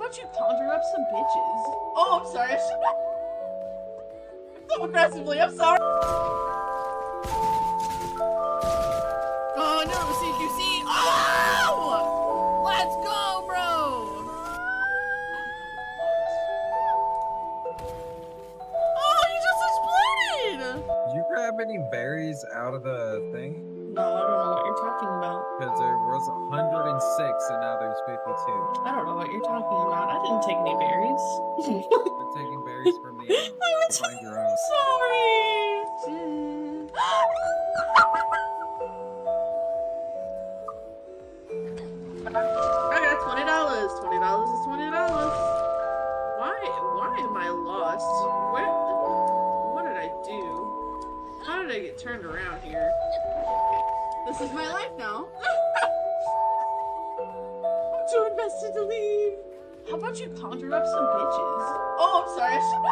about you conjure up some bitches? Oh, I'm sorry. I should so aggressively. I'm sorry. Oh no, CQC! Oh! Let's go, bro! Oh, you just exploded! Did you grab any berries out of the thing? No, I don't know what you're talking about. Because there was 106 and now there's 52. I don't know what you're talking about. I didn't take any berries. I'm taking berries from the find your own. I got $20. $20 is $20. Why am I lost? What did I do? How did I get turned around here? This is my life now. I'm too invested to leave. How about you conjure up some bitches? Oh, I'm sorry. I should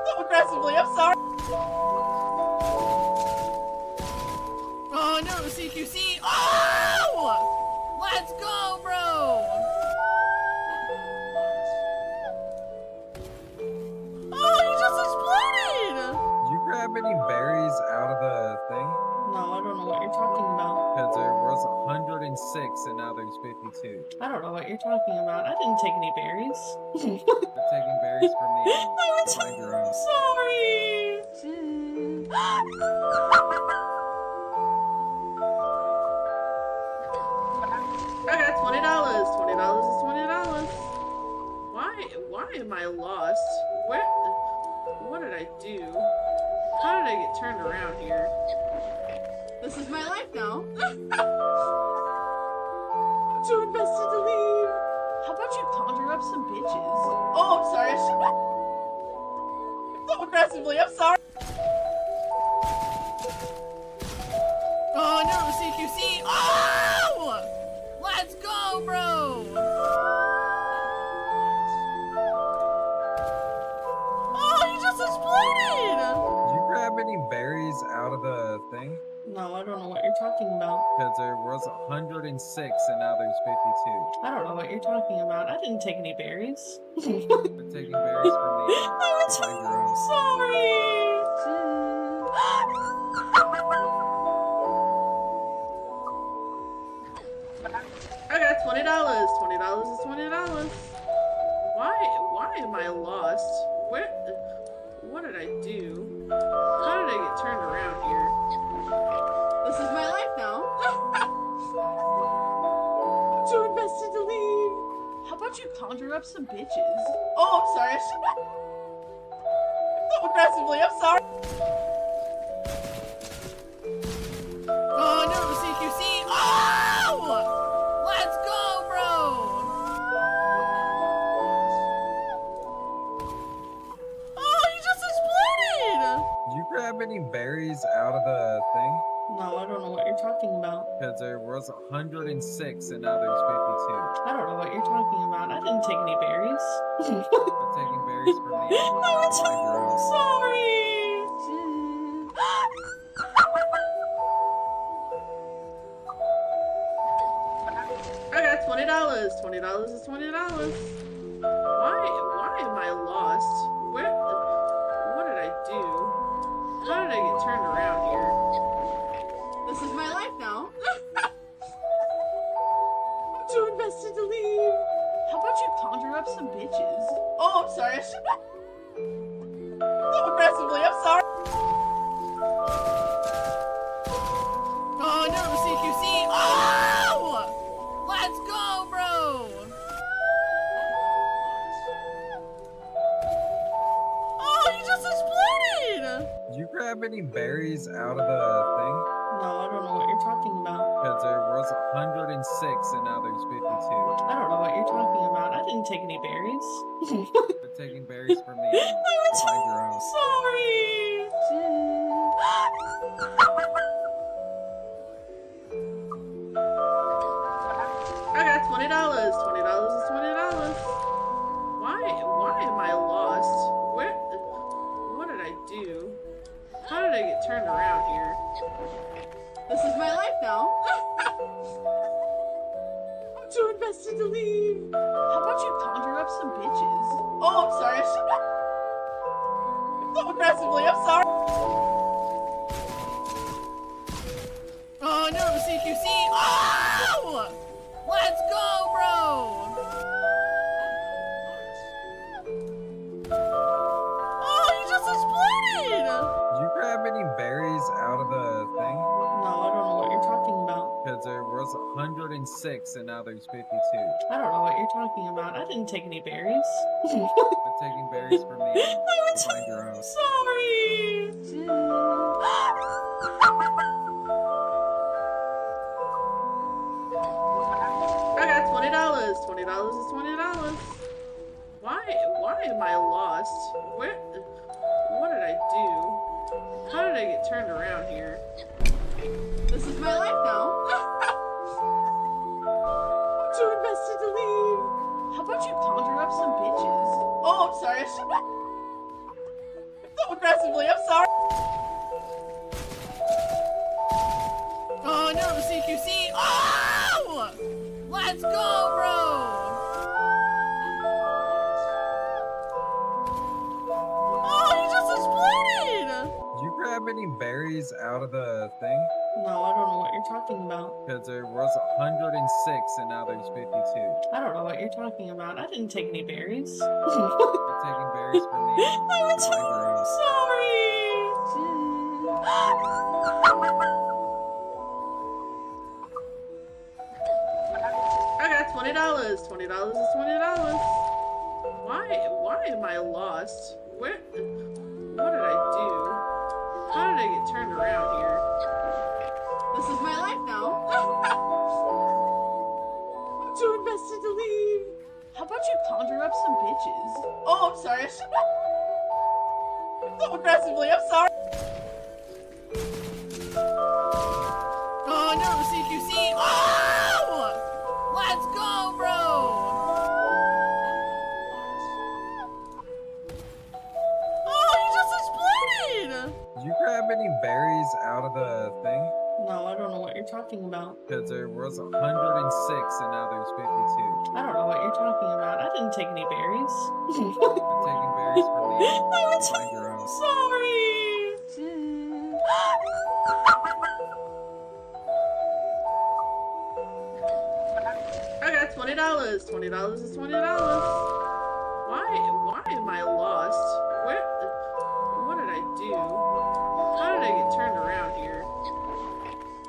so aggressively. I'm sorry. Oh no, CQC! Oh! Let's go, bro! Oh, you just exploded! Did you grab any berries out of the thing? No, I don't know what you're talking about. Because there was 106 and now there's 52. I don't know what you're talking about. I didn't take any berries. I'm taking berries from the find your own. Sorry. I got $20. $20 is $20. Why am I lost? What did I do? How did I get turned around here? This is my life now. I'm too invested to leave. How about you conjure up some bitches? Oh, I'm sorry. I should so aggressively. I'm sorry. Oh no, CQC! Oh! Let's go, bro! Oh, you just exploded! Did you grab any berries out of the thing? No, I don't know what you're talking about. Because there was 106 and now there's 52. I don't know what you're talking about. I didn't take any berries. I'm taking berries from the find your own. Sorry. I got $20. $20 is $20. Why am I lost? What did I do? How did I get turned around here? This is my life now. I'm too invested to leave. How about you conjure up some bitches? Oh, I'm sorry. I should so aggressively. I'm sorry. Oh no, CQC! Oh! Let's go, bro! Oh, you just exploded! Did you grab any berries out of the thing? No, I don't know what you're talking about. Because there was 106 and now there's 52. I don't know what you're talking about. I didn't take any berries. I'm taking berries from the find your own. Sorry. I got $20. $20 is $20. Why am I lost? What did I do? How did I get turned around here? This is my life now. I'm too invested to leave. How about you conjure up some bitches? Oh, I'm sorry. I should so aggressively. I'm sorry. Oh no, CQC! Oh! Let's go, bro! Oh, you just exploded! Did you grab any berries out of the thing? No, I don't know what you're talking about. Because there was 106 and now there's 52. I don't know what you're talking about. I didn't take any berries. I'm taking berries from the find your own. Sorry. I got $20. $20 is $20. Why am I lost? What did I do? How did I get turned around here? This is my life now. I'm too invested to leave. How about you conjure up some bitches? Oh, I'm sorry. I should not. So aggressively. I'm sorry. Oh no, CQC! Oh! Let's go, bro! Oh, he just exploded! Did you grab any berries out of the thing? No, I don't know what you're talking about. Because there was 106 and now there's 52. I don't know what you're talking about. I didn't take any berries. We're taking berries from the find your own. Sorry. I got $20. $20 is $20. Why am I lost? What did I do? How did I get turned around here? This is my life now. I'm too invested to leave. How about you conjure up some bitches? Oh, I'm sorry. I should not. So aggressively. I'm sorry. Oh no, CQC! Oh! Let's go, bro! Oh, he just exploded! Did you grab any berries out of the thing? No, I don't know what you're talking about. Because there was 106 and now there's 52. I don't know what you're talking about. I didn't take any berries. We're taking berries from the find your own. I got $20. $20 is $20. Why am I lost? What did I do? How did I get turned around here? This is my life now. I'm too invested to leave. How about you conjure up some bitches? Oh, I'm sorry. I should not. So aggressively. I'm sorry. Oh no, CQC! Oh! Let's go, bro! Oh, he just exploded! Did you grab any berries out of the thing? No, I don't know what you're talking about. Because there was 106 and now there's 52. I don't know what you're talking about. I didn't take any berries. We're taking berries from the find your own. Sorry. I got $20. $20 is $20. Why am I lost? What did I do? How did I get turned around here?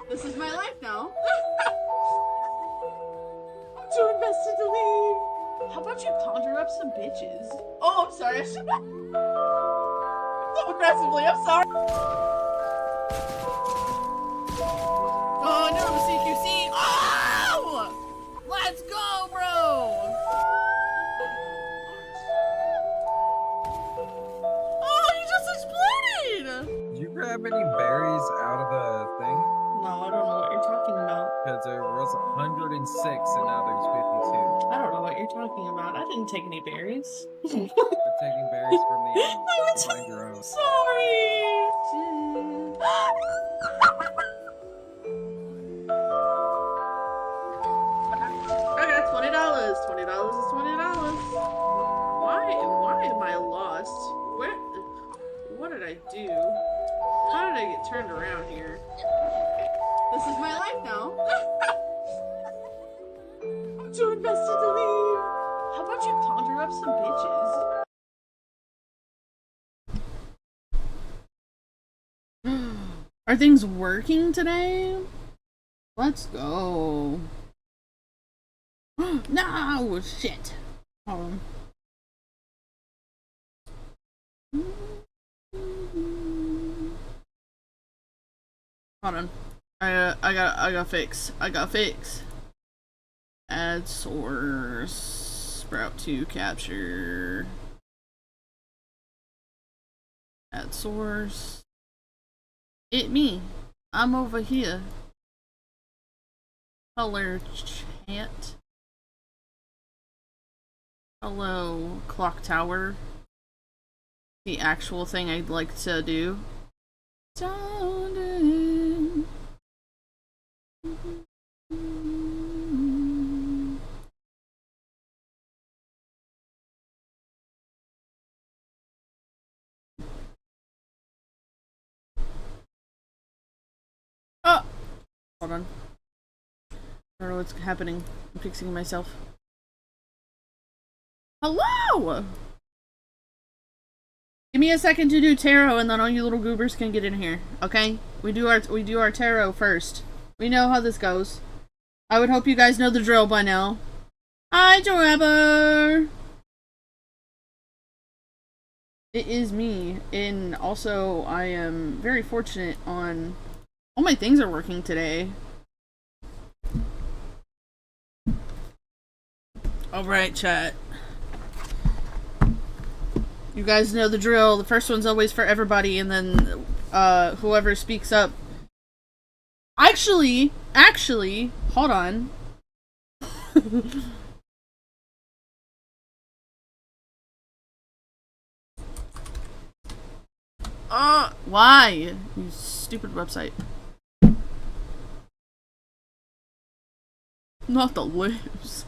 This is my life now. I'm too invested to leave. How about you conjure up some bitches? Oh, I'm sorry. I should not. So aggressively. I'm sorry. Oh no, CQC! Oh! Let's go, bro! Oh, he just exploded! Did you grab any berries out of the thing? No, I don't know what you're talking about. Because there was 106 and now there's 52. I don't know what you're talking about. I didn't take any berries. We're taking berries from the find your own. Sorry. I got $20. $20 is $20. Why am I lost? What did I do? How did I get turned around here? This is my life now. I'm too invested to leave. How about you conjure up some bitches? Are things working today? Let's go. No, shit. Hold on. Hold on. I got fix. I got fix. Add source. Sprout to capture. Add source. It me. I'm over here. Color chat. Hello, clock tower. The actual thing I'd like to do. Sounding. Hold on. I don't know what's happening. I'm fixing myself. Hello! Give me a second to do tarot, and then all you little goobers can get in here. Okay? We do our tarot first. We know how this goes. I would hope you guys know the drill by now. Hi, Trevor! It is me, and also I am very fortunate on... All my things are working today. Alright, chat. You guys know the drill. The first one's always for everybody, and then whoever speaks up. Actually, hold on. Why? You stupid website. Not the lips.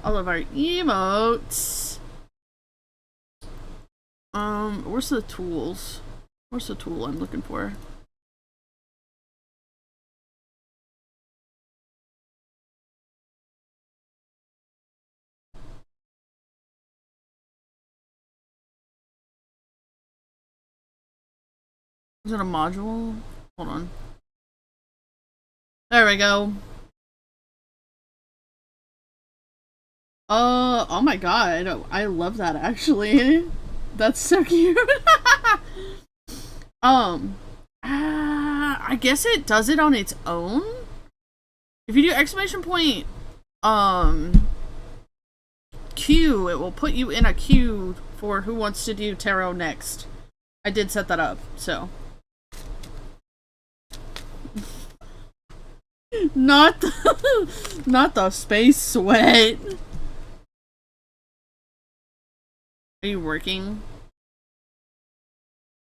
All of our emotes. Where's the tools? Where's the tool I'm looking for? Is it a module? Hold on. There we go. Oh my god, I love that actually. That's so cute. I guess it does it on its own. If you do exclamation point, queue, it will put you in a queue for who wants to do tarot next. I did set that up, so. Not the space sweat. Are you working?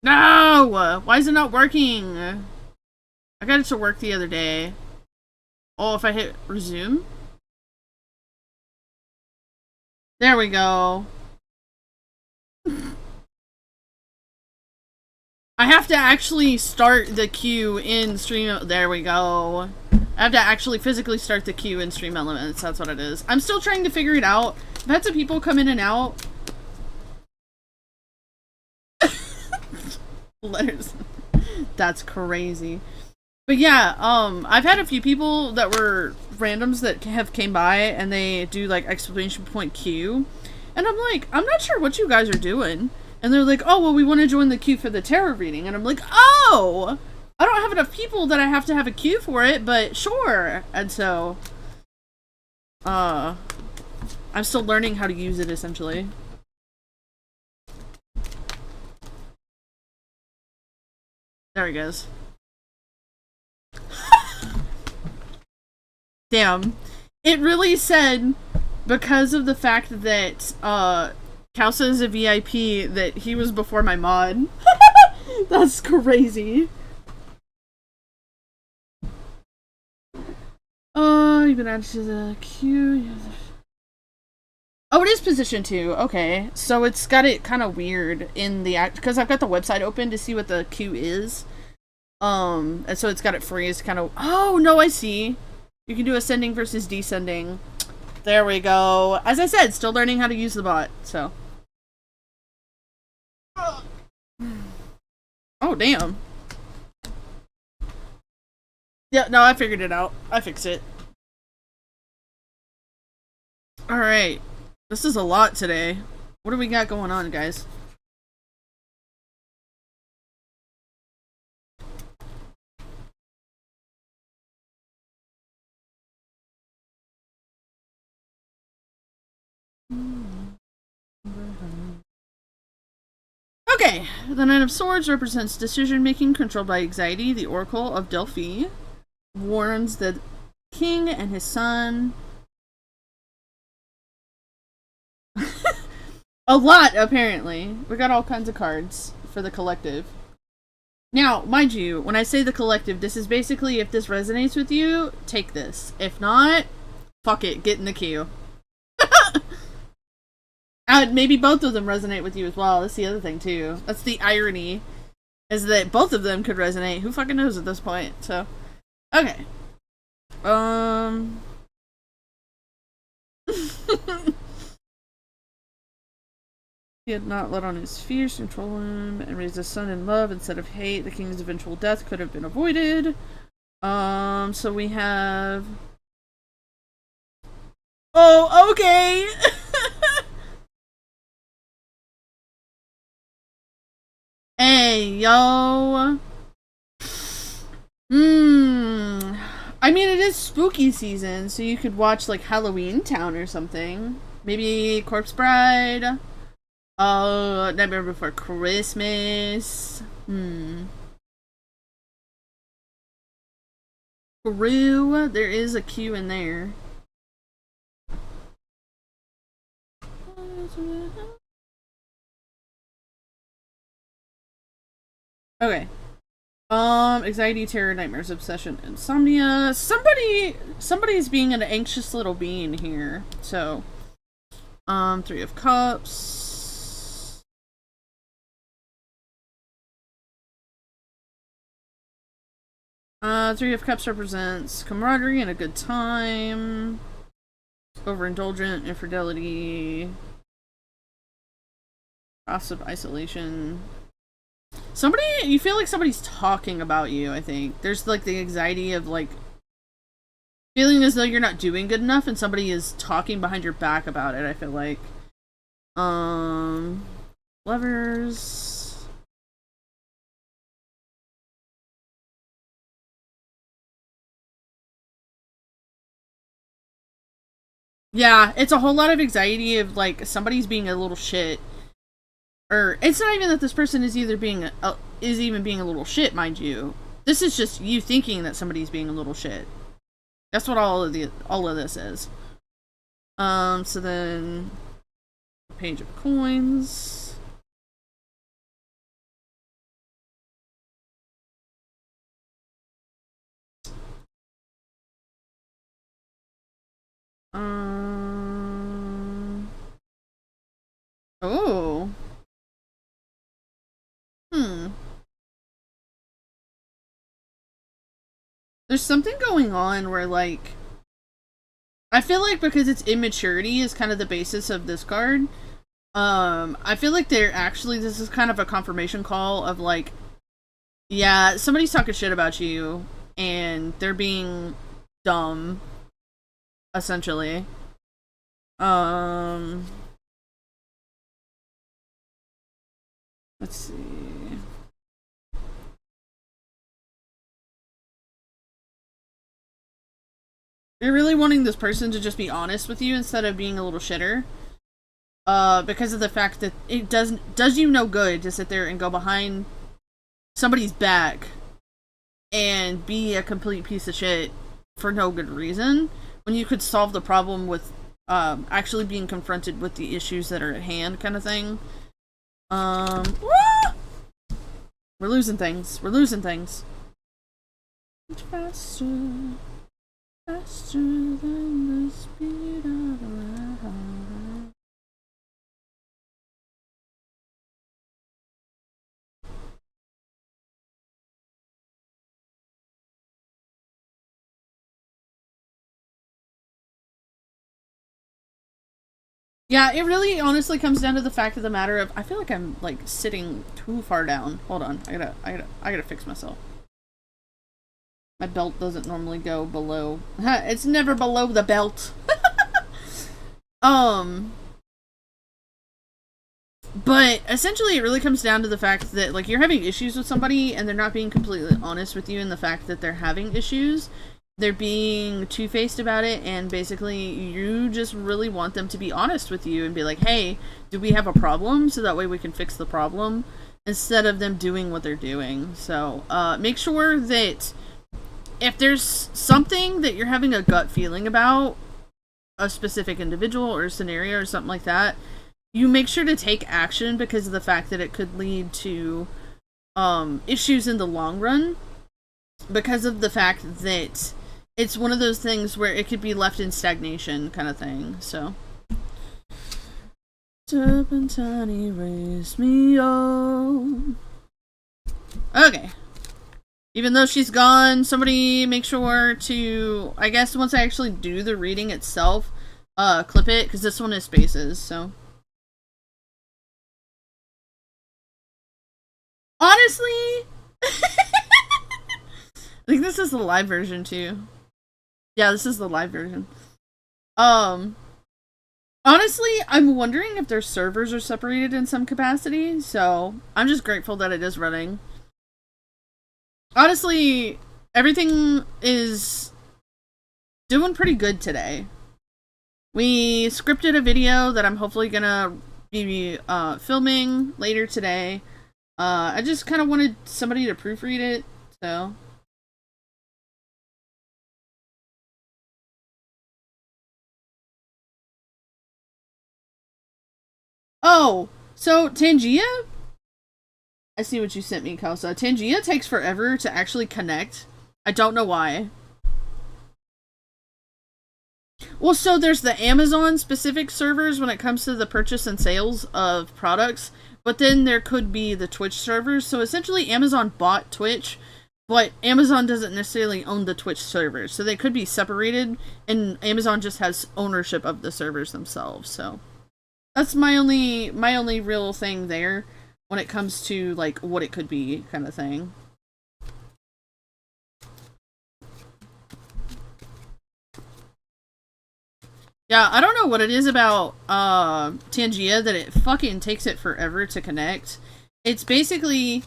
No! Why is it not working? I got it to work the other day. Oh, if I hit resume? There we go. I have to actually start the queue in Stream... There we go. I have to actually physically start the queue in Stream Elements. That's what it is. I'm still trying to figure it out. I've had some people come in and out. Letters. That's crazy. But yeah, I've had a few people that were randoms that have came by and they do like exclamation point queue. And I'm like, I'm not sure what you guys are doing. And they're like, oh, well, we want to join the queue for the tarot reading. And I'm like, oh, I don't have enough people that I have to have a queue for it, but sure. And so, I'm still learning how to use it, essentially. There he goes. Damn. It really said, because of the fact that, Kausa is a VIP, that he was before my mod. That's crazy. You've been added to the queue. Oh, it is position 2. Okay. So it's got it kind of weird in the act, because I've got the website open to see what the queue is. And so it's got it freeze kind of. Oh, no, I see. You can do ascending versus descending. There we go. As I said, still learning how to use the bot, so. Oh, damn. Yeah, no, I figured it out. I fixed it. Alright. This is a lot today. What do we got going on, guys? Okay, the Knight of Swords represents decision-making controlled by anxiety. The Oracle of Delphi warns the king and his son. A lot, apparently. We got all kinds of cards for the collective. Now, mind you, when I say the collective, this is basically, if this resonates with you, take this. If not, fuck it, get in the queue. Maybe both of them resonate with you as well. That's the other thing, too. That's the irony. is that both of them could resonate. Who fucking knows at this point? So, okay. He had not let on his fears control him and raised his son in love instead of hate. The king's eventual death could have been avoided. So we have... Oh, okay! Hey, yo! I mean, it is spooky season, so you could watch, like, Halloween Town or something. Maybe Corpse Bride. Nightmare Before Christmas. Crew. There is a Q in there. Okay. Anxiety, terror, nightmares, obsession, insomnia. Somebody's being an anxious little being here. So, Three of Cups. Three of Cups represents camaraderie and a good time. Overindulgent, infidelity. Gossip, isolation. Somebody, you feel like somebody's talking about you, I think. There's like the anxiety of like feeling as though you're not doing good enough and somebody is talking behind your back about it, I feel like. Lovers. Yeah, it's a whole lot of anxiety of like somebody's being a little shit. Or it's not even that this person is either being even being a little shit, mind you. This is just you thinking that somebody's being a little shit. That's what all of this is. So then Page of Coins. Oh. There's something going on where, like, I feel like because it's immaturity is kind of the basis of this card. I feel like this is kind of a confirmation call of, like, yeah, somebody's talking shit about you, and they're being dumb, essentially. Let's see. You're really wanting this person to just be honest with you instead of being a little shitter. Because of the fact that it does you no good to sit there and go behind somebody's back and be a complete piece of shit for no good reason when you could solve the problem with actually being confronted with the issues that are at hand, kind of thing. We're losing things. Much faster. Faster than the speed of light. Yeah, it really honestly comes down to the fact of the matter of I feel like I'm like sitting too far down. Hold on. I gotta fix myself. My belt doesn't normally go below. It's never below the belt. But essentially it really comes down to the fact that like you're having issues with somebody and they're not being completely honest with you in the fact that they're having issues. They're being two-faced about it, and basically you just really want them to be honest with you and be like, hey, do we have a problem? So that way we can fix the problem instead of them doing what they're doing. So make sure that if there's something that you're having a gut feeling about a specific individual or scenario or something like that, you make sure to take action because of the fact that it could lead to issues in the long run because of the fact that it's one of those things where it could be left in stagnation kind of thing. So Turpentine, raise me up. Okay. Even though she's gone, somebody make sure to, I guess once I actually do the reading itself, clip it, because this one is spaces, so. Honestly, I think this is the live version too. Yeah, this is the live version. Honestly, I'm wondering if their servers are separated in some capacity, so I'm just grateful that it is running. Honestly, everything is doing pretty good today. We scripted a video that I'm hopefully gonna be filming later today. I just kind of wanted somebody to proofread it, so. Oh, so Tangia? I see what you sent me, Kelsa. Tangia takes forever to actually connect. I don't know why. Well, so there's the Amazon specific servers when it comes to the purchase and sales of products, but then there could be the Twitch servers. So essentially, Amazon bought Twitch, but Amazon doesn't necessarily own the Twitch servers. So they could be separated, and Amazon just has ownership of the servers themselves. So that's my only real thing there when it comes to like what it could be kind of thing. Yeah, I don't know what it is about Tangia that it fucking takes it forever to connect. It's basically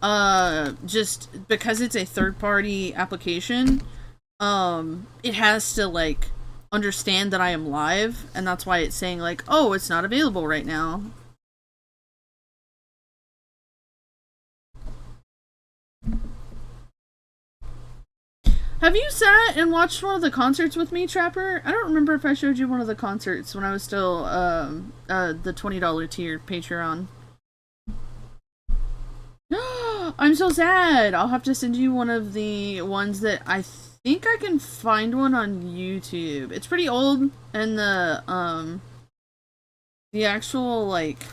just because it's a third party application, it has to like understand that I am live, and that's why it's saying like, oh, it's not available right now. Have you sat and watched one of the concerts with me, Trapper? I don't remember if I showed you one of the concerts when I was still the $20 tier Patreon. I'm so sad. I'll have to send you one of the ones that I think I can find one on YouTube. It's pretty old, and the actual like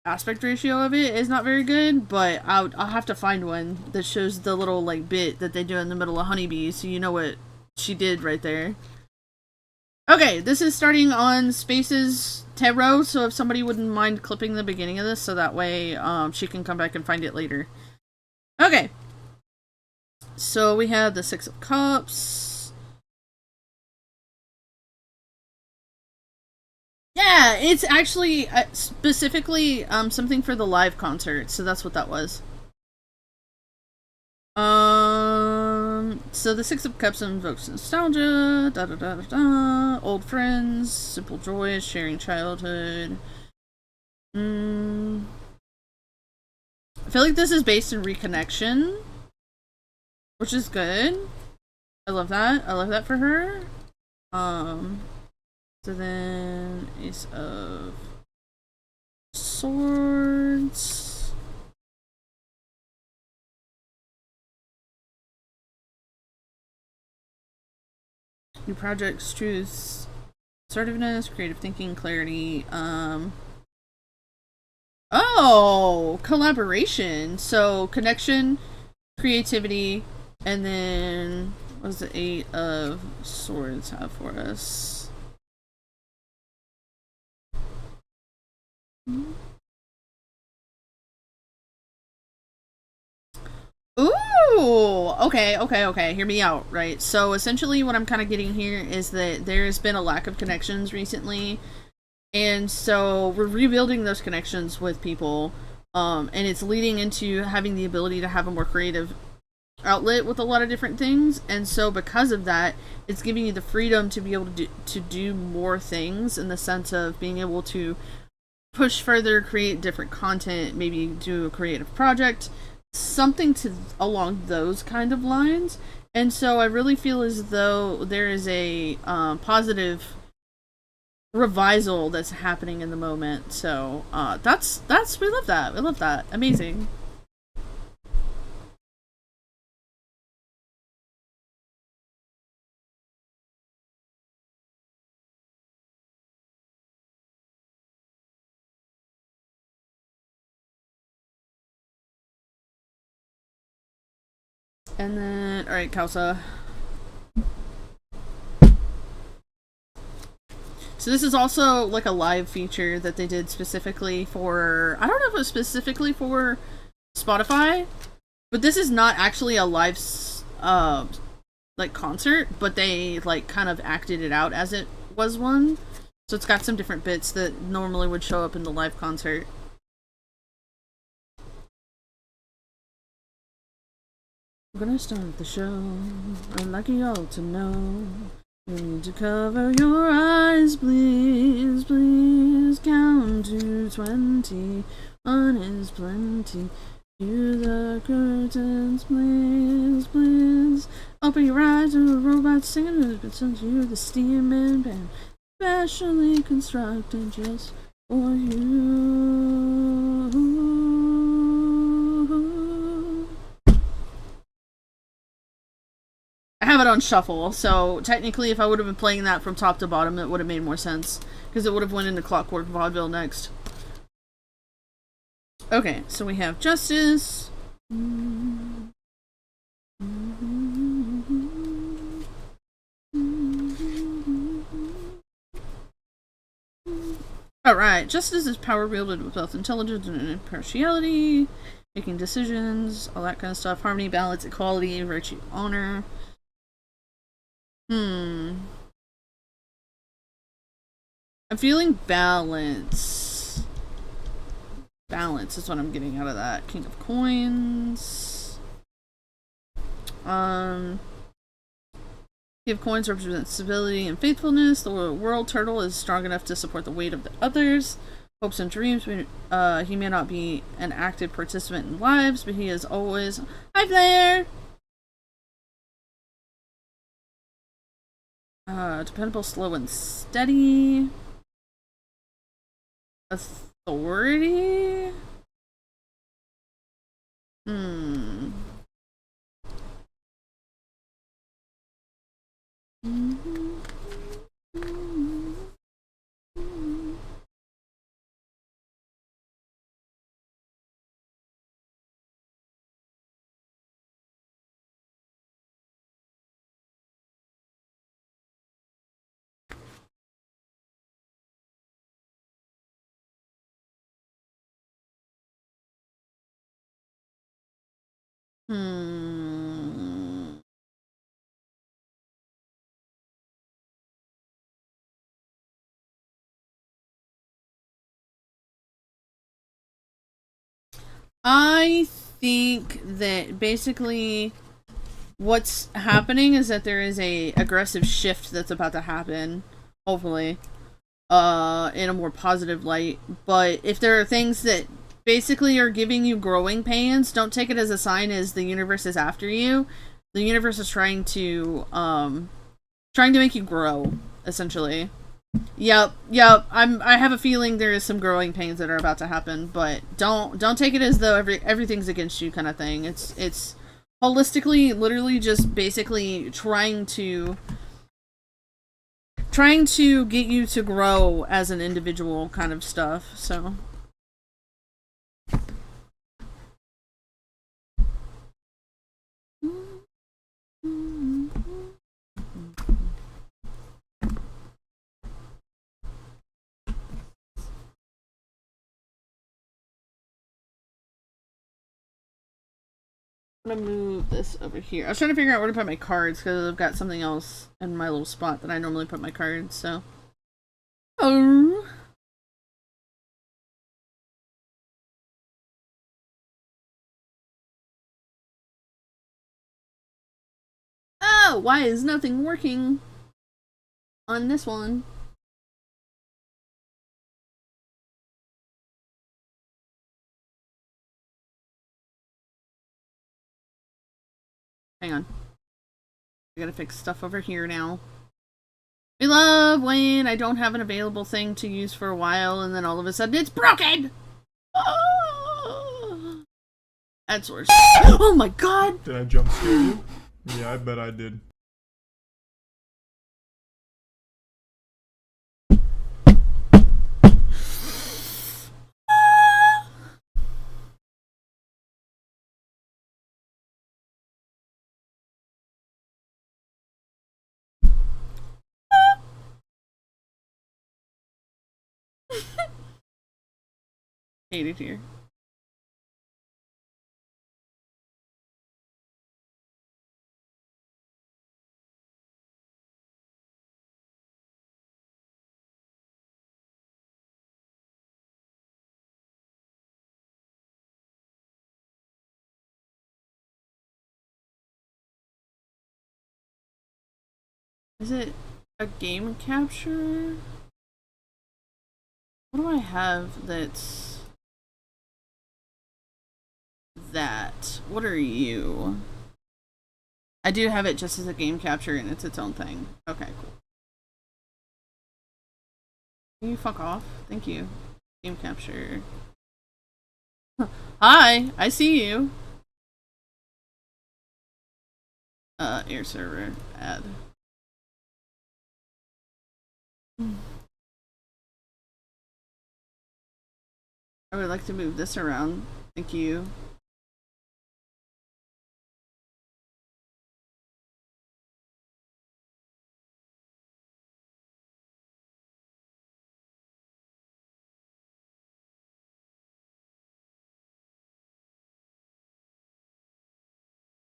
aspect ratio of it is not very good, but I'll have to find one that shows the little like bit that they do in the middle of honeybees, so you know what she did right there. Okay, this is starting on Spaces Tarot, so if somebody wouldn't mind clipping the beginning of this, so that way she can come back and find it later. Okay, so we have the Six of Cups. Yeah, it's actually specifically something for the live concert, so that's what that was. So the Six of Cups invokes nostalgia, da da da da da, old friends, simple joys, sharing childhood. I feel like this is based in reconnection, which is good. I love that. I love that for her. So then Ace of Swords. New projects, truths, assertiveness, creative thinking, clarity. Oh, collaboration. So connection, creativity, and then what does the Eight of Swords have for us? Ooh, okay. Hear me out, right? So essentially, what I'm kind of getting here is that there has been a lack of connections recently, and so we're rebuilding those connections with people, and it's leading into having the ability to have a more creative outlet with a lot of different things, and so because of that, it's giving you the freedom to be able to do more things in the sense of being able to push further, create different content, maybe do a creative project, something to along those kind of lines. And so I really feel as though there is a positive revisal that's happening in the moment. So that's we love that. We love that. Amazing. And then, alright, Kausa. So this is also like a live feature that they did specifically for, I don't know if it was specifically for Spotify, but this is not actually a live like concert, but they like kind of acted it out as it was one. So it's got some different bits that normally would show up in the live concert. I'm gonna start the show. I'd like you all to know. You need to cover your eyes, please, please. Count to 20. 1 is plenty. Hear the curtains, please, please. Open your eyes to a robot singing, but since you're the steaming band, specially constructed just for you. I have it on shuffle, so technically if I would have been playing that from top to bottom, it would have made more sense. Because it would have went into Clockwork Vaudeville next. Okay, so we have Justice. Alright, Justice is power wielded with both intelligence and impartiality, making decisions, all that kind of stuff. Harmony, balance, equality, virtue, honor. I'm feeling balance. Balance is what I'm getting out of that. King of Coins. King of Coins represents stability and faithfulness. The world turtle is strong enough to support the weight of the others. Hopes and dreams. He may not be an active participant in lives, but he is always... Hi, Blair! Dependable, slow, and steady. Authority? I think that basically what's happening is that there is a aggressive shift that's about to happen, hopefully, in a more positive light. But if there are things that basically are giving you growing pains, don't take it as a sign as the universe is after you. The universe is trying to make you grow, essentially. Yep. I have a feeling there is some growing pains that are about to happen, but don't take it as though everything's against you kind of thing. It's holistically, literally just basically trying to get you to grow as an individual kind of stuff. So I'm gonna move this over here. I was trying to figure out where to put my cards because I've got something else in my little spot that I normally put my cards, so. Oh. Oh, why is nothing working on this one? Hang on. I gotta fix stuff over here now. We love when I don't have an available thing to use for a while and then all of a sudden it's broken! Oh! That's worse. Oh my god! Did I jump scare you? Yeah, I bet I did. Hate it here. Is it a game capture? What do I have that's that? What are you? I do have it just as a game capture and it's its own thing. Okay, cool. Can you fuck off? Thank you. Game capture. Hi, I see you. Air server add. I would like to move this around. Thank you.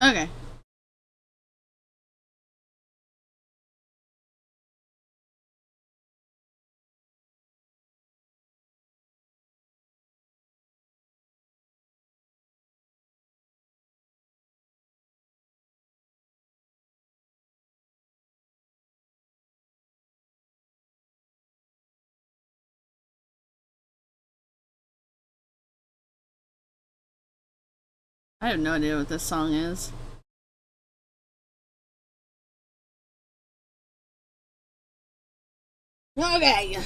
Okay. I have no idea what this song is. Okay.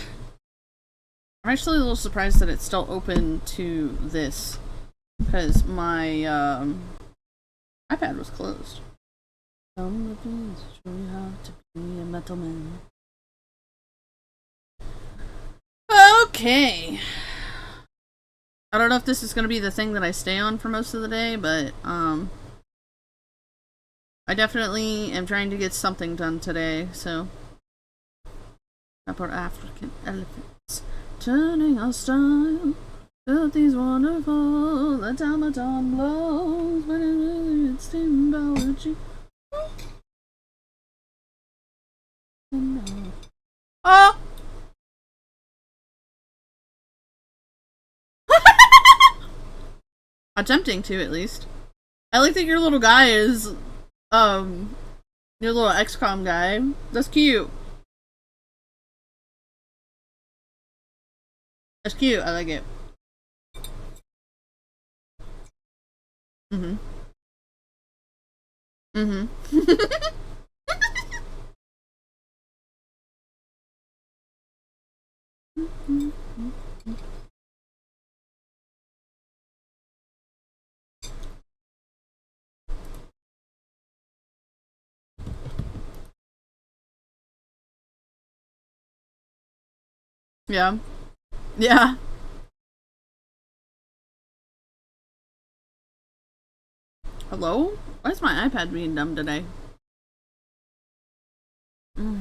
I'm actually a little surprised that it's still open to this, because my iPad was closed. Some of these show you how to be a metal man. Okay. I don't know if this is going to be the thing that I stay on for most of the day, but I definitely am trying to get something done today, so. About African elephants turning our style. Got these wonderful, the automaton blows, but it's symbology. Oh! Attempting to, at least. I like that your little guy is, your little XCOM guy. That's cute. That's cute. I like it. Mm-hmm. Mm-hmm. Yeah. Yeah. Hello? Why is my iPad being dumb today?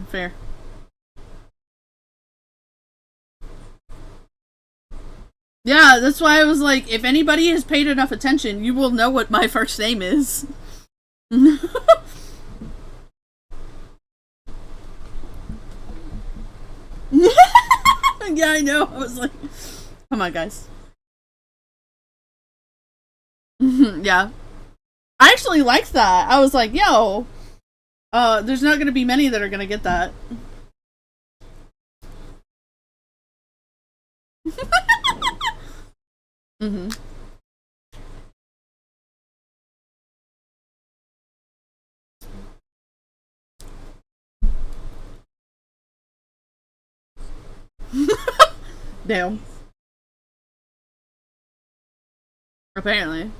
Fair. Yeah, that's why I was like, if anybody has paid enough attention, you will know what my first name is. Yeah, I know. I was like, come on, guys. Yeah. I actually liked that. I was like, yo, there's not going to be many that are going to get that. Mm-hmm. Damn. Apparently.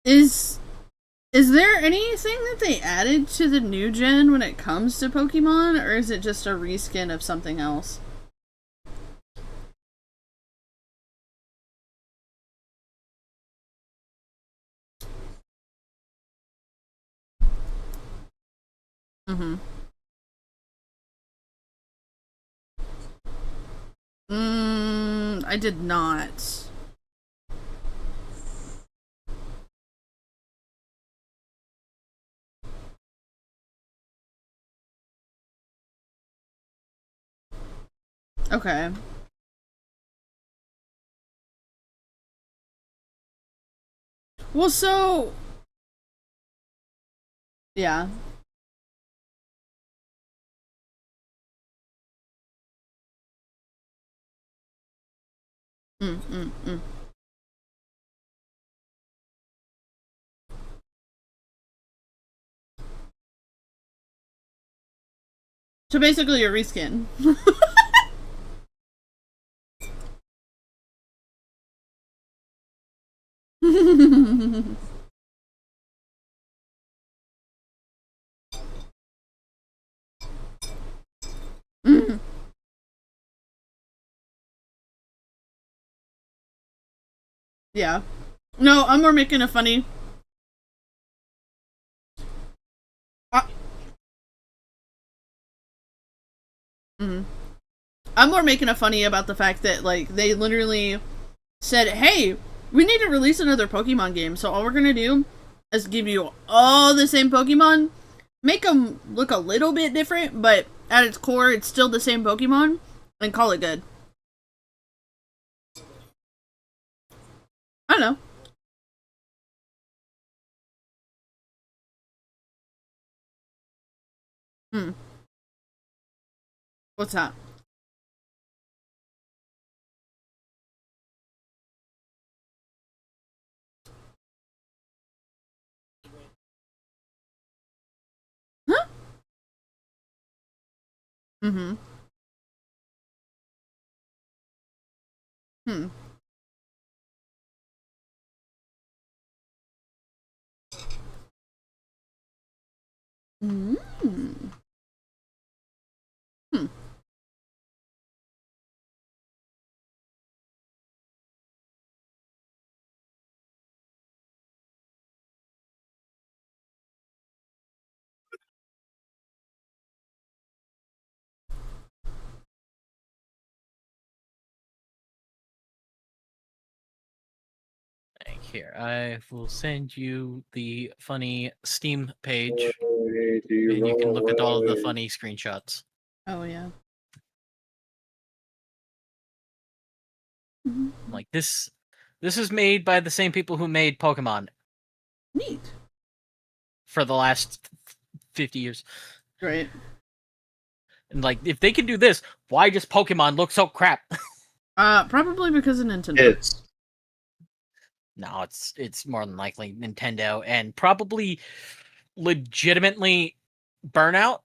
Is there anything that they added to the new gen when it comes to Pokemon, or is it just a reskin of something else? Mm-hmm. I did not. Okay. Well, so... Yeah. Mm. So basically a reskin. Mm. Yeah. No, I'm more making a funny... Mm. I'm more making a funny about the fact that, like, they literally said, hey, we need to release another Pokemon game, so all we're gonna do is give you all the same Pokemon, make them look a little bit different, but at its core, it's still the same Pokemon, and call it good. I don't know. Hmm. What's that? Huh? Mm-hmm. Hmm. Mm. Hmm. Here, I will send you the funny Steam page. Hey, do And you can run look at all of the away? funny screenshots. Oh, yeah. Like this is made by the same people who made Pokemon Neat. for the last 50 years. Great. And like, if they can do this, why does Pokemon look so crap? Probably because of Nintendo. It's No, it's more than likely Nintendo and probably legitimately Burnout.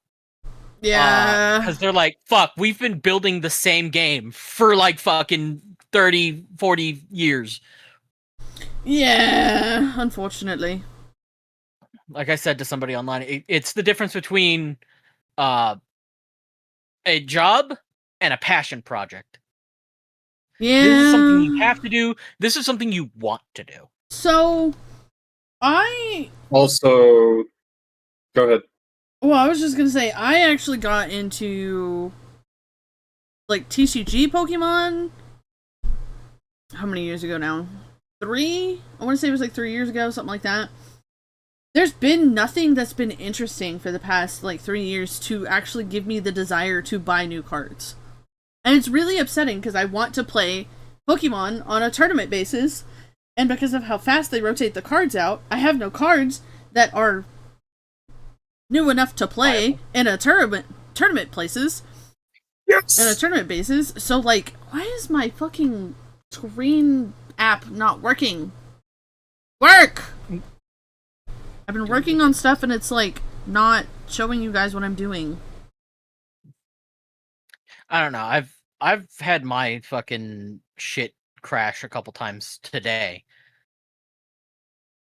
Yeah. Because they're like, fuck, we've been building the same game for like fucking 30, 40 years. Yeah, unfortunately. Like I said to somebody online, it's the difference between a job and a passion project. Yeah. This is something you have to do. This is something you want to do. So, I also. Go ahead. Well, I was just gonna say, I actually got into, like, TCG Pokemon. How many years ago now? 3? I want to say it was like 3 years ago, something like that. There's been nothing that's been interesting for the past, like, 3 years to actually give me the desire to buy new cards. And it's really upsetting because I want to play Pokemon on a tournament basis, and because of how fast they rotate the cards out, I have no cards that are new enough to play in a tournament places. Yes. In a tournament basis. So, like, why is my fucking screen app not working? Work! I've been working on stuff and it's like not showing you guys what I'm doing. I don't know. I've had my fucking shit crash a couple times today.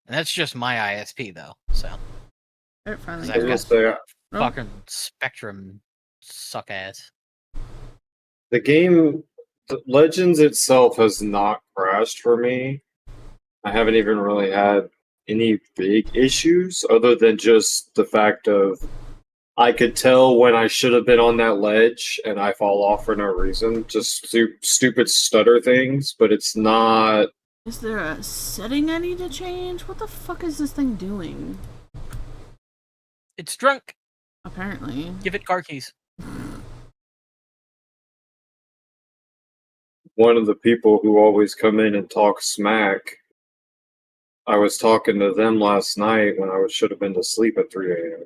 And that's just my ISP though, so. It finally I've got say, fucking Spectrum suck ass. the game, Legends itself has not crashed for me. I haven't even really had any big issues other than just the fact of I could tell when I should have been on that ledge and I fall off for no reason. Just stupid stutter things, but it's not. Is there a setting I need to change? What the fuck is this thing doing? It's drunk. Apparently. Give it car keys. One of the people who always come in and talk smack. I was talking to them last night when I should have been to sleep at 3 a.m.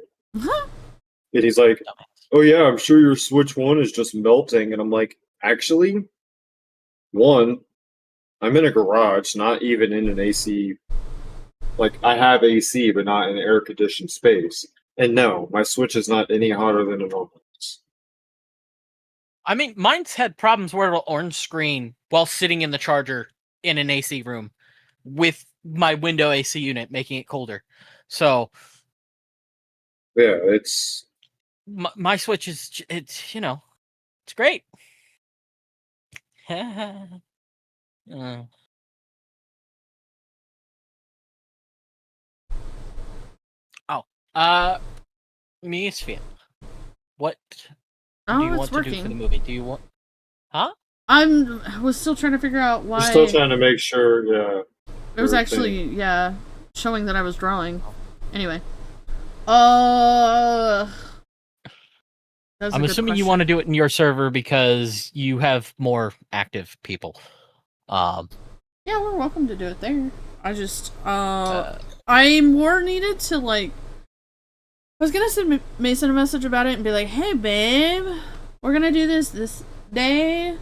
And he's like, "Oh yeah, I'm sure your Switch 1 is just melting." And I'm like, "Actually, one, I'm in a garage, not even in an AC. Like, I have AC, but not in an air-conditioned space. And no, my Switch is not any hotter than a normal is." I mean, mine's had problems where it'll orange screen while sitting in the charger in an AC room with my window AC unit making it colder. So Yeah, it's... my Switch is, it's, you know, it's great. Uh, Misfit. What do Oh, you it's want to do for the working. movie? Do you want? Huh? I was still trying to figure out why. Still trying to make sure, yeah. It was actually, yeah, showing that I was drawing. Anyway. That was a I'm good assuming you question. want to do it in your server because you have more active people. Yeah, we're welcome to do it there. I just, I more needed to, like, I was gonna send Mason a message about it and be like, "Hey, babe, we're gonna do this day."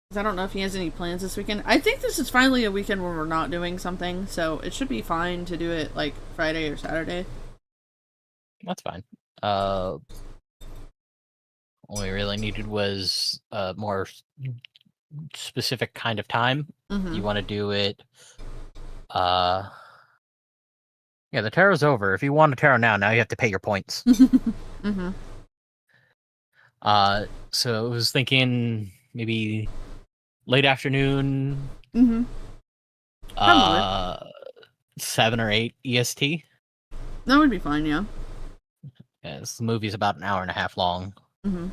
Because I don't know if he has any plans this weekend. I think this is finally a weekend where we're not doing something, so it should be fine to do it, like, Friday or Saturday. That's fine. All we really needed was a more specific kind of time. Mm-hmm. You want to do it. Yeah, the tarot's over. If you want a tarot now you have to pay your points. Mm-hmm. So I was thinking maybe late afternoon. Mm-hmm. 7 or 8 EST. That would be fine, yeah. Yeah, this movie's about an hour and a half long. Mm-hmm.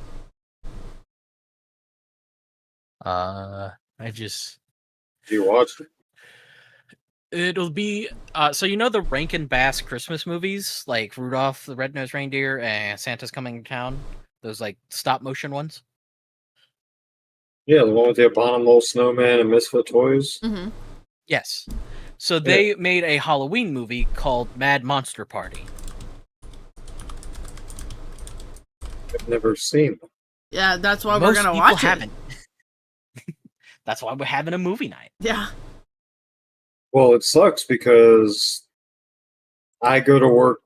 I just... Do you watch it? It'll be... so you know the Rankin Bass Christmas movies? Like Rudolph the Red-Nosed Reindeer and Santa's Coming to Town? Those, like, stop-motion ones? Yeah, the one with the Abominable Snowman and Misfit Toys. Mm-hmm. Yes. So they made a Halloween movie called Mad Monster Party. I've never seen them. Yeah, that's why we're Most gonna people watch haven't. That's why we're having a movie night. it. Yeah. Well, it sucks because I go to work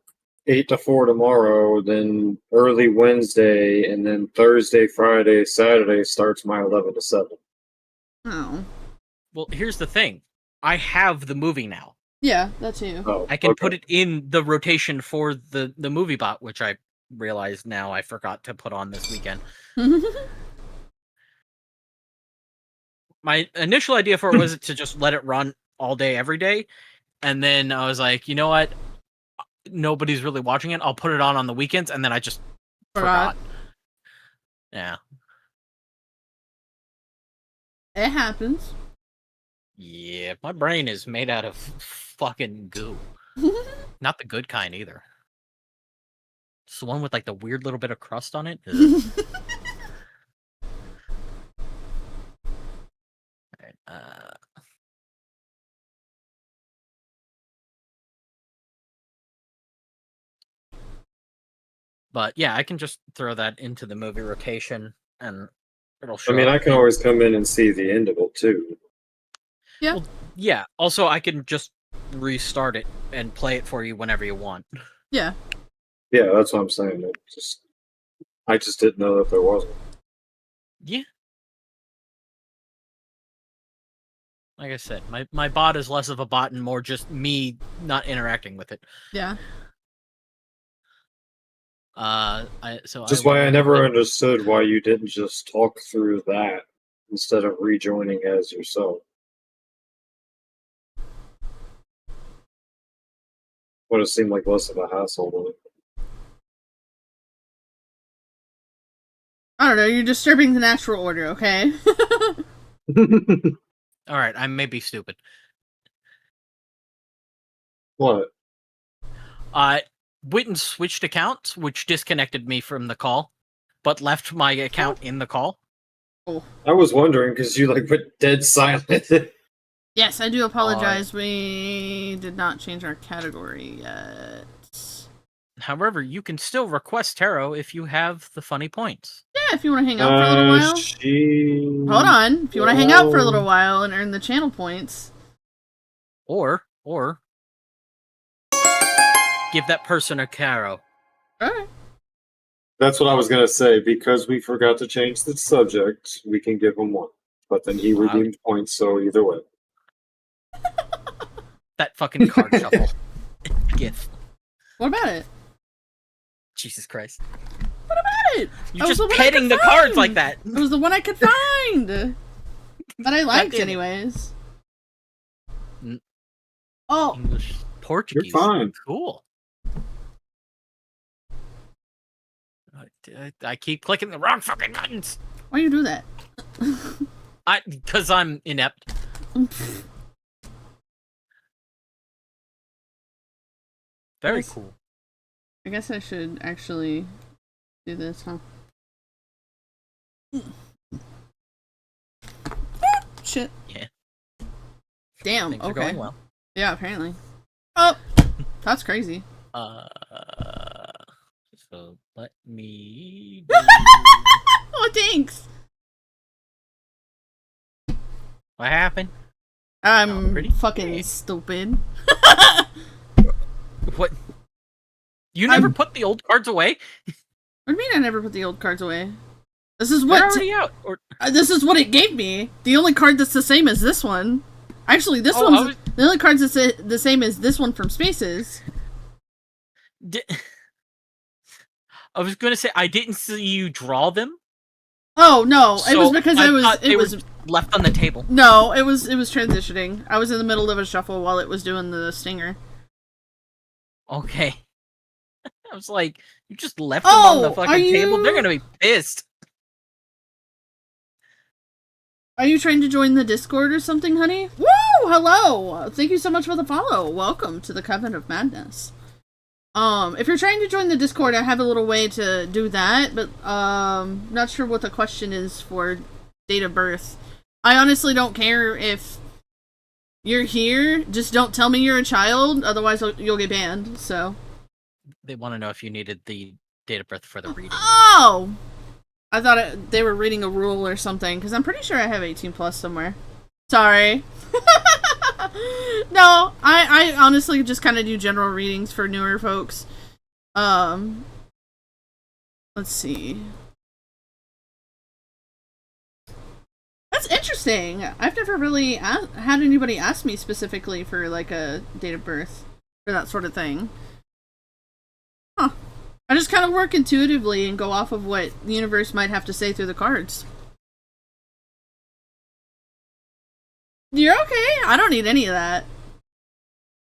8 to 4 tomorrow, then early Wednesday, and then Thursday, Friday, Saturday starts my 11 to 7. Oh. Well, here's the thing. I have the movie now. Yeah, that's you. Oh, I can okay. put it in the rotation for the movie bot, which I realize now I forgot to put on this weekend. My initial idea for it was to just let it run all day, every day. And then I was like, you know what? Nobody's really watching it. I'll put it on the weekends. And then I just forgot. Yeah. It happens. Yeah, my brain is made out of fucking goo. Not the good kind either. It's the one with like the weird little bit of crust on it. Ugh. Alright, but yeah, I can just throw that into the movie rotation and it'll show I mean, up. I can always come in and see the end of it too. Yeah. Well, yeah, also I can just restart it and play it for you whenever you want. Yeah. Yeah, that's what I'm saying. I just didn't know that there wasn't. Yeah. Like I said, my bot is less of a bot and more just me not interacting with it. Yeah. Just why I never understood why you didn't just talk through that instead of rejoining as yourself. Would have seemed like less of a hassle. I don't know, you're disturbing the natural order, okay? All right, I may be stupid. What? Witten switched accounts, which disconnected me from the call, but left my account in the call. I was wondering because you like went dead silent. Yes, I do apologize. We did not change our category yet. However, you can still request tarot if you have the funny points. Yeah, if you want to hang out for a little while. Hold on. If you want to hang out for a little while and earn the channel points. Or give that person a tarot. Alright. That's what I was gonna say. Because we forgot to change the subject, we can give him one. But then he redeemed points, so either way. That fucking card shuffle. Gift. What about it? Jesus Christ. What about it? You're just petting the cards like that. It was the one I could find. That I liked anyways. Oh. English, Portuguese. You're fine. Cool. I keep clicking the wrong fucking buttons. Why you do that? Because I'm inept. Very cool. I guess I should actually do this, huh? Shit. Yeah. Damn, Things are okay. going well. Yeah, apparently. Oh! That's crazy. So let me Oh, thanks! What happened? I'm pretty fucking great. stupid. What? You never put the old cards away? What do you mean I never put the old cards away? This is They're what already out. Or this is what it gave me. The only card that's the same as this one. Actually, this one's the only card that's the same as this one from Spaces. I was gonna say I didn't see you draw them. Oh no, So it was because I it was were left on the table. No, it was transitioning. I was in the middle of a shuffle while it was doing the stinger. Okay. I was like, you just left them on the fucking table. They're gonna be pissed. Are you trying to join the Discord or something, honey? Woo! Hello! Thank you so much for the follow. Welcome to the Coven of Madness. If you're trying to join the Discord, I have a little way to do that, but, not sure what the question is for date of birth. I honestly don't care if you're here, just don't tell me you're a child, otherwise you'll get banned, so. They want to know if you needed the date of birth for the reading. Oh! I thought they were reading a rule or something, because I'm pretty sure I have 18 plus somewhere. Sorry. No, I honestly just kind of do general readings for newer folks. Let's see. That's interesting. I've never really had anybody ask me specifically for, like, a date of birth for that sort of thing. Huh. I just kind of work intuitively and go off of what the universe might have to say through the cards. You're okay. I don't need any of that.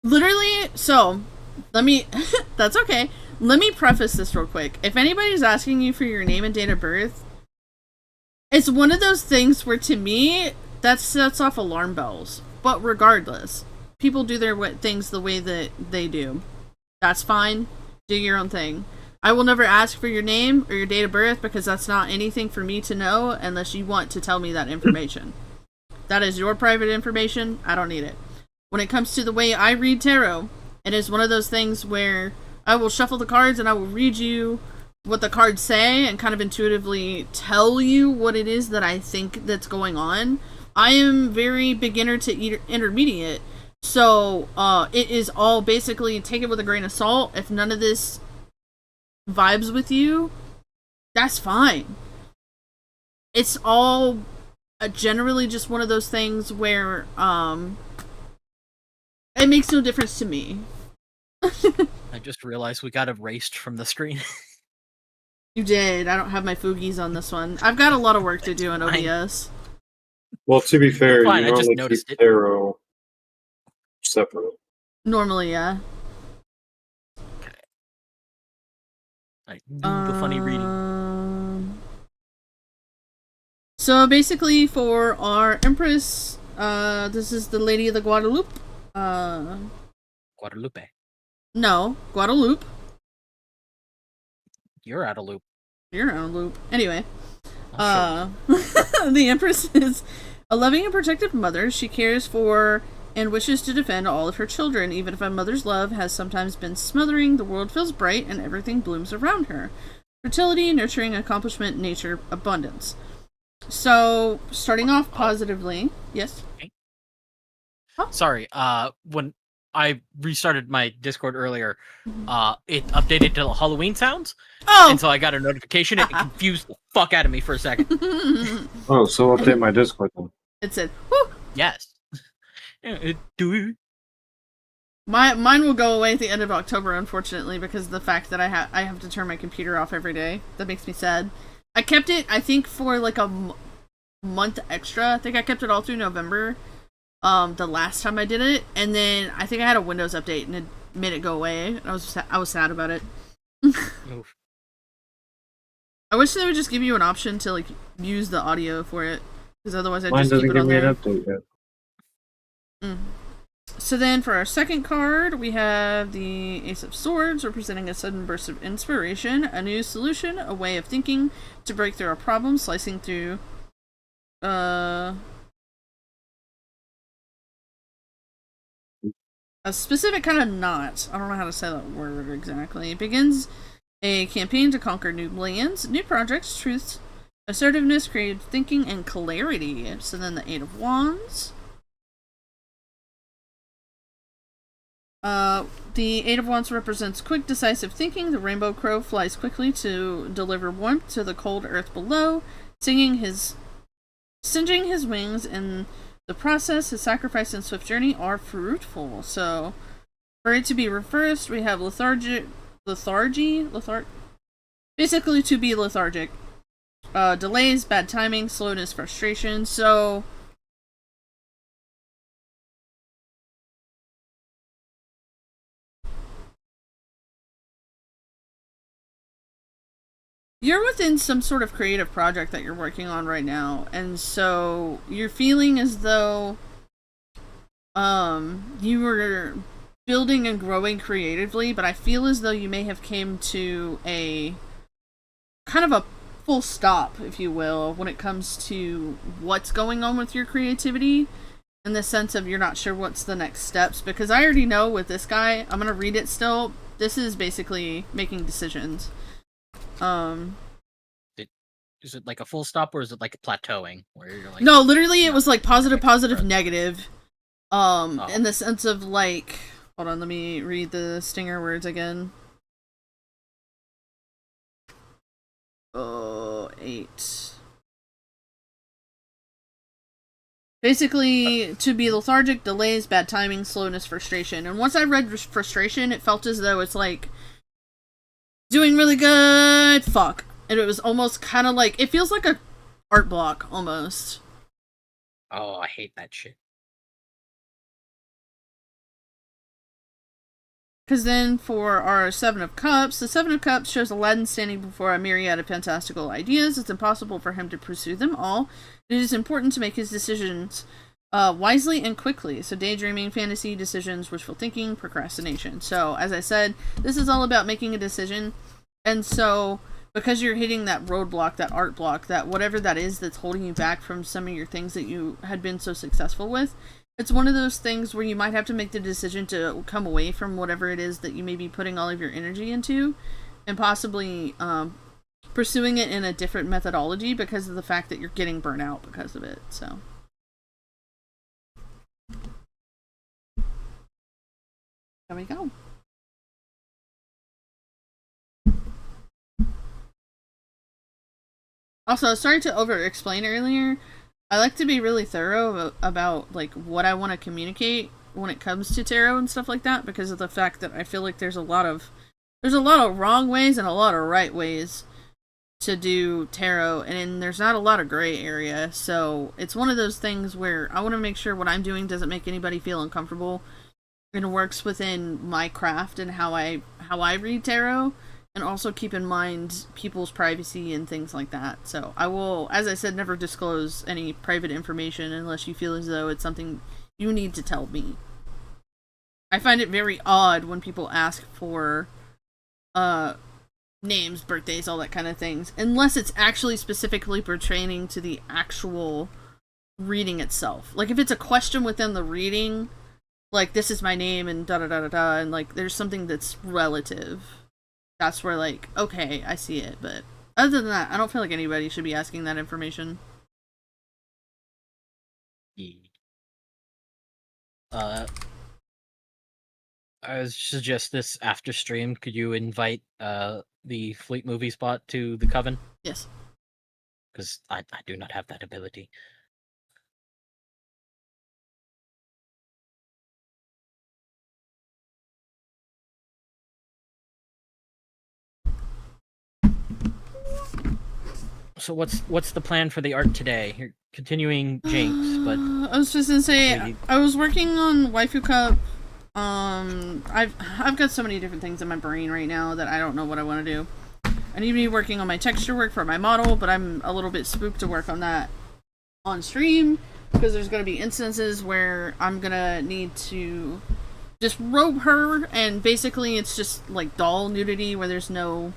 Literally, so, let me... That's okay. Let me preface this real quick. If anybody's asking you for your name and date of birth, it's one of those things where, to me, that sets off alarm bells. But regardless, people do their things the way that they do. That's fine. Do your own thing. I will never ask for your name or your date of birth because that's not anything for me to know unless you want to tell me that information. That is your private information. I don't need it. When it comes to the way I read tarot, it is one of those things where I will shuffle the cards and I will read you what the cards say and kind of intuitively tell you what it is that I think that's going on. I am very beginner to intermediate, so it is all basically take it with a grain of salt. If none of this vibes with you, that's fine. It's all generally just one of those things where it makes no difference to me. I just realized we got erased from the screen. You did. I don't have my Fugies on this one. I've got a lot of work to do in OBS. Well, to be fair, Fine, you I just normally noticed keep it. tarot separate. Normally, yeah. I do the funny reading. So basically, for our Empress, this is the Lady of the Guadalupe. Guadalupe. No, Guadalupe. You're out of loop. You're out of loop. Anyway, Oh, the Empress is a loving and protective mother. She cares for and wishes to defend all of her children. Even if a mother's love has sometimes been smothering, the world feels bright and everything blooms around her. Fertility, nurturing, accomplishment, nature, abundance. So, starting off positively, yes? Sorry, when I restarted my Discord earlier, it updated to Halloween sounds. Oh! And so I got a notification. It confused the fuck out of me for a second. Oh, so update my Discord then. It said, whoo! Yes. Mine will go away at the end of October, unfortunately, because of the fact that I have to turn my computer off every day. That makes me sad. I kept it, I think, for like a month extra. I think I kept it all through November, the last time I did it, and then I think I had a Windows update and it made it go away. I was sad about it. I wish they would just give you an option to like use the audio for it, because otherwise I just keep it on there. Mine doesn't give me an update yet. So then for our second card, we have the Ace of Swords, representing a sudden burst of inspiration, a new solution, a way of thinking to break through a problem, slicing through a specific kind of knot. I don't know how to say that word exactly. It begins a campaign to conquer new lands, new projects, truths, assertiveness, creative thinking, and clarity. So then the Eight of Wands. The Eight of Wands represents quick, decisive thinking. The rainbow crow flies quickly to deliver warmth to the cold earth below, singeing his wings in the process. His sacrifice and swift journey are fruitful. So, for it to be reversed, we have lethargy, basically to be lethargic. Delays, bad timing, slowness, frustration. So, you're within some sort of creative project that you're working on right now, and so you're feeling as though you were building and growing creatively, but I feel as though you may have came to a kind of a full stop, if you will, when it comes to what's going on with your creativity, in the sense of you're not sure what's the next steps, because I already know with this guy, I'm gonna read it still, this is basically making decisions. Is it like a full stop or is it like a plateauing where you're like? No, literally, it was like positive, negative. In the sense of like, hold on, let me read the stinger words again. 8. Basically, to be lethargic, delays, bad timing, slowness, frustration. And once I read frustration, it felt as though it's like doing really good, fuck. And it was almost kind of like, it feels like a art block, almost. Oh, I hate that shit. Because then for our Seven of Cups, the Seven of Cups shows Aladdin standing before a myriad of fantastical ideas. It's impossible for him to pursue them all. It is important to make his decisions wisely and quickly. So daydreaming, fantasy, decisions, wishful thinking, procrastination. So, as I said, this is all about making a decision. And so, because you're hitting that roadblock, that art block, that whatever that is that's holding you back from some of your things that you had been so successful with, it's one of those things where you might have to make the decision to come away from whatever it is that you may be putting all of your energy into, and possibly pursuing it in a different methodology because of the fact that you're getting burnt out because of it. So, there we go. Also, sorry to over-explain earlier. I like to be really thorough about like what I want to communicate when it comes to tarot and stuff like that, because of the fact that I feel like there's a lot of wrong ways and a lot of right ways to do tarot, and there's not a lot of gray area. So it's one of those things where I want to make sure what I'm doing doesn't make anybody feel uncomfortable and works within my craft and how I read tarot, and also keep in mind people's privacy and things like that. So I will, as I said, never disclose any private information unless you feel as though it's something you need to tell me. I find it very odd when people ask for names, birthdays, all that kind of things, unless it's actually specifically pertaining to the actual reading itself. Like if it's a question within the reading, like this is my name and da da da da da, and like there's something that's relative, that's where like, okay, I see it. But other than that, I don't feel like anybody should be asking that information. I would suggest this after stream. Could you invite the Fleet Movie Spot to the Coven? Yes. Because I do not have that ability. So what's the plan for the art today? You're continuing Jinx, but I was just gonna say I was working on Waifu Cup. I've got so many different things in my brain right now that I don't know what I want to do. I need to be working on my texture work for my model, but I'm a little bit spooked to work on that on stream because there's going to be instances where I'm gonna need to just robe her, and basically it's just like doll nudity where there's no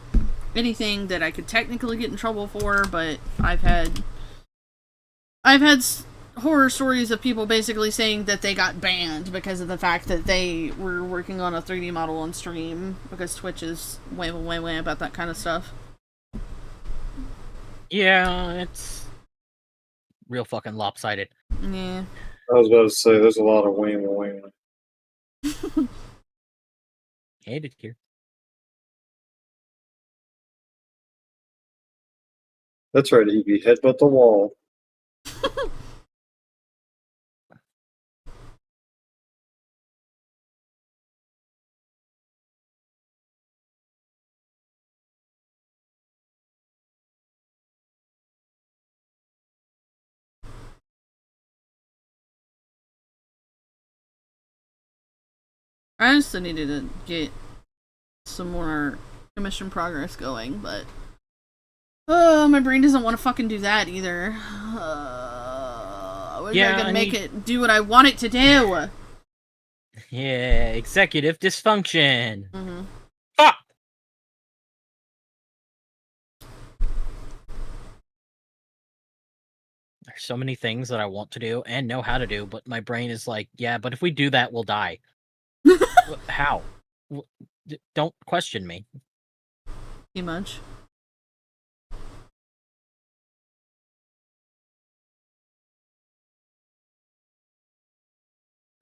anything that I could technically get in trouble for. But I've had horror stories of people basically saying that they got banned because of the fact that they were working on a 3D model on stream, because Twitch is way about that kind of stuff. Yeah, it's real fucking lopsided. Yeah. I was about to say, there's a lot of wing. Hated here. That's right, Evie. Headbutt the wall. I just needed to get some more commission progress going, but my brain doesn't want to fucking do that either. I wish I could make it do what I want it to do. Yeah, executive dysfunction. Mm-hmm. Fuck! There's so many things that I want to do and know how to do, but my brain is like, yeah, but if we do that, we'll die. How? Don't question me. Too much.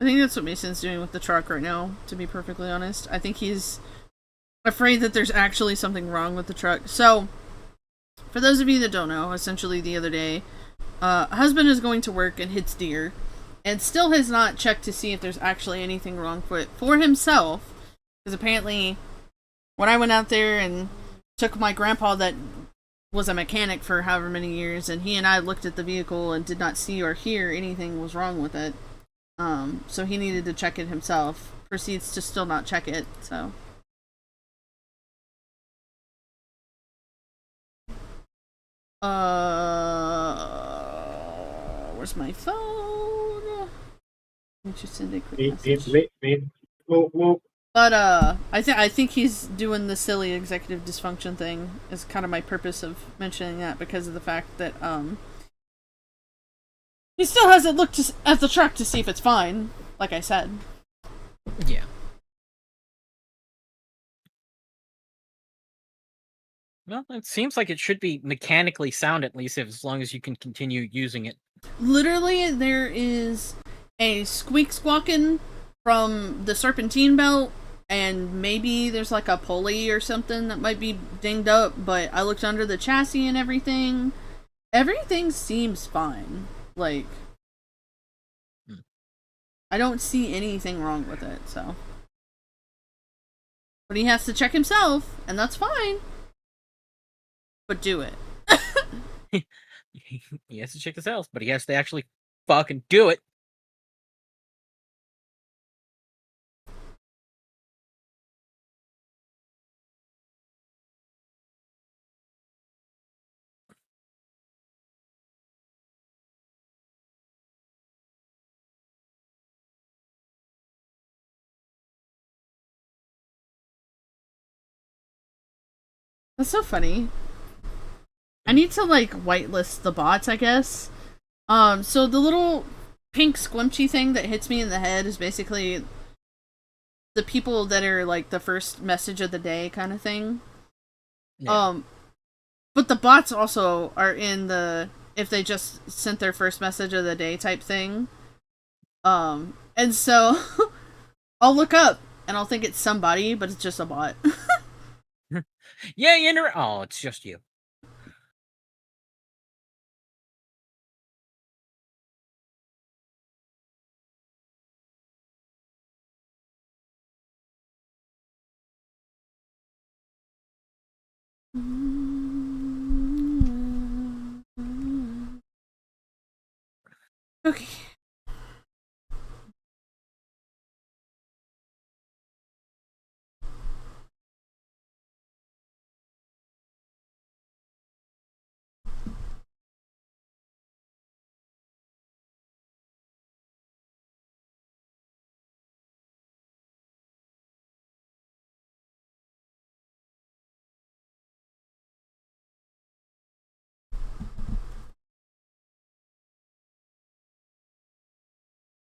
I think that's what Mason's doing with the truck right now, to be perfectly honest. I think he's afraid that there's actually something wrong with the truck. So, for those of you that don't know, essentially the other day, a husband is going to work and hits deer, and still has not checked to see if there's actually anything wrong with it for himself. Because apparently, when I went out there and took my grandpa that was a mechanic for however many years, and he and I looked at the vehicle and did not see or hear anything was wrong with it. So he needed to check it himself. Proceeds to still not check it, so. Where's my phone? Let me just send a quick message. But I think he's doing the silly executive dysfunction thing. Is kind of my purpose of mentioning that, because of the fact that he still hasn't looked at the truck to see if it's fine, like I said. Yeah. Well, it seems like it should be mechanically sound, at least, as long as you can continue using it. Literally, there is a squeak squawking from the serpentine belt, and maybe there's like a pulley or something that might be dinged up, but I looked under the chassis and everything. Everything seems fine. Like, I don't see anything wrong with it, so. But he has to check himself, and that's fine. But do it. He has to check himself, but he has to actually fucking do it. That's so funny. I need to like whitelist the bots, I guess. So the little pink squinchy thing that hits me in the head is basically the people that are like the first message of the day kind of thing. Yeah. But the bots also are in the if they just sent their first message of the day type thing. And so I'll look up and I'll think it's somebody, but it's just a bot. Yeah, oh, it's just you. Okay.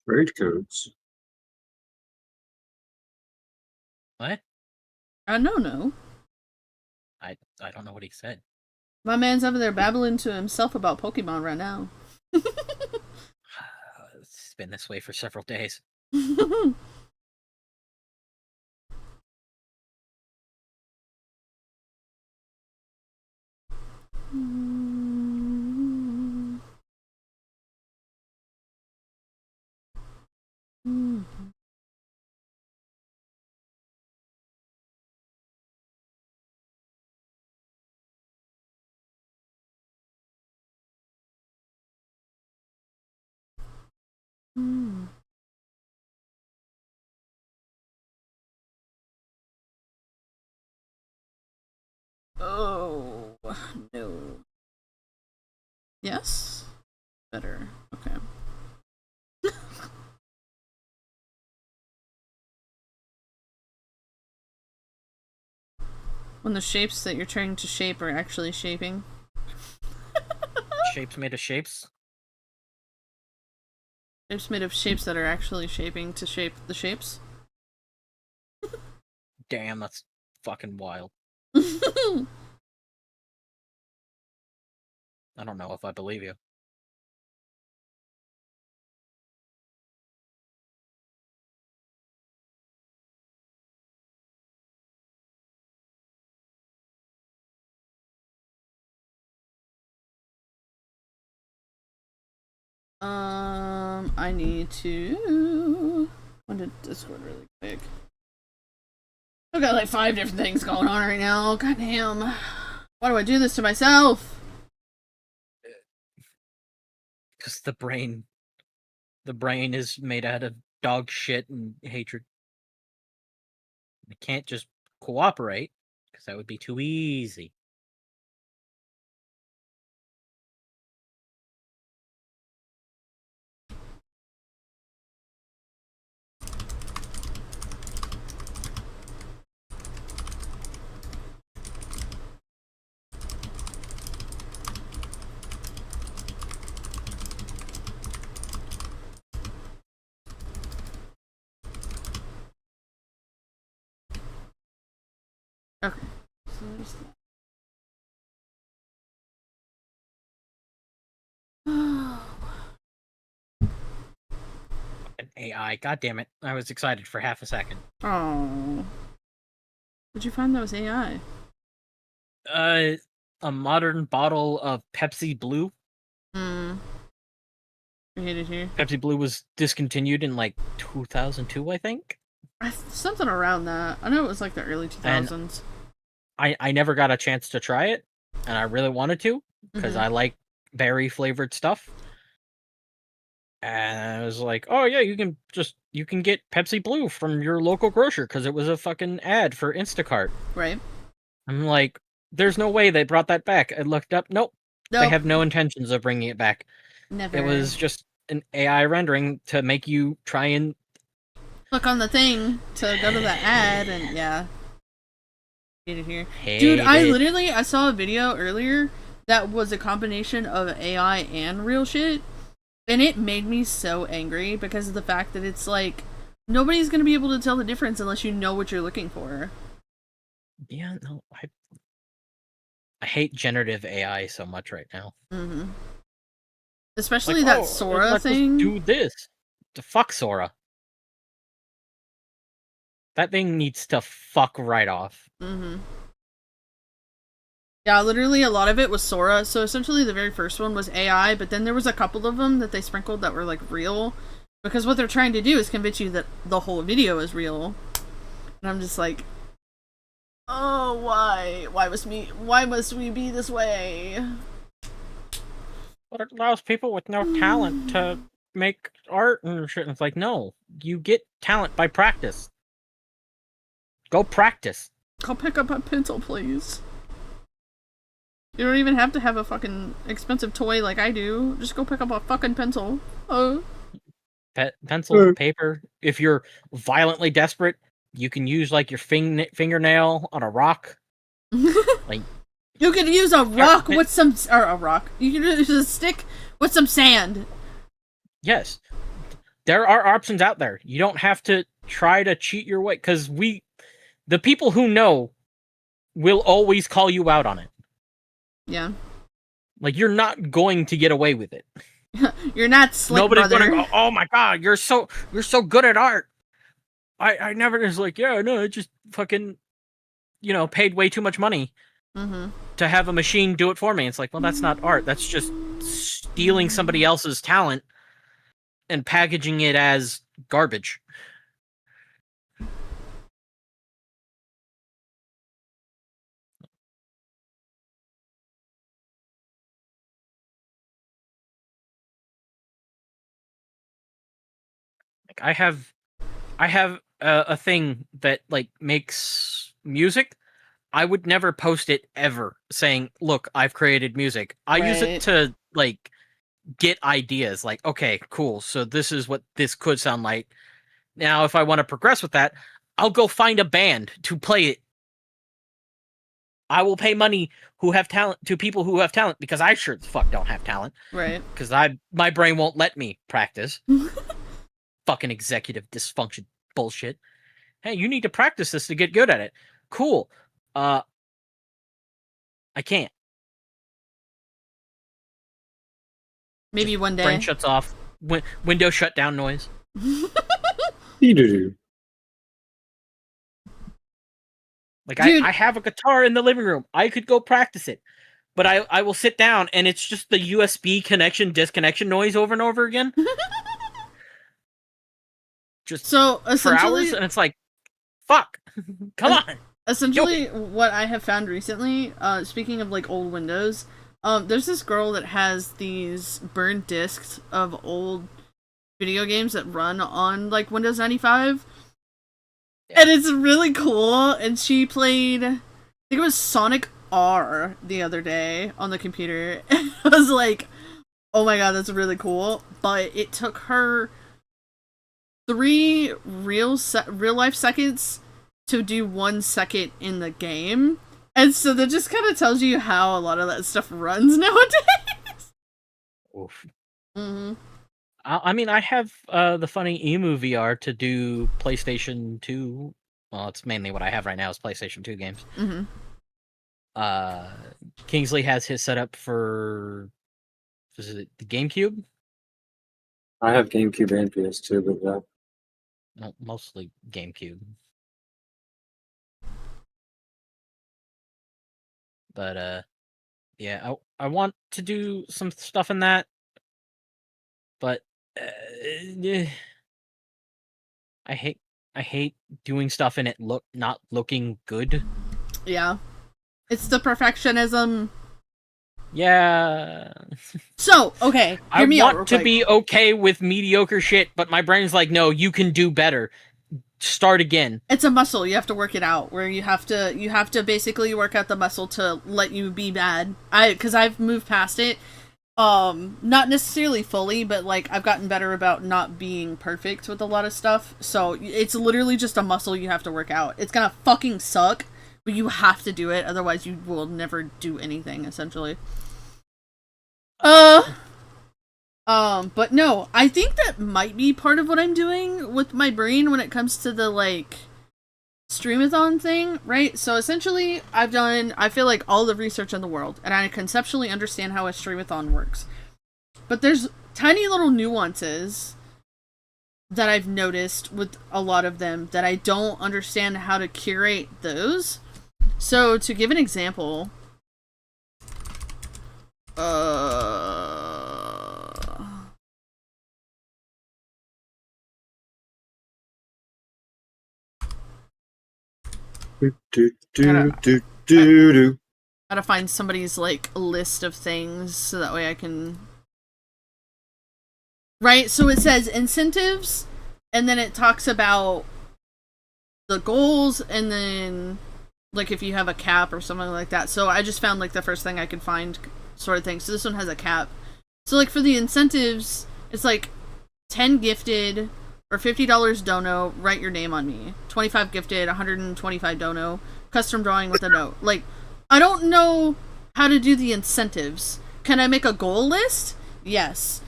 Trade codes. What? No. I don't know what he said. My man's over there babbling to himself about Pokemon right now. It's been this way for several days. Oh, no. Yes? Better. Okay. When the shapes that you're trying to shape are actually shaping. Shapes made of shapes? Shapes made of shapes that are actually shaping to shape the shapes. Damn, that's fucking wild. I don't know if I believe you. I need to... When did Discord really quick? I've got like 5 different things going on right now. God damn. Why do I do this to myself? Because the brain is made out of dog shit and hatred. It can't just cooperate, because that would be too easy. Okay. So there's that. An AI, god damn it. I was excited for half a second. Oh. Where'd you find that was AI? A modern bottle of Pepsi Blue. I hate it here. Pepsi Blue was discontinued in like 2002, I think. Something around that. I know it was like the early 2000s. I never got a chance to try it, and I really wanted to, because I like berry flavored stuff. And I was like, oh yeah, you can get Pepsi Blue from your local grocer, because it was a fucking ad for Instacart. Right. I'm like, there's no way they brought that back. I looked up, nope. They have no intentions of bringing it back. Never. It was just an AI rendering to make you try and click on the thing to go to the ad, and yeah. Hate it here. Hate Dude, it. I saw a video earlier that was a combination of AI and real shit, and it made me so angry because of the fact that it's like, nobody's gonna be able to tell the difference unless you know what you're looking for. Yeah, no, I hate generative AI so much right now. Mm-hmm. Especially Like, that oh, Sora let's just thing. do this. The fuck Sora. That thing needs to fuck right off. Mm-hmm. Yeah, literally a lot of it was Sora. So essentially the very first one was AI, but then there was a couple of them that they sprinkled that were like real. Because what they're trying to do is convince you that the whole video is real. And I'm just like, oh, why? Why must we be this way? But it allows people with no talent to make art and shit. And it's like, no, you get talent by practice. Go practice. Go pick up a pencil, please. You don't even have to have a fucking expensive toy like I do. Just go pick up a fucking pencil. Oh. Pencil, paper. If you're violently desperate, you can use like your fingernail on a rock. Like, you can use a rock with some, or a rock. You can use a stick with some sand. Yes, there are options out there. You don't have to try to cheat your way, because the people who know, will always call you out on it. Yeah. Like, you're not going to get away with it. You're not slick, Nobody's brother. gonna go, oh my god, you're so good at art. I never was like, yeah, no, I just fucking, paid way too much money to have a machine do it for me. It's like, well, that's not art. That's just stealing somebody else's talent and packaging it as garbage. Like, I have a thing that like makes music. I would never post it ever saying, look, I've created music. I use it to like get ideas, like, okay, cool, so this is what this could sound like. Now if I want to progress with that, I'll go find a band to play it. I will pay money to people who have talent, because I sure as fuck don't have talent. Right. Because my brain won't let me practice. Fucking executive dysfunction bullshit. Hey, you need to practice this to get good at it. Cool. I can't. Maybe one day. Brain shuts off. Windows shutdown noise. Like, I have a guitar in the living room. I could go practice it. But I will sit down and it's just the USB connection disconnection noise over and over again. Just so for hours, and it's like, fuck. Come on. Essentially, what I have found recently, speaking of like old Windows, there's this girl that has these burned discs of old video games that run on like Windows 95. Yeah. And it's really cool. And she played, I think it was Sonic R the other day on the computer. And I was like, oh my god, that's really cool. But it took her 3 real life seconds to do 1 second in the game. And so that just kind of tells you how a lot of that stuff runs nowadays. Oof. Mm-hmm. I mean, I have the funny Emu VR to do PlayStation 2. Well, it's mainly what I have right now is PlayStation 2 games. Mm-hmm. Kingsley has his setup for, is it the GameCube? I have GameCube and PS2, but yeah. No, mostly GameCube. But yeah, I want to do some stuff in that, but I hate doing stuff in it not looking good. Yeah, it's the perfectionism. Yeah. So okay, I want to be okay with mediocre shit, but my brain's like, no, you can do better. Start again. It's a muscle. You have to work it out. Where you have to basically work out the muscle to let you be bad. Because I've moved past it. Not necessarily fully, but like I've gotten better about not being perfect with a lot of stuff. So it's literally just a muscle you have to work out. It's gonna fucking suck, but you have to do it, otherwise you will never do anything, essentially. But no, I think that might be part of what I'm doing with my brain when it comes to the, like, streamathon thing, right? So essentially, I've done, I feel like, all the research in the world, and I conceptually understand how a streamathon works. But there's tiny little nuances that I've noticed with a lot of them that I don't understand how to curate those. So, to give an example, gotta find somebody's, like, list of things so that way I can... Right, so it says incentives, and then it talks about the goals, and then, like, if you have a cap or something like that. So I just found, like, the first thing I could find sort of thing. So this one has a cap. So, like, for the incentives, it's like 10 gifted or $50 dono, write your name on me. 25 gifted, 125 dono, custom drawing with a note. Like, I don't know how to do the incentives. Can I make a goal list? Yes.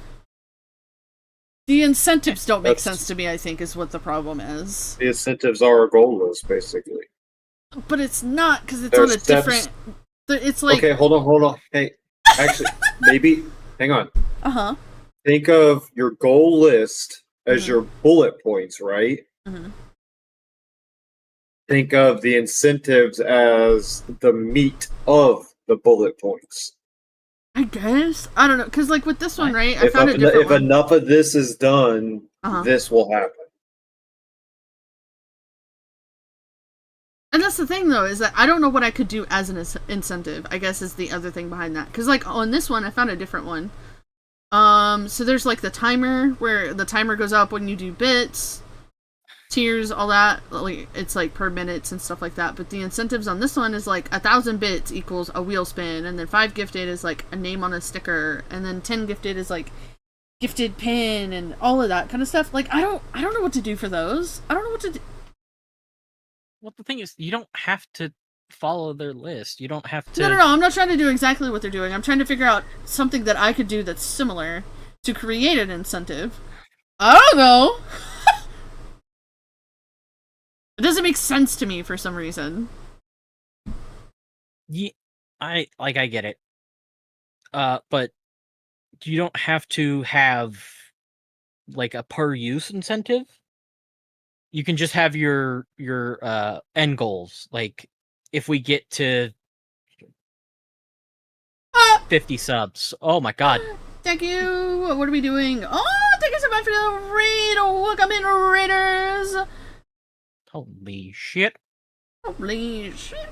The incentives don't make sense to me, I think, is what the problem is. The incentives are a goal list, basically. But it's not, because it's on a different... It's like... Okay, hold on. Hey, actually, maybe... Hang on. Uh-huh. Think of your goal list as your bullet points, right? Mm-hmm. Think of the incentives as the meat of the bullet points. I guess. I don't know, because, like, with this one, right, I found if enough of this is done, this will happen. And that's the thing, though, is that I don't know what I could do as an incentive, I guess, is the other thing behind that. Because, like, on this one, I found a different one. So there's, like, the timer, where the timer goes up when you do bits, tiers, all that. Like, it's, like, per minutes and stuff like that. But the incentives on this one is, like, 1,000 bits equals a wheel spin, and then 5 gifted is, like, a name on a sticker, and then 10 gifted is, like, gifted pin, and all of that kind of stuff. Like, I don't know what to do for those. I don't know what to do. Well, the thing is, you don't have to follow their list. You don't have to... No, I'm not trying to do exactly what they're doing. I'm trying to figure out something that I could do that's similar to create an incentive. I don't know. It doesn't make sense to me for some reason. Yeah, I get it. But you don't have to have, like, a per use incentive. You can just have your end goals. Like, if we get to 50 subs. Oh my god. Thank you. What are we doing? Oh, thank you so much for the raid. Welcome in, raiders. Holy shit. Holy shit.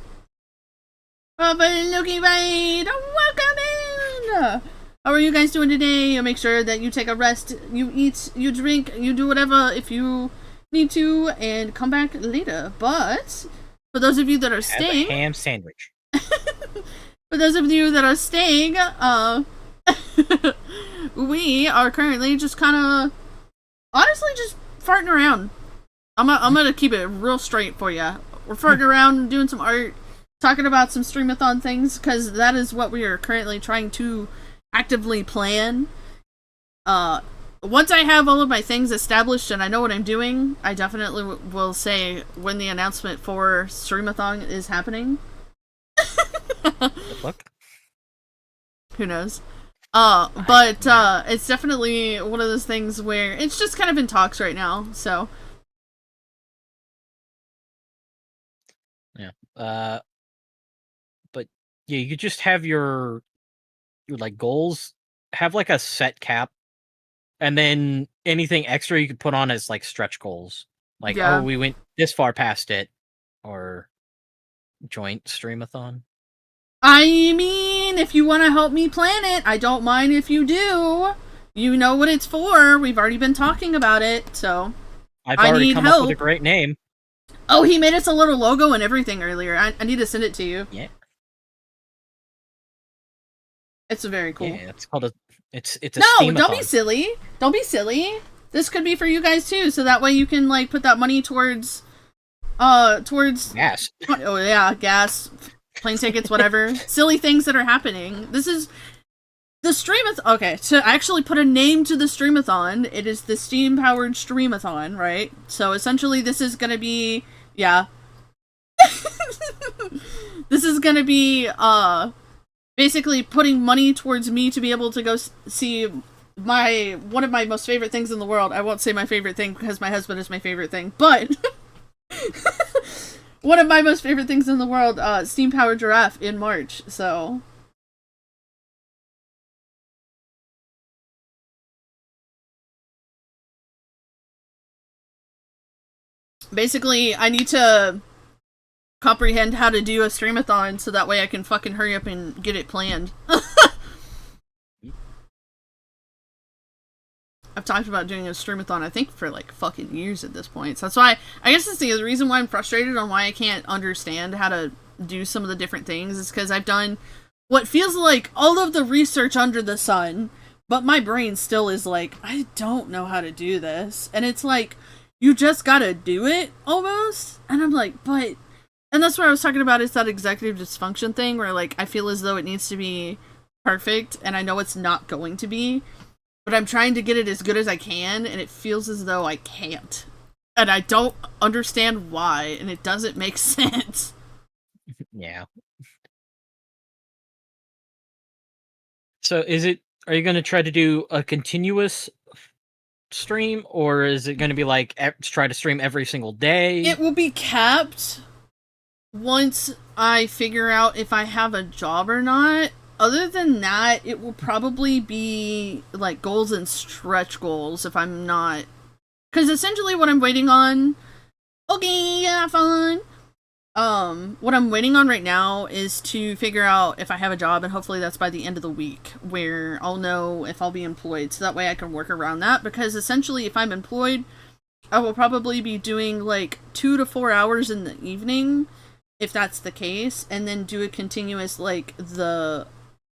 Loki raid. Welcome in. How are you guys doing today? Make sure that you take a rest, you eat, you drink, you do whatever if you need to, and come back later. But for those of you that are staying, have a ham sandwich. For those of you that are staying, we are currently just kind of, honestly, just farting around. I'm gonna keep it real straight for you. We're farting around, doing some art, talking about some streamathon things, because that is what we are currently trying to actively plan. Once I have all of my things established and I know what I'm doing, I definitely will say when the announcement for streamathon is happening. The fuck? Who knows? But it's definitely one of those things where it's just kind of in talks right now, so. Yeah. But yeah, you could just have your like goals, have like a set cap, and then anything extra you could put on as like stretch goals. Like, oh, we went this far past it, or joint streamathon. I mean, if you want to help me plan it, I don't mind if you do. You know what it's for. We've already been talking about it, so. I've already come up with a great name. Oh, he made us a little logo and everything earlier. I need to send it to you. Yeah. It's very cool. Yeah, it's called a. It's a. No, Steamathon. don't be silly. Don't be silly. This could be for you guys too, so that way you can like put that money towards towards Yes. oh yeah, gas, plane tickets, whatever. Silly things that are happening. This is the streamathon. Okay, to actually put a name to the streamathon, it is the steam-powered streamathon, right? So essentially this is gonna be, yeah. This is gonna be, basically putting money towards me to be able to go see one of my most favorite things in the world. I won't say my favorite thing because my husband is my favorite thing, but one of my most favorite things in the world, Steam Powered Giraffe in March, so. Basically, I need to comprehend how to do a streamathon so that way I can fucking hurry up and get it planned. I've talked about doing a streamathon, I think, for like fucking years at this point. So that's why, I guess that's the reason why I'm frustrated on why I can't understand how to do some of the different things is because I've done what feels like all of the research under the sun, but my brain still is like, I don't know how to do this. And it's like, you just gotta do it, almost. And I'm like, but... And that's what I was talking about, is that executive dysfunction thing, where like, I feel as though it needs to be perfect, and I know it's not going to be. But I'm trying to get it as good as I can, and it feels as though I can't. And I don't understand why, and it doesn't make sense. Yeah. So are you going to try to do a continuous stream, or is it going to be like, try to stream every single day? It will be capped once I figure out if I have a job or not. Other than that, it will probably be, like, goals and stretch goals if I'm not... Because essentially what I'm waiting on... Okay, yeah, fun! What I'm waiting on right now is to figure out if I have a job, and hopefully that's by the end of the week, where I'll know if I'll be employed, so that way I can work around that, because essentially if I'm employed, I will probably be doing, like, 2 to 4 hours in the evening, if that's the case, and then do a continuous, like, the...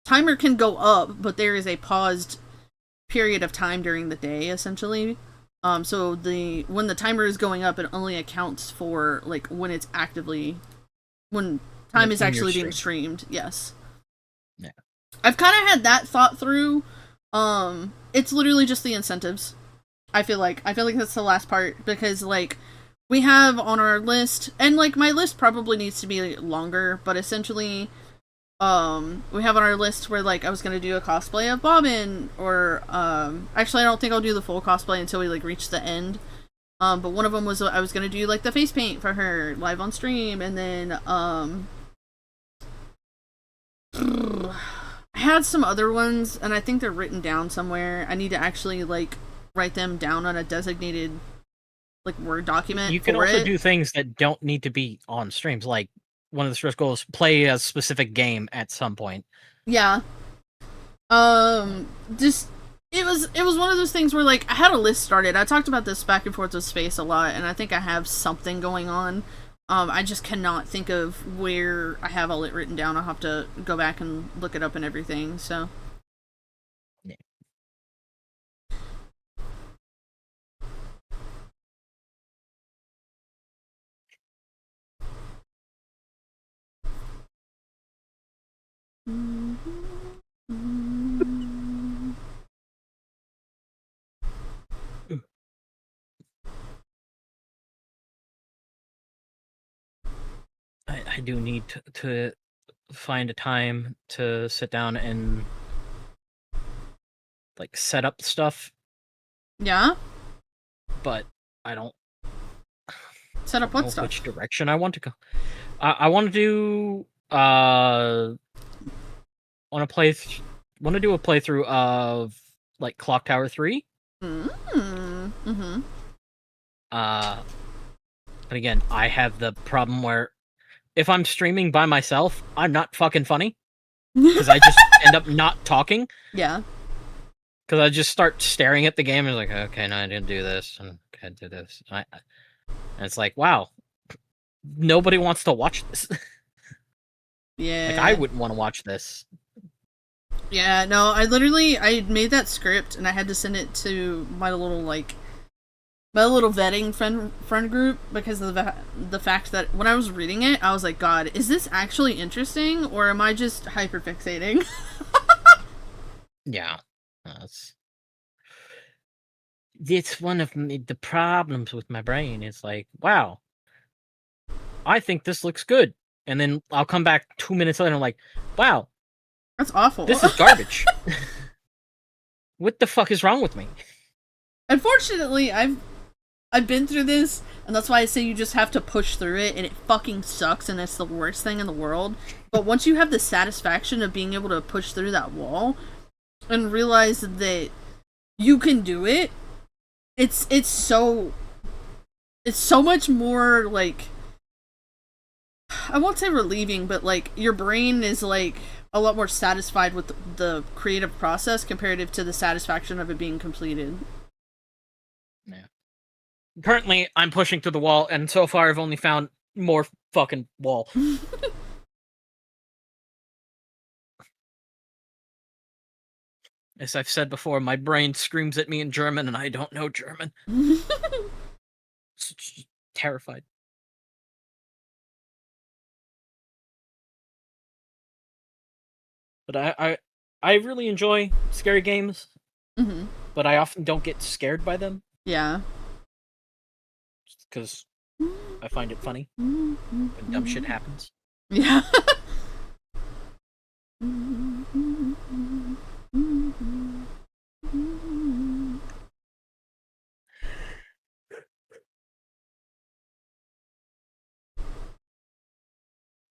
Timer can go up, but there is a paused period of time during the day, essentially. So when the timer is going up, it only accounts for, like, when it's actively... When time is actually being streamed, yes. Yeah. I've kind of had that thought through. It's literally just the incentives. I feel like that's the last part, because, like, we have on our list, and, like, my list probably needs to be longer, but essentially... we have on our list where, like, I was gonna do a cosplay of Bobbin, or, actually I don't think I'll do the full cosplay until we, like, reach the end. But one of them was, I was gonna do, like, the face paint for her live on stream, and then, I had some other ones, and I think they're written down somewhere. I need to actually, like, write them down on a designated, like, Word document. You can also do things that don't need to be on streams, like, one of the stretch goals, play a specific game at some point. Yeah. Just it was one of those things where, like, I had a list started. I talked about this back and forth with Space a lot, and I think I have something going on. I just cannot think of where I have all it written down. I'll have to go back and look it up and everything, so. Yeah. I do need to find a time to sit down and, like, set up stuff. Yeah? But I don't Set up what stuff? Which direction I want to go. I want to do want to do a playthrough of, like, Clock Tower 3. Mm-hmm. But again, I have the problem where if I'm streaming by myself, I'm not fucking funny. Because I just end up not talking. Yeah. Because I just start staring at the game and like, okay, no, I didn't do this, and I did this. And it's like, wow, nobody wants to watch this. Yeah. Like, I wouldn't want to watch this. Yeah, no, I made that script and I had to send it to my my little vetting friend group because of the fact that when I was reading it, I was like, God, is this actually interesting or am I just hyperfixating? Yeah, it's one of the problems with my brain. It's like, wow, I think this looks good, and then I'll come back 2 minutes later and I'm like, wow, That's awful. this is garbage. What the fuck is wrong with me? Unfortunately, I've been through this, and that's why I say you just have to push through it, and it fucking sucks, and it's the worst thing in the world. But once you have the satisfaction of being able to push through that wall and realize that you can do it, it's so much more, like, I won't say relieving, but like your brain is like a lot more satisfied with the creative process comparative to the satisfaction of it being completed. Yeah. Currently, I'm pushing through the wall, and so far I've only found more fucking wall. As I've said before, my brain screams at me in German, and I don't know German. It's terrified. But I really enjoy scary games, but I often don't get scared by them. Yeah. Because I find it funny when dumb shit happens. Yeah.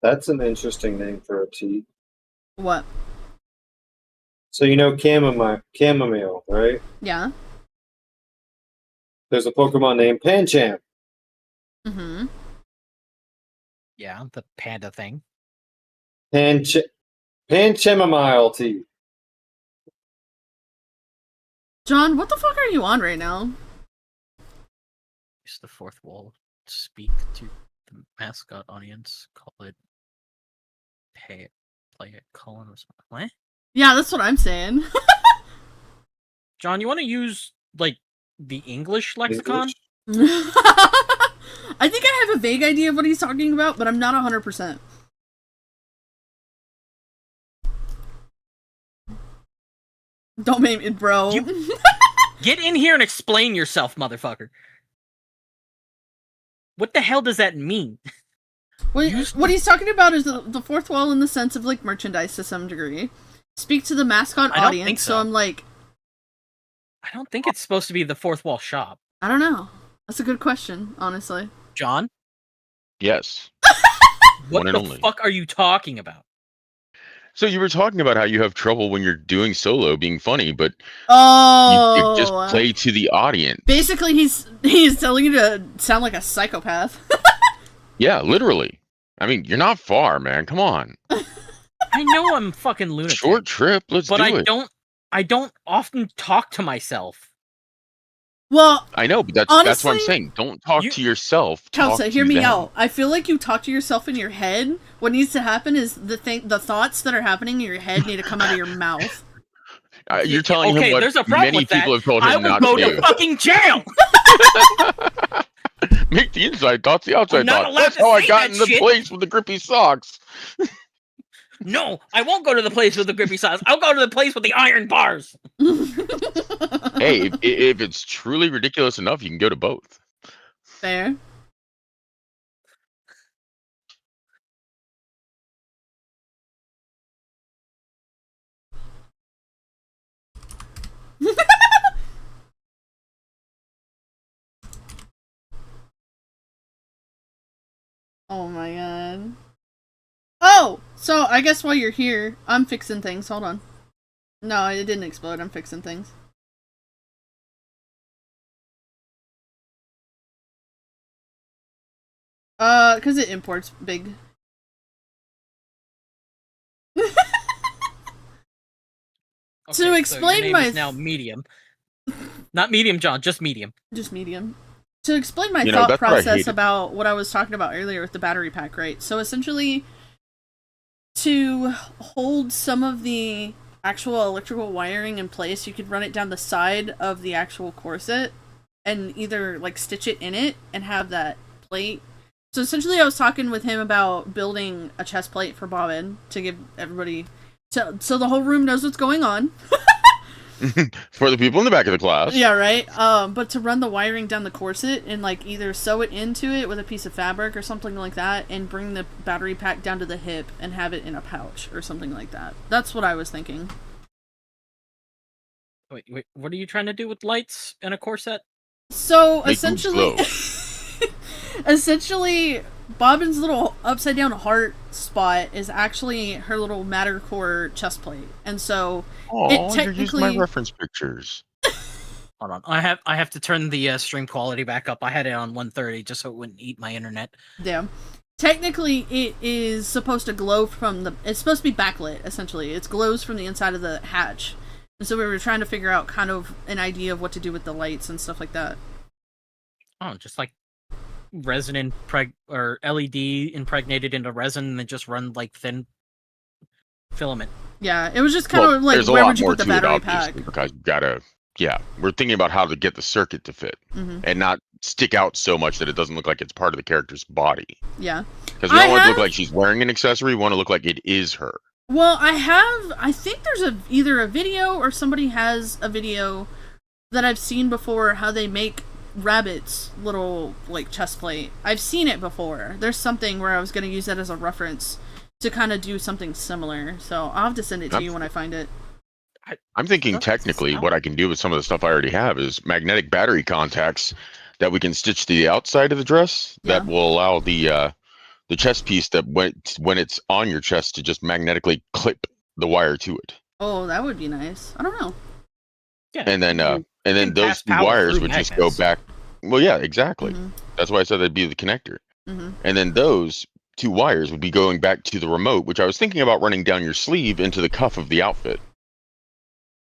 That's an interesting name for a tea. What? So you know chamomile, right? Yeah. There's a Pokemon named Pancham. Mm-hmm. Yeah, the panda thing. Panchamomile tea. John, what the fuck are you on right now? Use the fourth wall to speak to the mascot audience. Call it play it, colon or something. What? Yeah, that's what I'm saying. John, you want to use, like, the English lexicon? I think I have a vague idea of what he's talking about, but I'm not 100%. Don't make it, bro. Get in here and explain yourself, motherfucker. What the hell does that mean? What he's talking about is the fourth wall in the sense of, like, merchandise to some degree. Speak to the mascot I don't audience, think so I'm like... I don't think it's supposed to be the fourth wall shop. I don't know. That's a good question, honestly. John? Yes. What One and the only. fuck are you talking about? So you were talking about how you have trouble when you're doing solo being funny, but Oh, you just play to the audience. Basically, he's telling you to sound like a psychopath. Yeah, literally. I mean, you're not far, man. Come on. I know I'm fucking lunatic. Short trip. Let's but do it. I don't often talk to myself. Well, I know, but that's what I'm honestly, saying. Don't talk to yourself. Kelsa, Talk hear to me them. out. I feel like you talk to yourself in your head. What needs to happen is the thoughts that are happening in your head need to come out of your mouth. You're telling him what there's a problem many with that. people have told I him will not go to do. to fucking jail. Make the inside thoughts the outside I'm not thoughts. allowed That's to how I say got that in the shit. place with the grippy socks. No, I won't go to the place with the grippy socks. I'll go to the place with the iron bars. Hey, if it's truly ridiculous enough, you can go to both. Fair. Oh my god. Oh! So, I guess while you're here, I'm fixing things. Hold on. No, it didn't explode. I'm fixing things. Because it imports big. Okay, To so explain your name my is now medium. Not medium, John, just medium. Just medium. To explain my You know, thought that's what I process hated. about what I was talking about earlier with the battery pack, right? So essentially, to hold some of the actual electrical wiring in place, you could run it down the side of the actual corset and either like stitch it in it and have that plate. So essentially I was talking with him about building a chest plate for Bobbin to give everybody so the whole room knows what's going on. For the people in the back of the class. Yeah, right. But to run the wiring down the corset and like either sew it into it with a piece of fabric or something like that, and bring the battery pack down to the hip and have it in a pouch or something like that. That's what I was thinking. Wait, what are you trying to do with lights and a corset? So Make essentially, essentially, Bobbin's little upside down heart spot is actually her little matter core chest plate, and so Oh, you're using my reference pictures. Hold on, I have to turn the stream quality back up. I had it on 130 just so it wouldn't eat my internet. Yeah. Technically, it is supposed to glow from the. It's supposed to be backlit. Essentially, it glows from the inside of the hatch, and so we were trying to figure out kind of an idea of what to do with the lights and stuff like that. Oh, just like resin or LED impregnated into resin, and then just run like thin filament. Yeah, it was just kind of like where would you put the battery pack? Because you gotta, we're thinking about how to get the circuit to fit and not stick out so much that it doesn't look like it's part of the character's body. Yeah, because we don't want it to look like she's wearing an accessory. We want to look like it is her. Well, I think there's either a video or somebody has a video that I've seen before how they make Rabbit's little like chest plate. I've seen it before. There's something where I was going to use that as a reference to kind of do something similar. So I'll have to send it to you when I find it. I'm thinking technically what I can do with some of the stuff I already have is magnetic battery contacts that we can stitch to the outside of the dress that will allow the chest piece that when it's on your chest to just magnetically clip the wire to it. Oh, that would be nice. I don't know. Yeah. And then those two wires would just go back. Well, yeah, exactly. That's why I said that'd be the connector. And then those two wires would be going back to the remote, which I was thinking about running down your sleeve into the cuff of the outfit.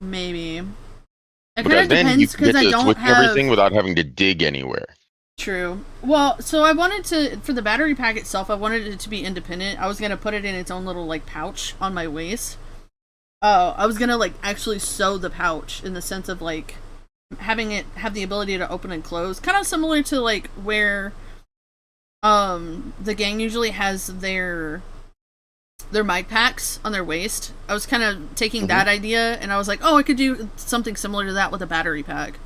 Maybe. It because then you can get to switch everything without having to dig anywhere. True. Well, so I wanted to, for the battery pack itself, I wanted it to be independent. I was going to put it in its own little, like, pouch on my waist. I was going to, like, actually sew the pouch in the sense of, like, having it have the ability to open and close. Kind of similar to, like, where, the gang usually has their mic packs on their waist. I was kind of taking that idea, and I was like, oh, I could do something similar to that with a battery pack.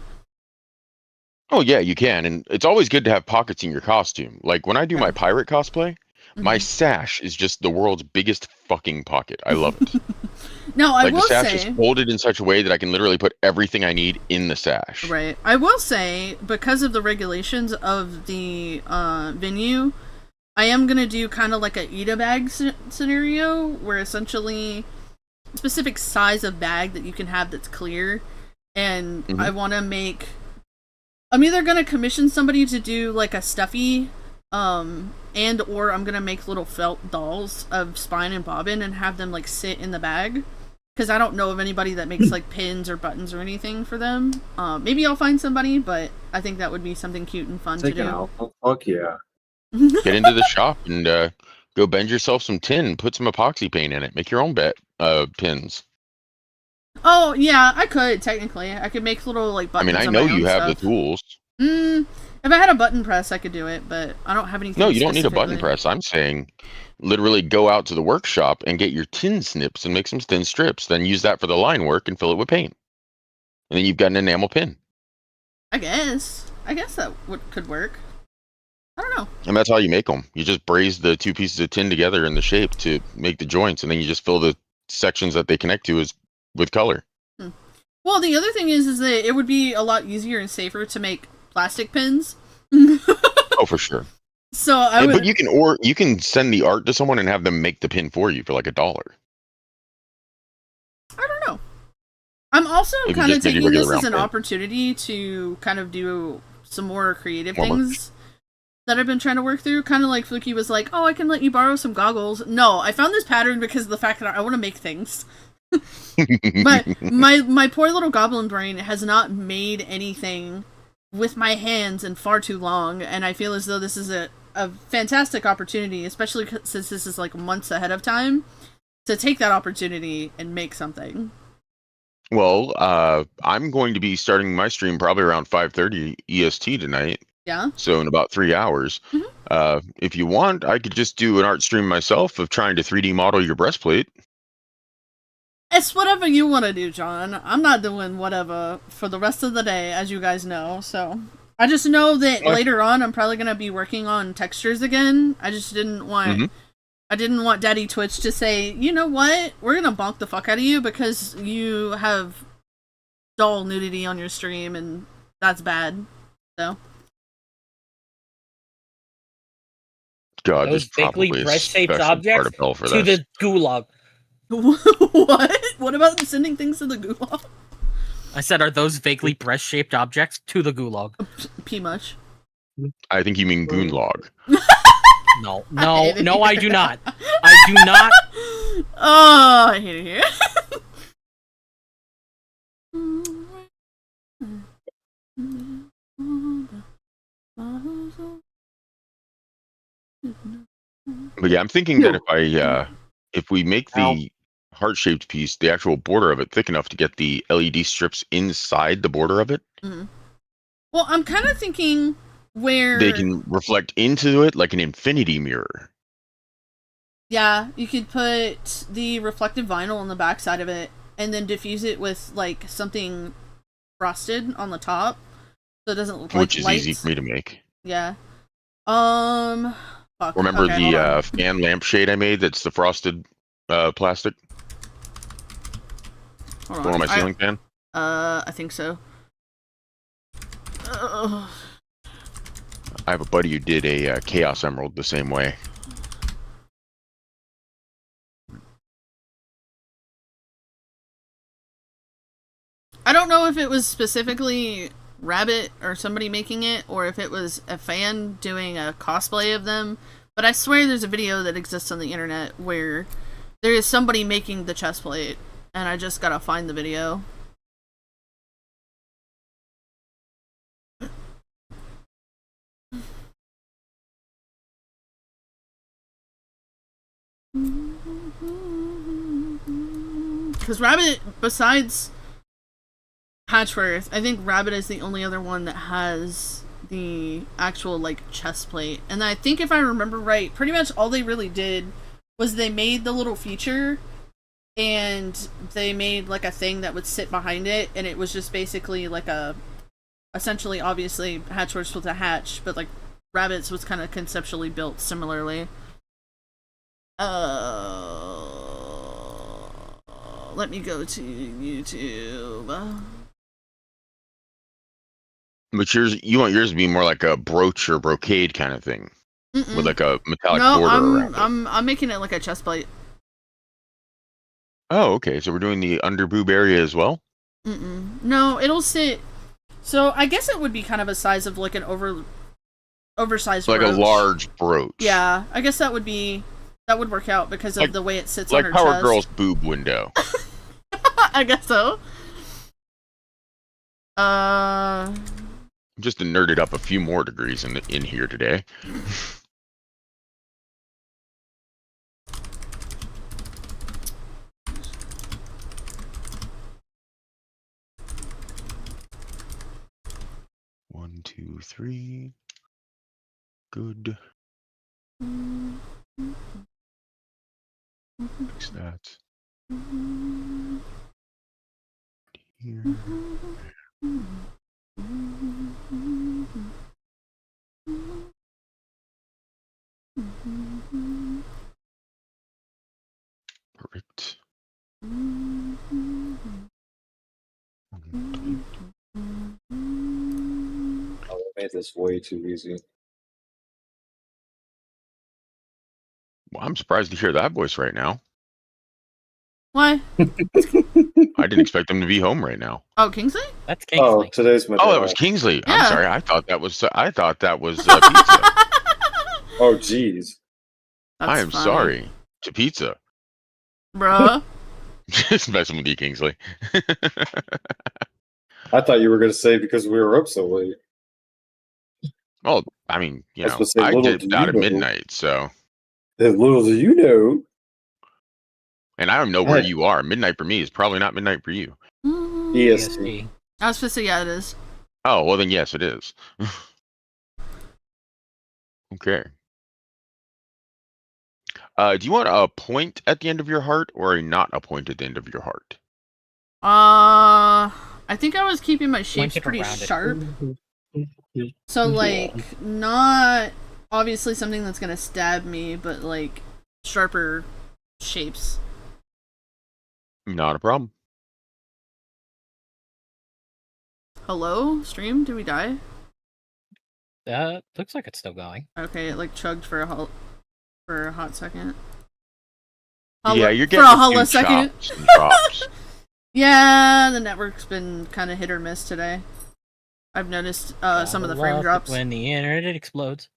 Oh, yeah, you can. And it's always good to have pockets in your costume. Like, when I do my pirate cosplay, my sash is just the world's biggest fucking pocket. I love it. No, I will say... the sash is folded in such a way that I can literally put everything I need in the sash. Right. I will say, because of the regulations of the venue, I am going to do kind of like a eat-a bag scenario, where essentially specific size of bag that you can have that's clear, and I want to make... I'm either going to commission somebody to do like a stuffy, and or I'm going to make little felt dolls of Spine and Bobbin and have them like sit in the bag. Because I don't know of anybody that makes like pins or buttons or anything for them. Maybe I'll find somebody, but I think that would be something cute and fun to do. Oh, fuck yeah. Get into the shop and go bend yourself some tin, put some epoxy paint in it, make your own pins. Oh, yeah, I could, technically. I could make little, like, buttons. I know you have the tools. If I had a button press, I could do it, but I don't have anything. No, you don't need a button press. I'm saying literally go out to the workshop and get your tin snips and make some thin strips. Then use that for the line work and fill it with paint. And then you've got an enamel pin. I guess that could work. I don't know. And that's how you make them. You just braze the two pieces of tin together in the shape to make the joints, and then you just fill the sections that they connect to with color. Well, the other thing is that it would be a lot easier and safer to make plastic pins. Oh, for sure. So but you can send the art to someone and have them make the pin for you for like $1. I don't know. I'm also kind of taking this as an opportunity to kind of do some more creative things that I've been trying to work through. Kind of like Fluky was like, oh, I can let you borrow some goggles. No, I found this pattern because of the fact that I want to make things. But my poor little goblin brain has not made anything with my hands in far too long, and I feel as though this is a fantastic opportunity, especially since this is like months ahead of time, to take that opportunity and make something. Well, I'm going to be starting my stream probably around 5:30 EST tonight. Yeah. So in about 3 hours. If you want, I could just do an art stream myself of trying to 3D model your breastplate. It's whatever you want to do, John. I'm not doing whatever for the rest of the day, as you guys know. So I just know that later on, I'm probably gonna be working on textures again. I just didn't want. I didn't want Daddy Twitch to say, you know what, we're gonna bonk the fuck out of you because you have dull nudity on your stream, and that's bad. So. God, Those vaguely breast-shaped objects to the gulag. What? What about sending things to the gulag? I said, are those vaguely breast-shaped objects to the gulag? P much. I think you mean goonlog. No, I do not. I do not. Oh, I hate it here. But yeah, I'm thinking that if we make the heart-shaped piece, the actual border of it thick enough to get the LED strips inside the border of it. Well, I'm kind of thinking where they can reflect into it like an infinity mirror. Yeah, you could put the reflective vinyl on the back side of it and then diffuse it with like something frosted on the top, so it doesn't look like which is lights. easy for me to make. Yeah. Fuck. Remember okay, the fan lampshade I made? That's the frosted plastic. Hold on my ceiling fan. I think so. I have a buddy who did a Chaos Emerald the same way. I don't know if it was specifically Rabbit or somebody making it, or if it was a fan doing a cosplay of them, but I swear there's a video that exists on the internet where there is somebody making the chest plate, and I just gotta find the video. Because Rabbit, besides Hatchworth, I think Rabbit is the only other one that has the actual, like, chest plate. And I think if I remember right, pretty much all they really did was they made the little feature, and they made, like, a thing that would sit behind it, and it was just basically, like, essentially, obviously, Hatchworth with a hatch, but, like, Rabbit's was kind of conceptually built similarly. Let me go to YouTube. But you want yours to be more like a brooch or brocade kind of thing, with like a metallic border around it. I'm making it like a chest plate. Oh, okay. So we're doing the under boob area as well. No, it'll sit. So I guess it would be kind of a size of like an oversized like brooch. A large brooch. Yeah, I guess that would work out because of the way it sits on her chest. Like Power chest. Girl's boob window. I guess so. Just to nerd it up a few more degrees in here today. One, two, three. Good. Fix that. Here. Perfect. I made this way too easy. Well, I'm surprised to hear that voice right now. Why? I didn't expect them to be home right now. Oh, Kingsley? That's Kingsley. Oh, today's my. Oh, that was Kingsley. Yeah. I'm sorry. I thought that was pizza. Oh, jeez. I am sorry. To pizza. Bruh. Just messing with you, Kingsley. I thought you were going to say because we were up so late. Well, I mean, you know, Say, I did out at midnight, so. As little do you know. And I don't know where you are. Midnight for me is probably not midnight for you. EST. I was supposed to say, yeah, it is. Oh, well then yes, it is. Okay. Do you want a point at the end of your heart or not a point at the end of your heart? I think I was keeping my shapes pretty sharp. So, like, not obviously something that's gonna stab me, but, like, sharper shapes. Not a problem. Hello? Stream? Did we die? Looks like it's still going. Okay, it, like, chugged for a hot second. Yeah, you're for getting a hollow second. Drops. Yeah, the network's been kind of hit or miss today. I've noticed some of the frame drops. When the internet explodes.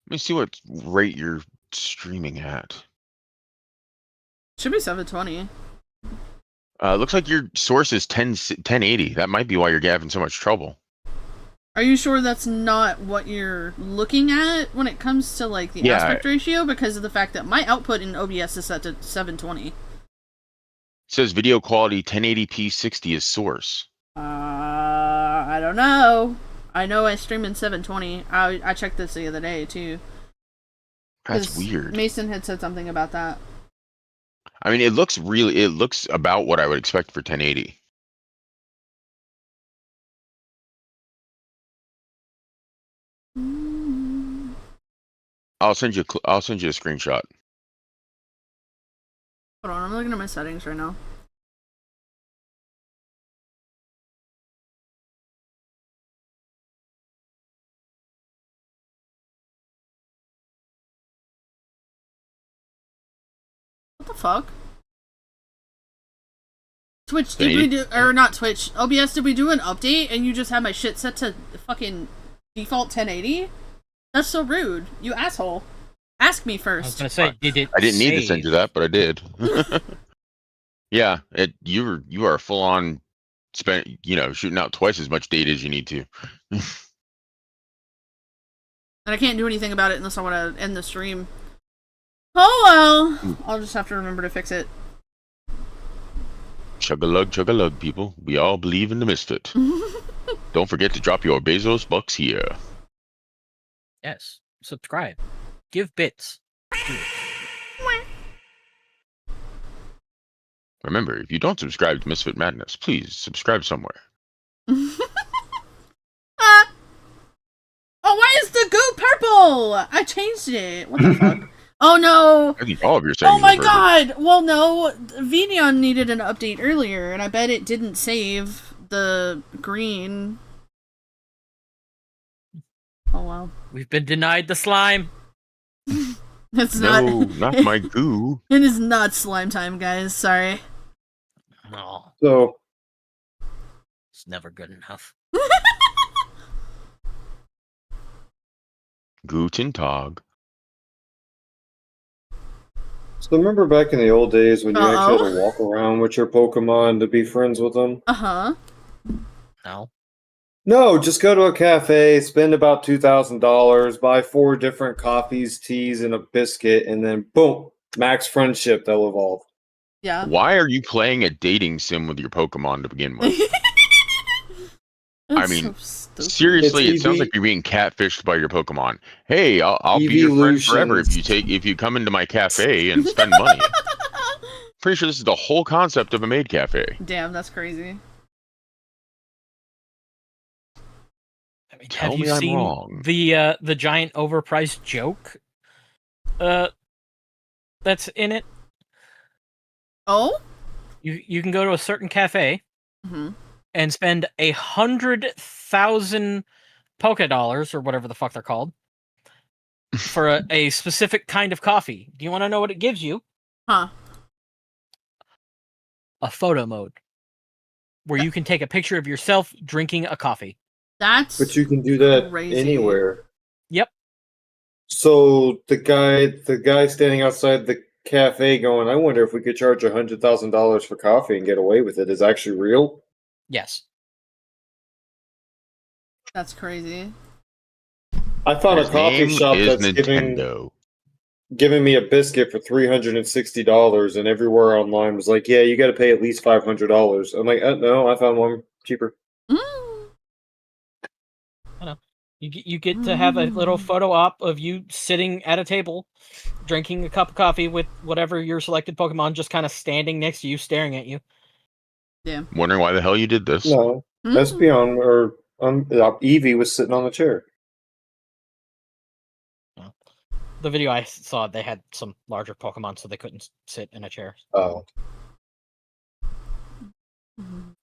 Let me see what rate you're streaming at. Should be 720. Looks like your source is 1080. That might be why you're having so much trouble. Are you sure that's not what you're looking at when it comes to, like, the aspect ratio? Because of the fact that my output in OBS is set to 720. It says video quality 1080p 60 is source. I don't know. I know I stream in 720. I checked this the other day, too. That's weird. Mason had said something about that. I mean, it looks about what I would expect for 1080. I'll send you a screenshot. Hold on, I'm looking at my settings right now. What the fuck? Twitch, did we do, or not Twitch, OBS, did we do an update and you just had my shit set to fucking default 1080? That's so rude, you asshole. Ask me first. I was gonna say, did it I didn't need to save? send you that, but I did. Yeah, you are full on shooting out twice as much data as you need to. And I can't do anything about it unless I want to end the stream. Oh well, I'll just have to remember to fix it. Chug-a-lug, people. We all believe in the misfit. Don't forget to drop your Bezos bucks here. Yes. Subscribe. Give bits. Remember, if you don't subscribe to Misfit Madness, please subscribe somewhere. Oh, why is the goo purple? I changed it. What the fuck? Oh no! I think all of your settings. Oh my god! Well, no, Vinion needed an update earlier, and I bet it didn't save the green. Oh wow. We've been denied the slime. It's not my goo. It is not slime time, guys. Sorry. No. So it's never good enough. Guten Tag. So remember back in the old days when you actually had to walk around with your Pokemon to be friends with them? Uh-huh. No. No, just go to a cafe, spend about $2,000, buy 4 different coffees, teas, and a biscuit, and then boom, max friendship they'll evolve. Yeah. Why are you playing a dating sim with your Pokemon to begin with? I mean, seriously, it sounds like you're being catfished by your Pokemon. Hey, I'll be your friend forever if you come into my cafe and spend money. Pretty sure this is the whole concept of a maid cafe. Damn, that's crazy. I mean, Tell have me you I'm seen wrong. the giant overpriced joke? That's in it. Oh? You can go to a certain cafe and spend 100,000 Poké-Dollars or whatever the fuck they're called for a specific kind of coffee. Do you want to know what it gives you? Huh? A photo mode where you can take a picture of yourself drinking a coffee. But you can do that crazy. Anywhere. Yep. So the guy standing outside the cafe going, I wonder if we could charge $100,000 for coffee and get away with it, is actually real? Yes. That's crazy. I found His a coffee name shop is that's Nintendo. giving me a biscuit for $360, and everywhere online was like, "Yeah, you got to pay at least $500." I'm like, no, I found one cheaper. You get to have a little photo op of you sitting at a table, drinking a cup of coffee with whatever your selected Pokemon just kind of standing next to you, staring at you. Yeah. Wondering why the hell you did this. No, Espeon or Eevee was sitting on the chair. The video I saw, they had some larger Pokemon, so they couldn't sit in a chair. Oh.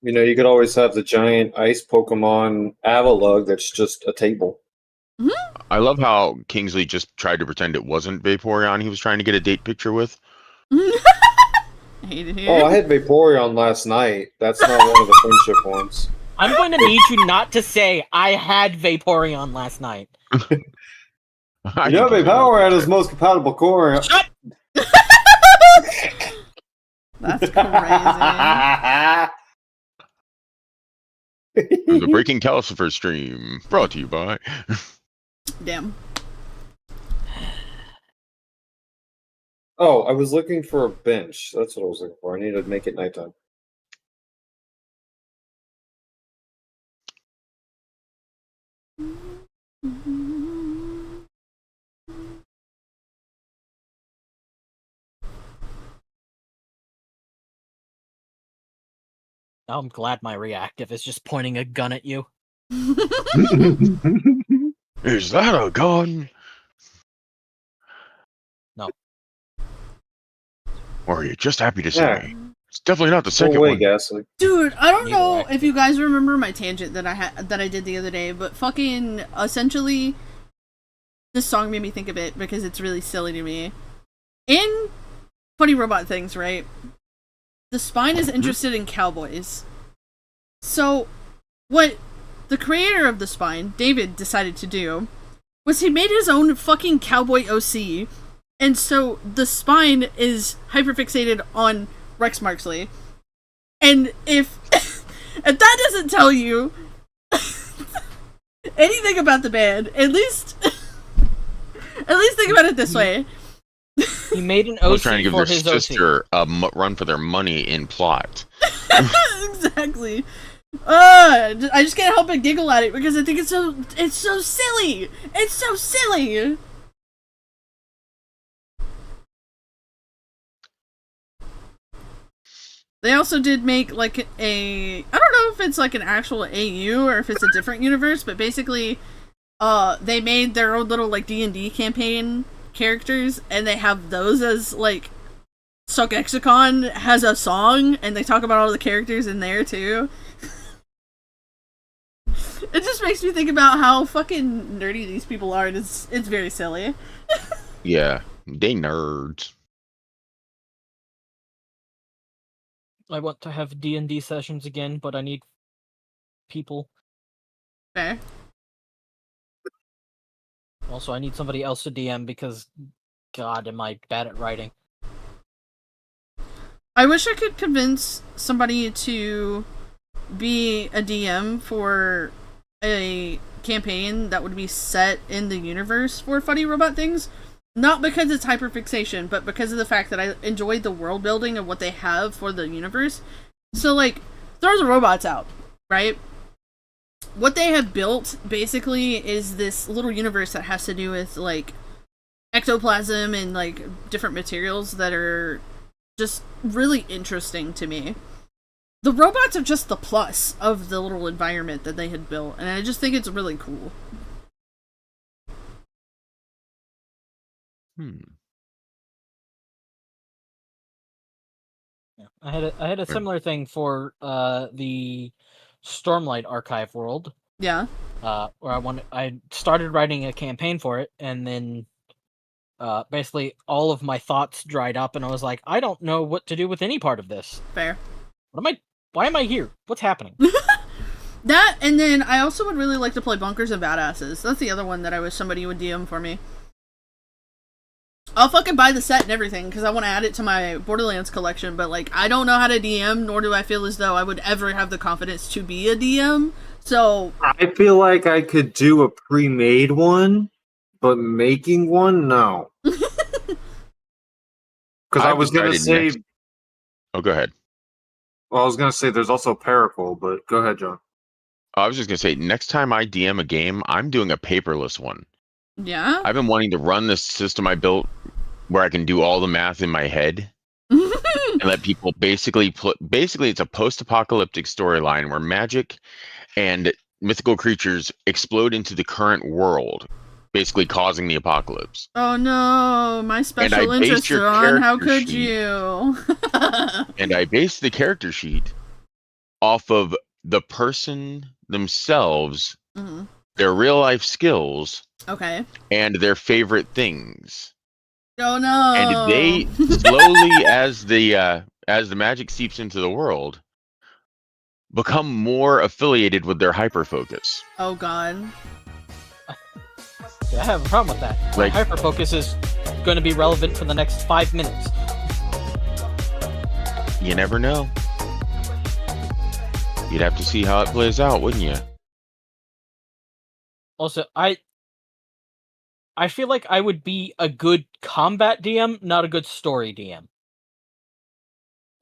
You know, you could always have the giant ice Pokemon Avalugg that's just a table. I love how Kingsley just tried to pretend it wasn't Vaporeon he was trying to get a date picture with. Hate it here. Oh, I had Vaporeon last night. That's not one of the friendship ones. I'm going to need you not to say, I had Vaporeon last night. You know, Vaporeon is the most compatible core. Shut! That's crazy. The Breaking Calcifer stream brought to you by. Damn. Oh, I was looking for a bench. That's what I was looking for. I needed to make it nighttime. Now I'm glad my reactive is just pointing a gun at you. Is that a gun? No. Or are you just happy to see Yeah. me? It's definitely not the Go second away, one. Ghastly. Dude, I don't Neither know way. if you guys remember my tangent that I did the other day, but fucking essentially this song made me think of it because it's really silly to me. In Funny Robot Things, right? The Spine is interested in cowboys. So what the creator of the Spine, David, decided to do was he made his own fucking cowboy OC. And so the Spine is hyperfixated on Rex Marksley. And if if that doesn't tell you anything about the band, at least think about it this way. He made an I was OC trying to give for their his OC. sister a run for their money in plot. Exactly. I just can't help but giggle at it because I think it's so silly. It's so silly. They also did make like I don't know if it's like an actual AU or if it's a different universe, but basically they made their own little like D&D campaign characters, and they have those as like Sokexicon has a song, and they talk about all the characters in there too. It just makes me think about how fucking nerdy these people are, and it's very silly. Yeah, they nerds. I want to have D&D sessions again, but I need people. Fair. Also, I need somebody else to DM because, God, am I bad at writing. I wish I could convince somebody to be a DM for a campaign that would be set in the universe for Funny Robot Things. Not because it's hyperfixation, but because of the fact that I enjoyed the world building of what they have for the universe. So, like, throw the robots out, right? What they have built, basically, is this little universe that has to do with, like, ectoplasm and, like, different materials that are just really interesting to me. The robots are just the plus of the little environment that they had built, and I just think it's really cool. Yeah. I had a similar thing for the Stormlight Archive world. Yeah. Where I started writing a campaign for it, and then basically all of my thoughts dried up, and I was like, I don't know what to do with any part of this. Fair. Why am I here? What's happening? That, and then I also would really like to play Bunkers and Badasses. That's the other one that I wish somebody would DM for me. I'll fucking buy the set and everything, because I want to add it to my Borderlands collection, but, like, I don't know how to DM, nor do I feel as though I would ever have the confidence to be a DM, so... I feel like I could do a pre-made one, but making one, no. Because I I've was gonna decided say, Oh, go ahead. well, I was gonna say there's also Paracle, but go ahead, John. I was just gonna say, next time I DM a game, I'm doing a paperless one. Yeah? I've been wanting to run this system I built where I can do all the math in my head and let people basically it's a post-apocalyptic storyline where magic and mythical creatures explode into the current world, basically causing the apocalypse. Oh no, my special I interest based your on how character could sheet- you? And I based the character sheet off of the person themselves, Mhm. their real life skills, Okay. and their favorite things. Oh no. And they slowly, as the magic seeps into the world, become more affiliated with their hyper focus. Oh god. Yeah, I have a problem with that. My Like- hyperfocus is going to be relevant for the next 5 minutes. You never know. You'd have to see how it plays out, wouldn't you? Also, I feel like I would be a good combat DM, not a good story DM.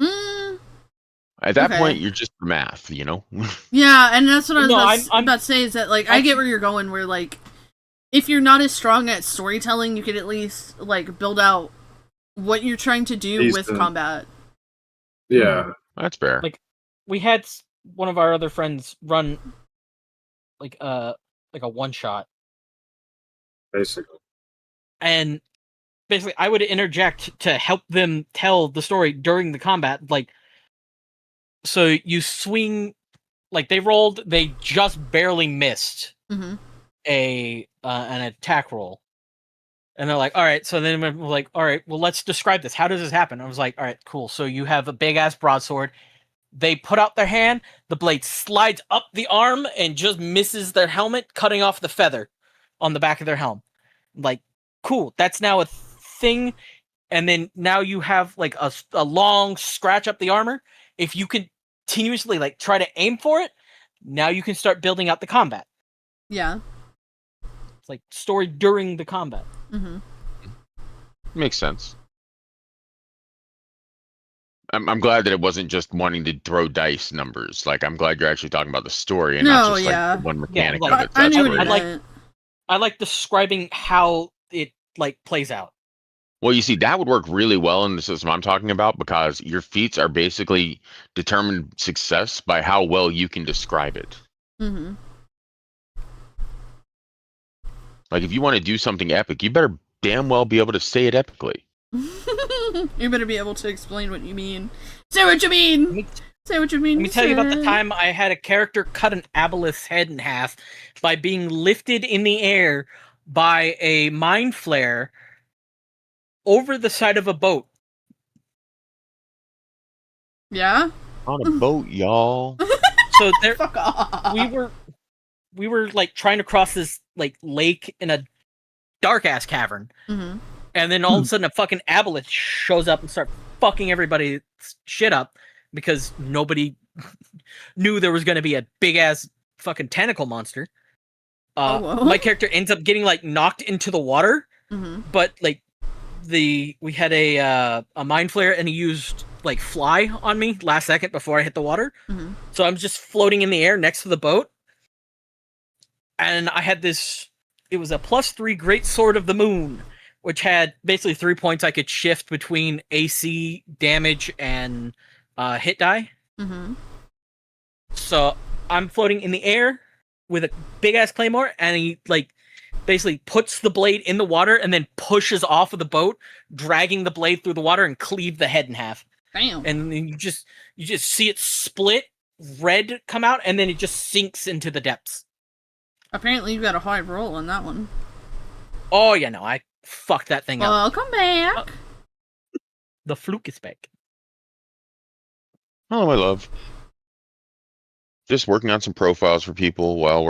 Mm, At that Okay. point, you're just math, you know? yeah, and that's what I was No, I'm about to say is that, like, I get where you're going, where, like, if you're not as strong at storytelling, you could at least, like, build out what you're trying to do with Decent. combat. Yeah, That's fair. Like, we had one of our other friends run like a one shot, basically. and basically I would interject to help them tell the story during the combat. Like, so you swing, like they just barely missed Mm-hmm. an attack roll, and they're like, all right. So then we're like, all right, well, let's describe this. How does this happen? I was like, all right, cool. So you have a big ass broadsword. They put out their hand, the blade slides up the arm and just misses their helmet, cutting off the feather on the back of their helm. Like, cool, that's now a thing. And then now you have like a long scratch up the armor. If you continuously like try to aim for it, now you can start building out the combat. Yeah. It's like story during the combat. Mm-hmm. Makes sense. I'm glad that it wasn't just wanting to throw dice numbers. Like, I'm glad you're actually talking about the story and No, not just yeah. like the one mechanic like, of it. I That's knew what great. you I'd like- meant. I like describing how it like plays out. Well, you see, that would work really well in the system I'm talking about because your feats are basically determined success by how well you can describe it. Mm-hmm. Like, if you want to do something epic, you better damn well be able to say it epically. You better be able to explain what you mean. Say what you mean! Say what you mean. Let me tell you about the sir. time I had a character cut an aboleth's head in half by being lifted in the air by a mind flare over the side of a boat. Yeah? On a boat, y'all. So there Fuck off. we were like trying to cross this like lake in a dark ass cavern, Mm-hmm. and then all of a sudden a fucking aboleth shows up and starts fucking everybody's shit up because nobody knew there was going to be a big ass fucking tentacle monster. whoa. My character ends up getting like knocked into the water, Mm-hmm. but like we had a mind flare and he used like fly on me last second before I hit the water. Mm-hmm. So I'm just floating in the air next to the boat. And I had this, it was a +3 Great Sword of the Moon, which had basically 3 points I could shift between AC, damage, and hit die. Mm-hmm. So I'm floating in the air with a big ass claymore, and he like basically puts the blade in the water and then pushes off of the boat, dragging the blade through the water and cleave the head in half. Damn. And then you just see it split, red come out, and then it just sinks into the depths. Apparently you got a high roll on that one. Oh yeah, no, I fucked that thing up. Welcome back. The fluke is back. Oh, my love. Just working on some profiles for people while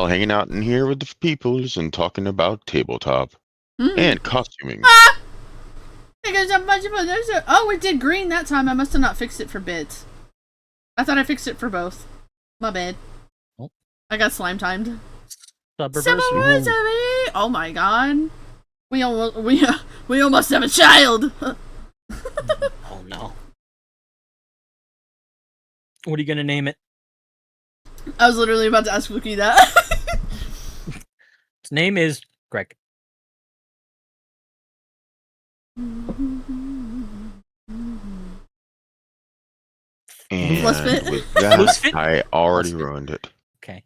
hanging out in here with the peoples and talking about tabletop and costuming. Oh, it did green that time. I must have not fixed it for bits. I thought I fixed it for both. My bad. Oh. I got slime timed. Suburbers. Suburbers. Oh my god. We We almost have a child! Oh no. What are you gonna name it? I was literally about to ask Wookie that. Its name is Greg. And Let's fit. with that, Let's fit. I already Let's fit. ruined it. Okay.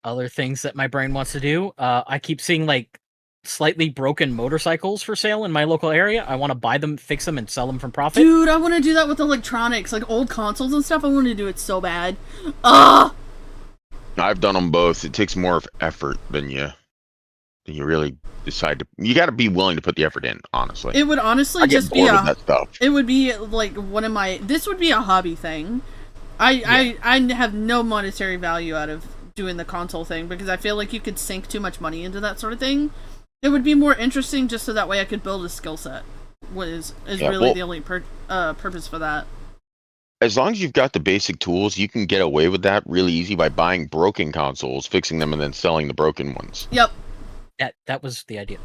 Other things that my brain wants to do. I keep seeing like slightly broken motorcycles for sale in my local area. I want to buy them, fix them, and sell them from profit. Dude, I want to do that with electronics, like old consoles and stuff. I want to do it so bad. Ugh! I've done them both. It takes more of effort than you really decide to. You got to be willing to put the effort in. Honestly, It would honestly I get just be bored a. of that stuff. It would be like one of my. This would be a hobby thing. I have no monetary value out of doing the console thing because I feel like you could sink too much money into that sort of thing. It would be more interesting just so that way I could build a skill set. Is really the only purpose for that. As long as you've got the basic tools, you can get away with that really easy by buying broken consoles, fixing them, and then selling the broken ones. Yep. That was the idea.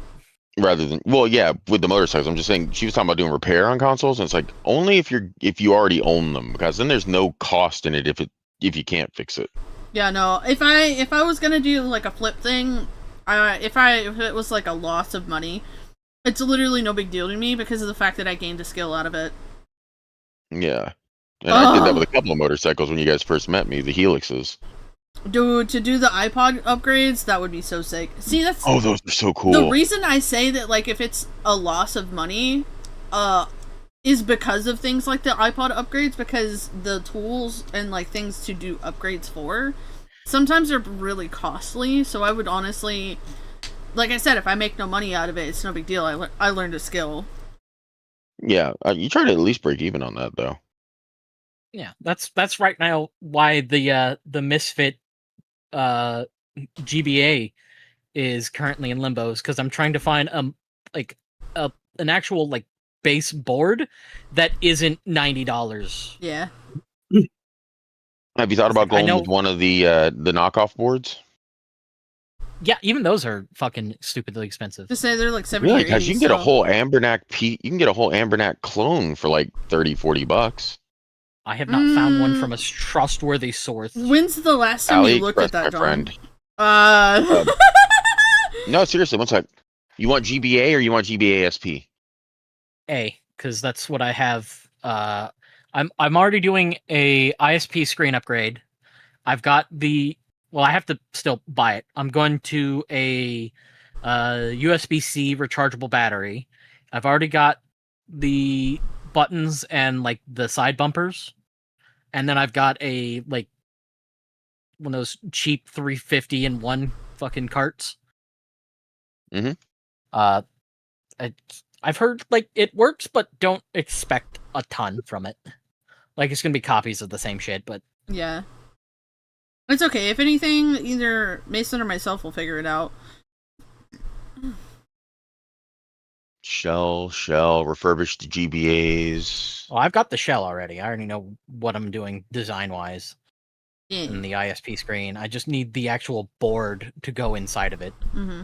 Rather than, well, yeah, with the motorcycles, I'm just saying she was talking about doing repair on consoles, and it's like only if you already own them, because then there's no cost in it if you can't fix it. Yeah, no. If I was gonna do like a flip thing, if it was like a loss of money, it's literally no big deal to me because of the fact that I gained a skill out of it. Yeah. And I did that with a couple of motorcycles when you guys first met me, the Helixes. Dude, to do the iPod upgrades, that would be so sick. See, that's Oh, those are so cool. the reason I say that, like, if it's a loss of money, is because of things like the iPod upgrades, because the tools and, like, things to do upgrades for, sometimes they're really costly, so I would honestly, like I said, if I make no money out of it, it's no big deal. I learned a skill. Yeah, you try to at least break even on that, though. Yeah, that's right now why the Misfit GBA is currently in limbos, because I'm trying to find an actual like base board that isn't $90. Yeah. Have you thought about going with one of the knockoff boards? Yeah, even those are fucking stupidly expensive. Just say they're like 70 Really? or 80. Because you can get a whole Ambernac you can get a whole Ambernac clone for like $30-$40. I have not found one from a trustworthy source. When's the last time you looked at that, John? No, seriously, one sec. You want GBA or you want GBA SP? Because that's what I have. I'm already doing a ISP screen upgrade. I've got I have to still buy it. I'm going to a USB-C rechargeable battery. I've already got the buttons and like the side bumpers. And then I've got a like one of those cheap 350 in one fucking carts. Mm-hmm. I've heard like it works, but don't expect a ton from it. Like it's gonna be copies of the same shit, but yeah, it's okay. If anything, either Mason or myself will figure it out. Shell, refurbished GBAs. well, I've got the shell already. I already know what I'm doing design-wise in the ISP screen. I just need the actual board to go inside of it. Mm-hmm.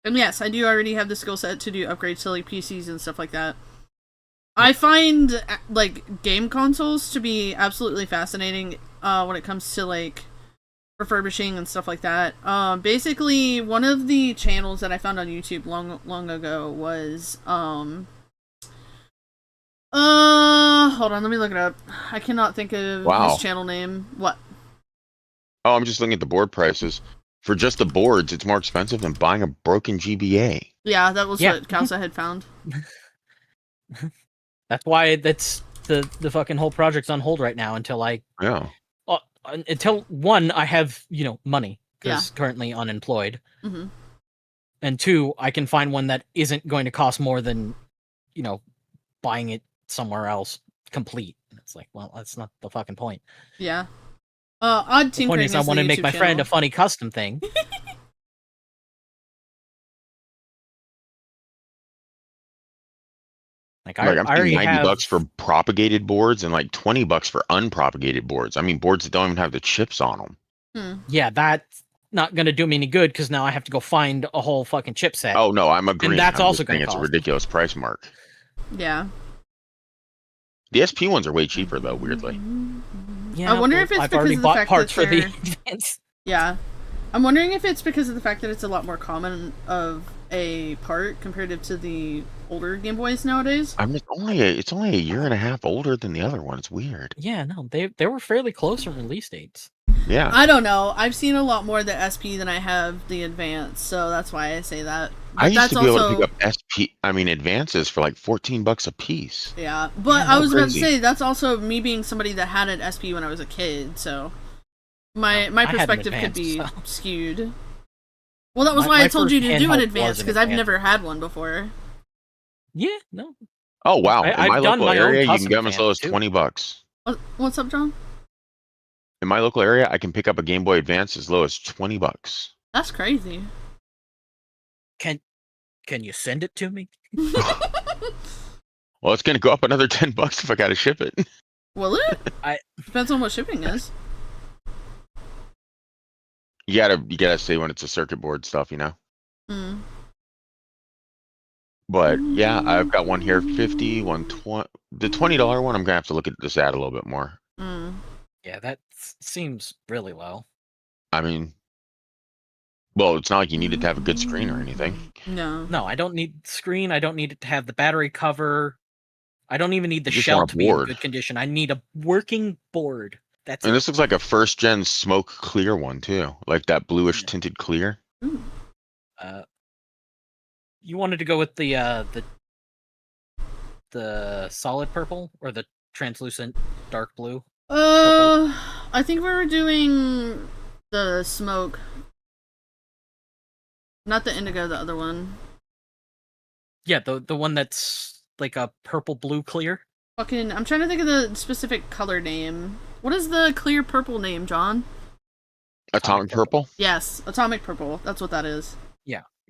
And yes, I do already have the skill set to do upgrades to like PCs and stuff like that. I find like game consoles to be absolutely fascinating when it comes to like refurbishing and stuff like that. Basically, one of the channels that I found on YouTube long ago was hold on, let me look it up. I cannot think of his channel name. What? Oh, I'm just looking at the board prices. For just the boards, it's more expensive than buying a broken GBA. Yeah, that was what Kalsa had found. That's why that's the fucking whole project's on hold right now until until one, I have, money because currently unemployed. Mm-hmm. And two, I can find one that isn't going to cost more than, buying it somewhere else complete. It's like, well, that's not the fucking point. Yeah. Odd The point is I want to make my friend a funny custom thing. Like Like I I'm paying already 90 have. bucks for propagated boards and like 20 bucks for unpropagated boards. I mean, boards that don't even have the chips on them. Yeah, that's not gonna do me any good because now I have to go find a whole fucking chipset. Oh no, I'm agreeing. that's I'm also just saying gonna it's a cost. ridiculous price mark. Yeah. The SP ones are way cheaper though, weirdly. Yeah, I wonder well, if it's I've because already of the bought fact parts that for the they're- advance. Yeah. I'm wondering if it's because of the fact that it's a lot more common of a part comparative to the older Game Boys nowadays. It's only a year and a half older than the other one. It's weird. Yeah, no, they were fairly close in release dates. Yeah. I don't know. I've seen a lot more of the SP than I have the Advance, so that's why I say that. But I used that's to be also, able to pick up advances for like 14 bucks a piece. yeah. But Yeah, I was about to crazy. say that's also me being somebody that had an SP when I was a kid, so my I had an perspective could Advance, be so. skewed. Well, that was My- why I my told you first to do an handheld Advance was an because I've Advance. never had one before. Yeah, no. Oh wow. In I've my done local my own area, you can custom get them as low as advance, too. 20 bucks. What's up, John? In my local area, I can pick up a Game Boy Advance as low as 20 bucks. That's crazy. Can you send it to me? Well, it's gonna go up another 10 bucks if I gotta ship it. Will it? I- Depends on what shipping is. You gotta say when it's a circuit board stuff, you know. Hmm. But yeah, I've got one here, 50, 120. The $20 one, I'm gonna have to look at this ad a little bit more. Mm. Yeah, that seems really low. I mean, well, it's not like you needed to have a good screen or anything. No. No, I don't need screen. I don't need it to have the battery cover. I don't even need the You just shell want a to be in board. good condition. I need a working board. That's And it. this looks like a first gen smoke clear one too, like that bluish tinted clear. You wanted to go with the solid purple or the translucent dark blue? I think we were doing the smoke. Not the indigo, the other one. Yeah, the one that's like a purple blue clear. Fucking, I'm trying to think of the specific color name. What is the clear purple name, John? Atomic purple. Yes, atomic purple. That's what that is.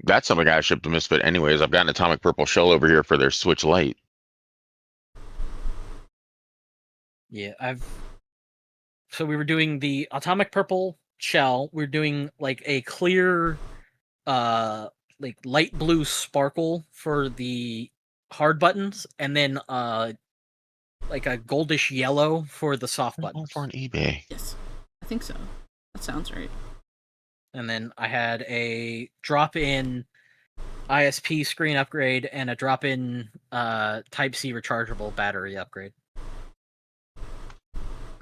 That's something I shipped to Misfit anyways. I've got an atomic purple shell over here for their Switch Lite. Yeah, So we were doing the atomic purple shell. We're doing like a clear, like light blue sparkle for the hard buttons, and then like a goldish yellow for the soft Going buttons. for an eBay. Yes, I think so. That sounds right. And then I had a drop-in ISP screen upgrade and a drop-in Type-C rechargeable battery upgrade.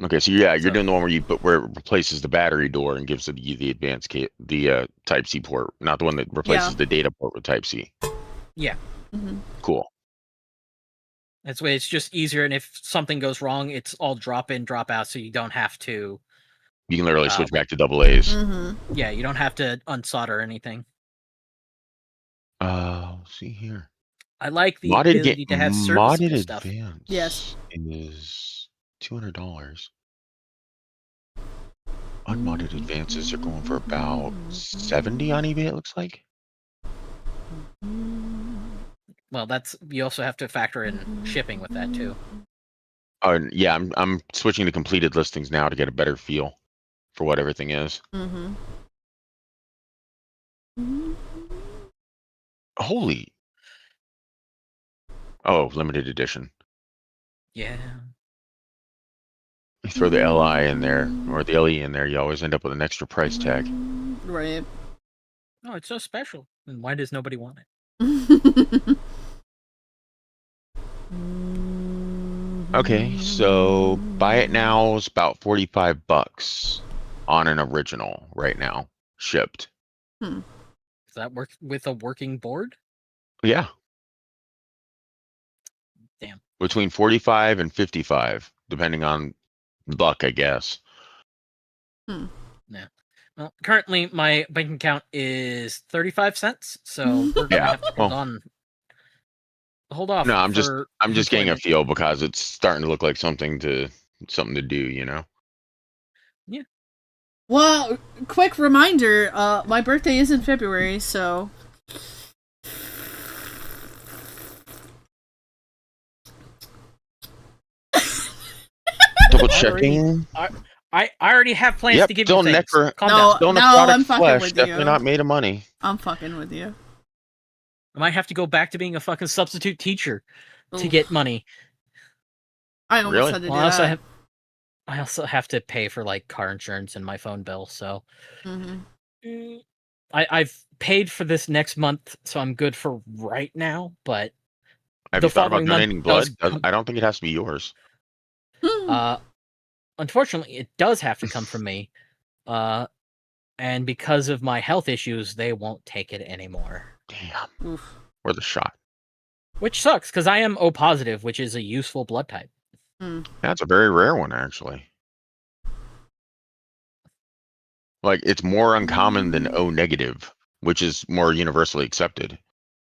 Okay, so yeah, you're doing the one where it replaces the battery door and gives you the advanced the Type C port, not the one that replaces the data port with Type C. Yeah. Mm-hmm. Cool. That's way it's just easier, and if something goes wrong, it's all drop in, drop out, so you don't have to. You can literally switch back to AA's. Mm-hmm. Yeah, you don't have to unsolder anything. Let's see here. I like the ability to have serviceable modded stuff. advance. Yes. Is $200. Unmodded advances are going for about 70 on eBay. It looks like. Well, you also have to factor in shipping with that too. Oh yeah, I'm switching to completed listings now to get a better feel for what everything is. Mm-hmm. Holy. Oh, limited edition. Yeah. You throw the LI in there or the LE in there, you always end up with an extra price tag. Right. Oh, it's so special. And why does nobody want it? Okay, so buy it now is about 45 bucks on an original right now, shipped. Does that work with a working board? Yeah. Damn. Between 45 and 55, depending on luck, I guess. Yeah. Well, currently my bank account is 35 cents, so we're gonna have to hold off. No, I'm just getting a employment. feel because it's starting to look like something to do, you know. Yeah. Well, quick reminder, my birthday is in February, so double Already- checking. I already have plans Yep, to give still you things. never- Calm No. down. Still in the I'm product fucking flesh. with Definitely you. not made of money. I'm fucking with you. I might have to go back to being a fucking substitute teacher to Oof. get money. I almost Really? had to do Well, that. I also have to pay for like car insurance and my phone bill. So Mm-hmm. I've paid for this next month, so I'm good for right now. But Have the you thought about following month, donating I was blood? I don't think it has to be yours. Unfortunately, it does have to come from me. And because of my health issues, they won't take it anymore. Damn. Oof. Or the shot. Which sucks, because I am O positive, which is a useful blood type. That's a very rare one, actually. Like, it's more uncommon than O negative, which is more universally accepted.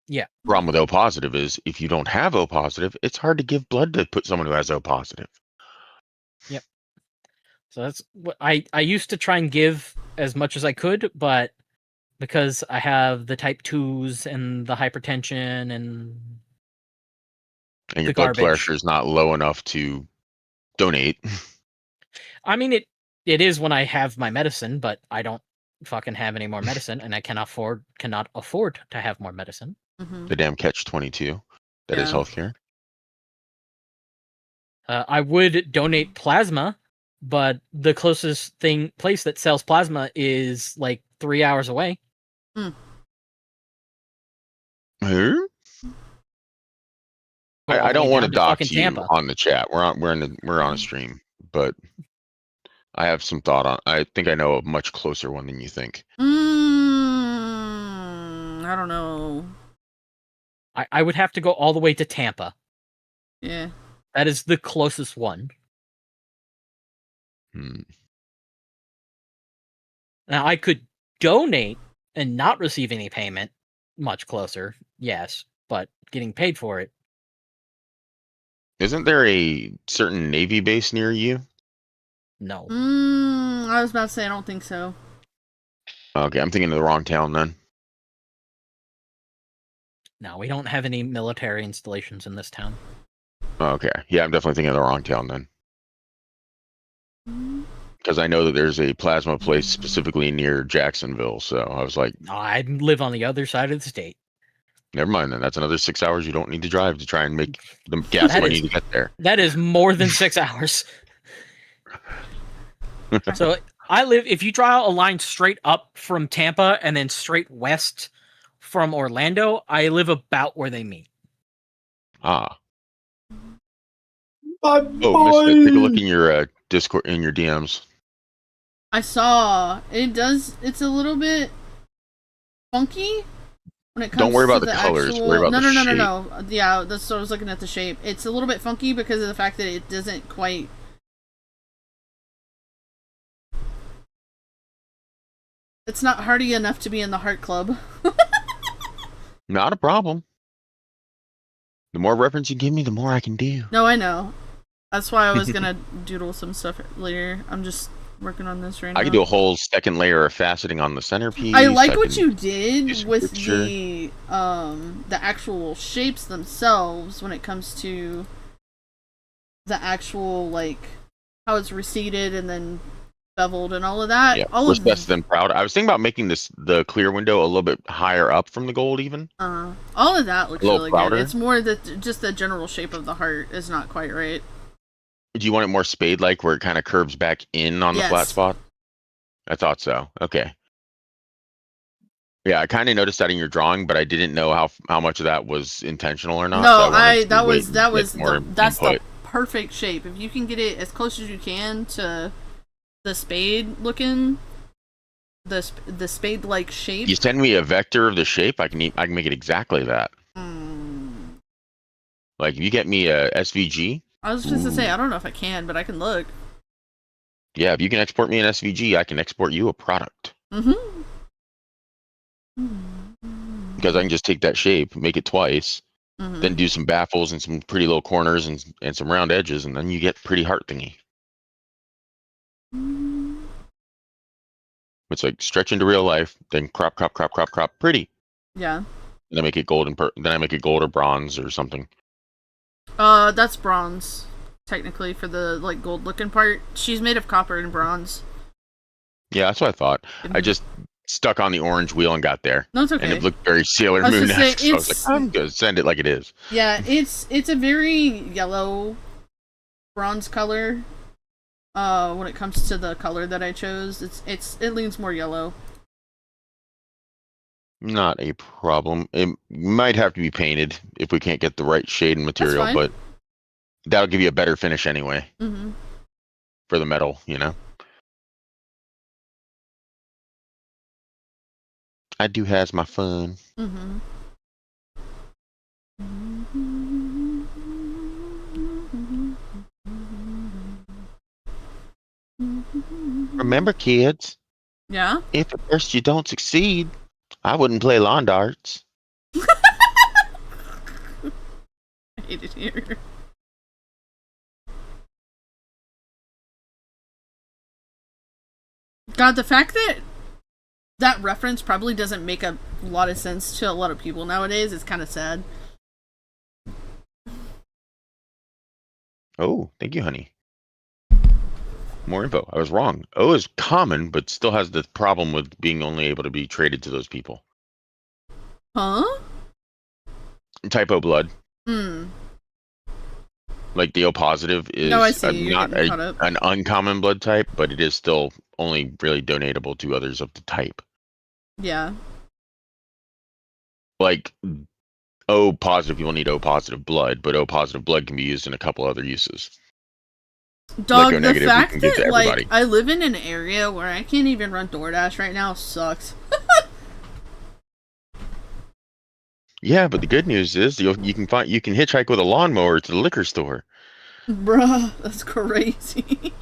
Yeah. Problem with O positive is if you don't have O positive, it's hard to give blood to put someone who has O positive. Yep. So that's what I used to try and give as much as I could, but because I have the type 2s and the hypertension and And your the blood garbage. pressure is not low enough to donate. I mean, it is when I have my medicine, but I don't fucking have any more medicine, and I cannot afford to have more medicine. Mm-hmm. The damn catch-22. That is Yeah. healthcare. I would donate plasma, but the closest place that sells plasma is like 3 hours away. Who? Go all I the don't way want to down fucking dox you Tampa. on the chat. We're on a stream, but I have some thought on. I think I know a much closer one than you think. I don't know. I would have to go all the way to Tampa. Yeah. That is the closest one. Now I could donate and not receive any payment. Much closer, yes, but getting paid for it. Isn't there a certain Navy base near you? No. I was about to say I don't think so. Okay, I'm thinking of the wrong town then. No, we don't have any military installations in this town. Okay, yeah, I'm definitely thinking of the wrong town then. Because I know that there's a plasma place specifically near Jacksonville, so I was like, No, I live on the other side of the state. never mind then. That's another 6 hours you don't need to drive to try and make the gas money to get there. That is more than 6 hours. So if you draw a line straight up from Tampa and then straight west from Orlando, I live about where they meet. Ah. Oh, Misfit, take a look in your Discord, in your DMs. I saw it's a little bit funky when it comes Don't worry about to the colors, actual... worry about no, the no, no, shape. no, no. Yeah, that's what I was looking at, the shape. It's a little bit funky because of the fact that it doesn't quite... It's not hearty enough to be in the heart club. Not a problem. The more reference you give me, the more I can do. No, I know. That's why I was gonna doodle some stuff later. I'm just working on this right now. I can do a whole second layer of faceting on the centerpiece. I like what can you do did some with picture. the actual shapes themselves when it comes to the actual, like, how it's receded and then beveled and all of that. Yeah, all was of best than proud. I was thinking about making the clear window a little bit higher up from the gold, even. all of that looks A little really prouder. good. It's more that just the general shape of the heart is not quite right. Do you want it more spade-like, where it kind of curves back in on the flat Yes. spot? I thought so. Okay. Yeah, I kind of noticed that in your drawing, but I didn't know how much of that was intentional or not. No, so I wanted to that wait was and that get was more that's the input. perfect shape. If you can get it as close as you can to the spade looking, the spade like shape. You send me a vector of the shape, I can make it exactly that. Like if you get me a SVG. I was just to say I don't know if I can, but I can look. Yeah, if you can export me an SVG, I can export you a product. Because I can just take that shape, make it twice, then do some baffles and some pretty little corners and some round edges, and then you get pretty heart thingy. It's like stretch into real life, then crop, pretty. Yeah. And then make it gold then I make it gold or bronze or something. That's bronze. technically, for the like gold looking part. She's made of copper and bronze. Yeah, that's what I thought. I Mhm. just stuck on the orange wheel and got there. No, it's okay. And it looked very Sailor I was Moon gonna say, esque. So I was like, I'm gonna send it like it is. Yeah, it's a very yellow bronze color. When it comes to the color that I chose, it leans more yellow. Not a problem. It might have to be painted if we can't get the right shade and material, fine. but that'll give you a better finish anyway Mm-hmm. for the metal, you know? I do has my fun. Mm-hmm. Remember, kids, Yeah? if at first you don't succeed, I wouldn't play lawn darts. I hate it here. God, the fact that that reference probably doesn't make a lot of sense to a lot of people nowadays is kind of sad. Oh, thank you, honey. More info. I was wrong. O is common, but still has the problem with being only able to be traded to those people. Huh? Type O blood. Hmm. Like the O positive is No, I see. You're not getting caught up. an uncommon blood type, but it is still only really donatable to others of the type. Yeah. Like O positive people need O positive blood, but O positive blood can be used in a couple other uses. Dog, like O the negative, fact we can give that, to like, everybody. I live in an area where I can't even run DoorDash right now sucks. Yeah, but the good news is you can hitchhike with a lawnmower to the liquor store. Bruh, that's crazy.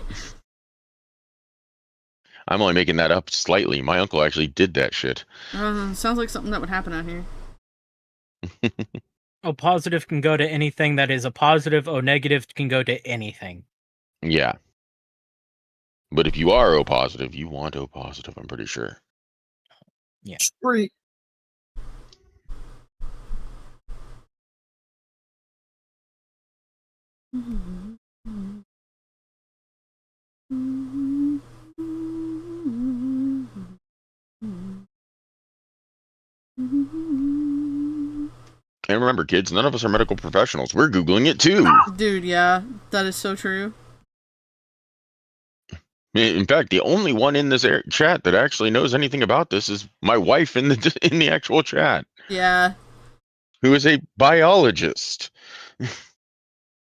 I'm only making that up slightly. My uncle actually did that shit. Sounds like something that would happen out here. O positive can go to anything that is a positive. O negative can go to anything. Yeah. But if you are O positive, you want O positive, I'm pretty sure. Yeah. Free. And remember, kids, none of us are medical professionals. We're Googling it too. Dude, yeah, that is so true. In fact, the only one in this chat that actually knows anything about this is my wife in the actual chat, Yeah. who is a biologist.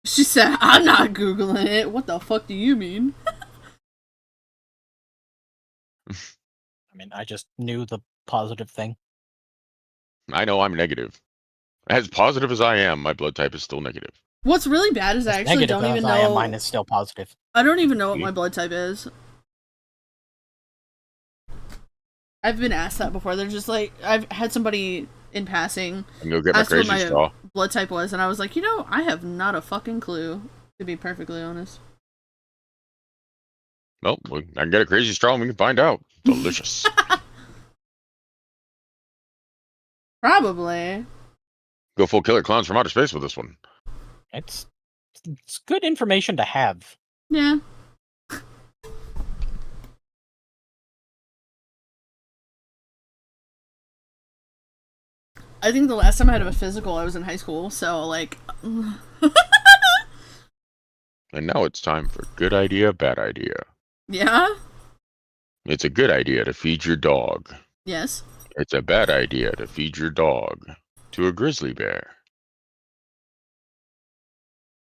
She said, I'm not Googling it. What the fuck do you mean? I mean, I just knew the positive thing. I know I'm negative. As positive as I am, my blood type is still negative. What's really bad is I actually Negative don't even as I am, know. mine is still positive. I don't even know what my blood type is. I've been asked that before. They're just like, I've had somebody in passing I'm gonna go get my ask what crazy my straw. blood type was, and I was like, I have not a fucking clue, to be perfectly honest. Well, I can get a crazy straw and we can find out. Delicious. Probably. Go full killer clowns from outer space with this one. It's good information to have. Yeah. I think the last time I had a physical, I was in high school, so, like... And now it's time for good idea, bad idea. Yeah? It's a good idea to feed your dog. Yes. It's a bad idea to feed your dog to a grizzly bear.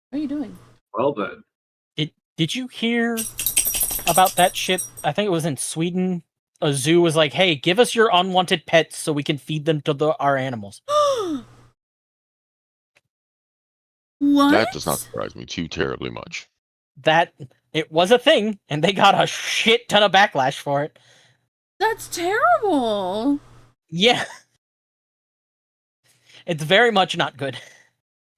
What are you doing? Well then. Did you hear about that shit? I think it was in Sweden. A zoo was like, "Hey, give us your unwanted pets so we can feed them to our animals." What? That does not surprise me too terribly much. That it was a thing, and they got a shit ton of backlash for it. That's terrible. Yeah, it's very much not good.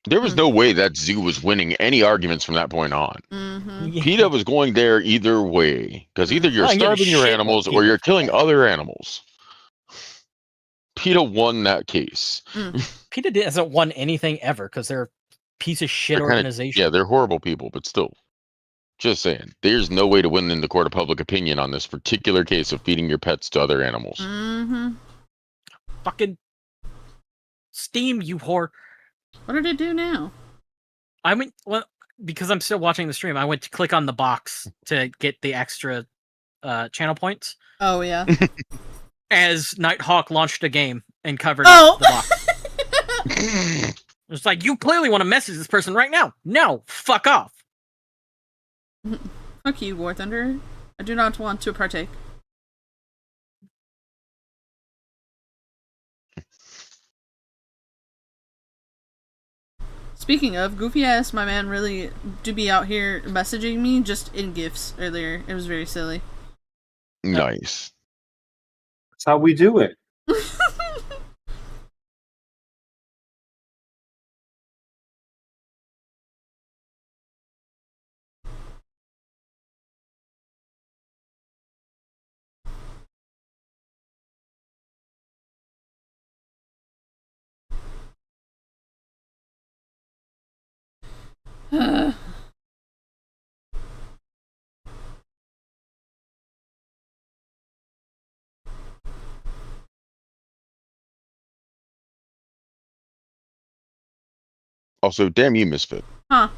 There was no way that zoo was winning any arguments from that point on. Mm-hmm. PETA was going there either way, because either you're I don't give a starving your shit animals what or you're PETA killing said. other animals. PETA won that case. PETA hasn't won anything ever because they're piece of shit They're kinda- organization. yeah, they're horrible people, but still. Just saying, there's no way to win in the court of public opinion on this particular case of feeding your pets to other animals. Mm-hmm. Fucking Steam, you whore. What did it do now? I mean, well, because I'm still watching the stream, I went to click on the box to get the extra channel points. Oh, yeah. As Nighthawk launched a game and covered Oh! the box. It's like, you clearly want to message this person right now. No, fuck off. Fuck you, War Thunder. I do not want to partake. Speaking of, goofy ass, my man really do be out here messaging me just in GIFs earlier. It was very silly. Nice. That's how we do it. Also, damn you, Misfit. Huh.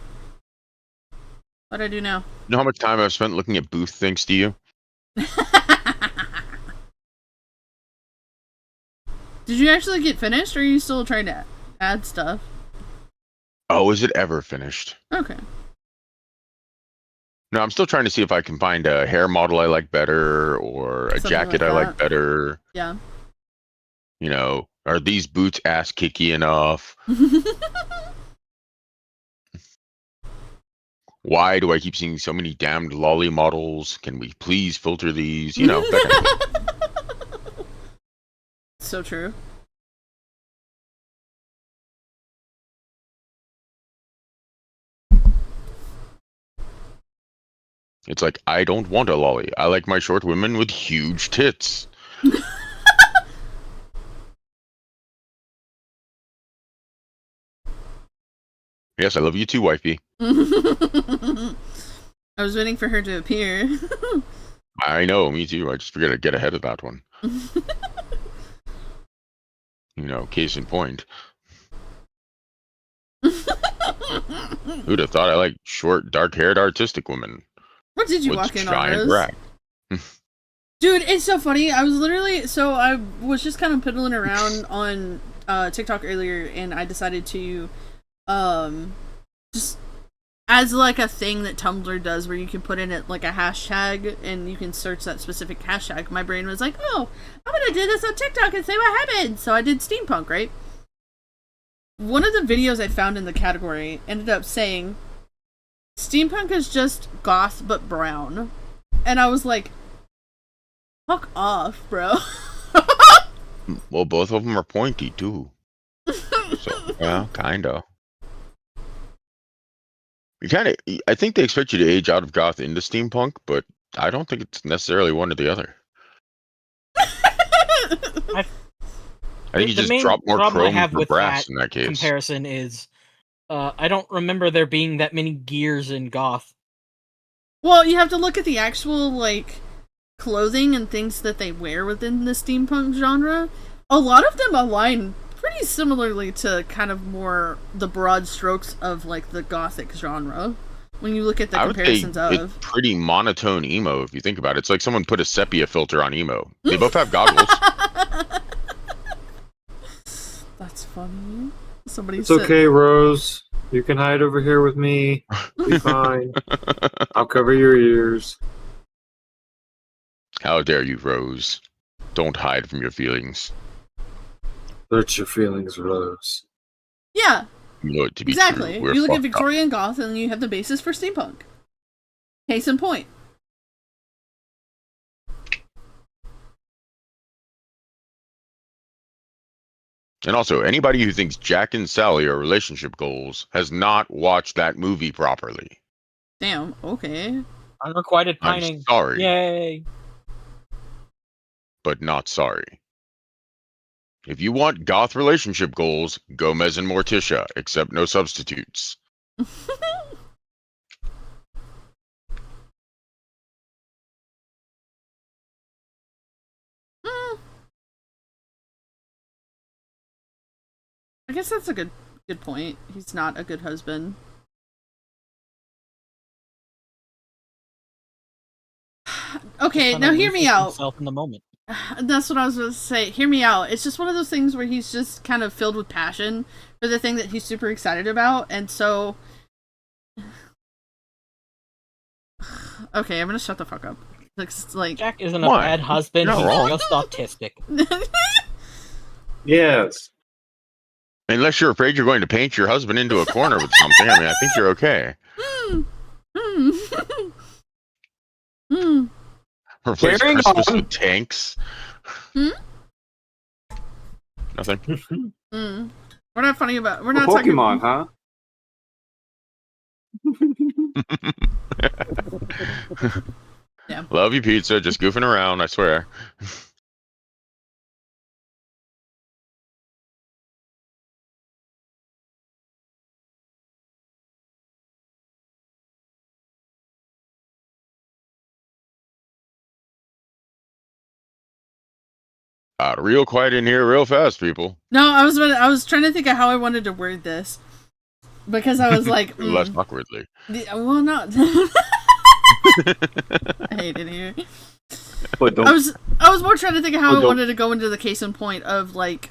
What'd I do now? You know how much time I've spent looking at booth thanks to you? Did you actually get finished, or are you still trying to add stuff? Oh, is it ever finished? Okay. No, I'm still trying to see if I can find a hair model I like better, or a Something jacket like I like that. better. Yeah. You know, are these boots ass kicky enough? Why do I keep seeing so many damned lolly models? Can we please filter these? You know, that kind of thing. So true. It's like, I don't want a lolly. I like my short women with huge tits. Yes, I love you too, wifey. I was waiting for her to appear. I know, me too. I just figured I'd get ahead of that one. You know, case in point. Who'd have thought I like short, dark-haired, artistic women? What did you with walk in on, giant Rose? rack. Dude, it's so funny. I was literally... So I was just kind of piddling around on TikTok earlier, and I decided to just... As like a thing that Tumblr does where you can put in it like a hashtag and you can search that specific hashtag, my brain was like, oh, I'm gonna do this on TikTok and see what happens. So I did steampunk, right? One of the videos I found in the category ended up saying, steampunk is just goth but brown. And I was like, fuck off, bro. Well, both of them are pointy, too. So, yeah, kinda. I think they expect you to age out of goth into steampunk, but I don't think it's necessarily one or the other. I think you just drop more chrome for brass in that case. Comparison is, I don't remember there being that many gears in goth. Well, you have to look at the actual, like, clothing and things that they wear within the steampunk genre. A lot of them align pretty similarly to kind of more the broad strokes of, like, the gothic genre. When you look at the comparisons of. It's pretty monotone emo, if you think about it. It's like someone put a sepia filter on emo. They both have goggles. That's funny. Somebody It's okay, Rose. You can hide over here with me. Be fine. I'll cover your ears. How dare you, Rose? Don't hide from your feelings. Search your feelings, Rose. Yeah. You know it to be exactly. True. You look at Victorian goth and you have the basis for steampunk. Case in point. And also, anybody who thinks Jack and Sally are relationship goals has not watched that movie properly. Damn, okay. Unrequited pining. I'm sorry. Yay. But not sorry. If you want goth relationship goals, Gomez and Morticia, except no substitutes. I guess that's a good point. He's not a good husband. Okay, now hear me out. Himself in the moment. That's what I was going to say. Hear me out. It's just one of those things where he's just kind of filled with passion for the thing that he's super excited about, and so. Okay, I'm gonna shut the fuck up. Like Jack isn't a bad husband. He's just autistic. Yes. Unless you're afraid you're going to paint your husband into a corner with something, I mean, I think you're okay. Replace Christmas with tanks. Nothing. We're not funny about. We're not Pokemon, talking. huh? Yeah. Love you, pizza. Just goofing around, I swear. Real quiet in here, real fast, people. No, I was trying to think of how I wanted to word this because I was like less awkwardly. Well, not. I hate it here. I was more trying to think of how I wanted to go into the case in point of like,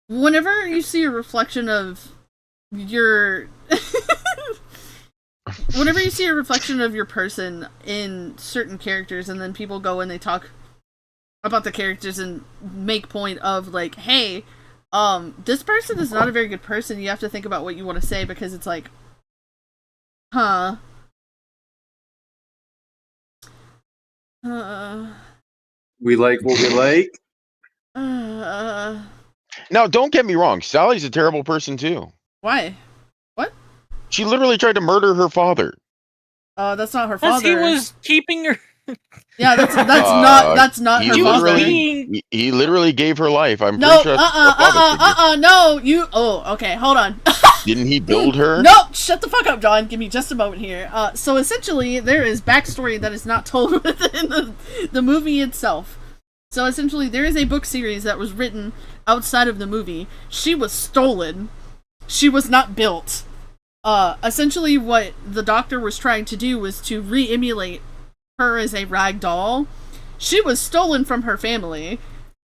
whenever you see a reflection of your, whenever you see a reflection of your person in certain characters, and then people go and they talk about the characters and make point of like, hey, this person is not a very good person. You have to think about what you want to say because it's like, huh. We like what we like. Now, don't get me wrong. Sally's a terrible person too. Why? What? She literally tried to murder her father. That's not her father. He was keeping her. Yeah, that's not her father. He literally gave her life. I'm no, pretty sure. No, you. Oh, okay, hold on. Didn't he build her? Nope, shut the fuck up, John. Give me just a moment here. So essentially, there is backstory that is not told within the movie itself. So essentially, there is a book series that was written outside of the movie. She was stolen. She was not built. Essentially, what the Doctor was trying to do was to re-emulate her as a rag doll. She was stolen from her family.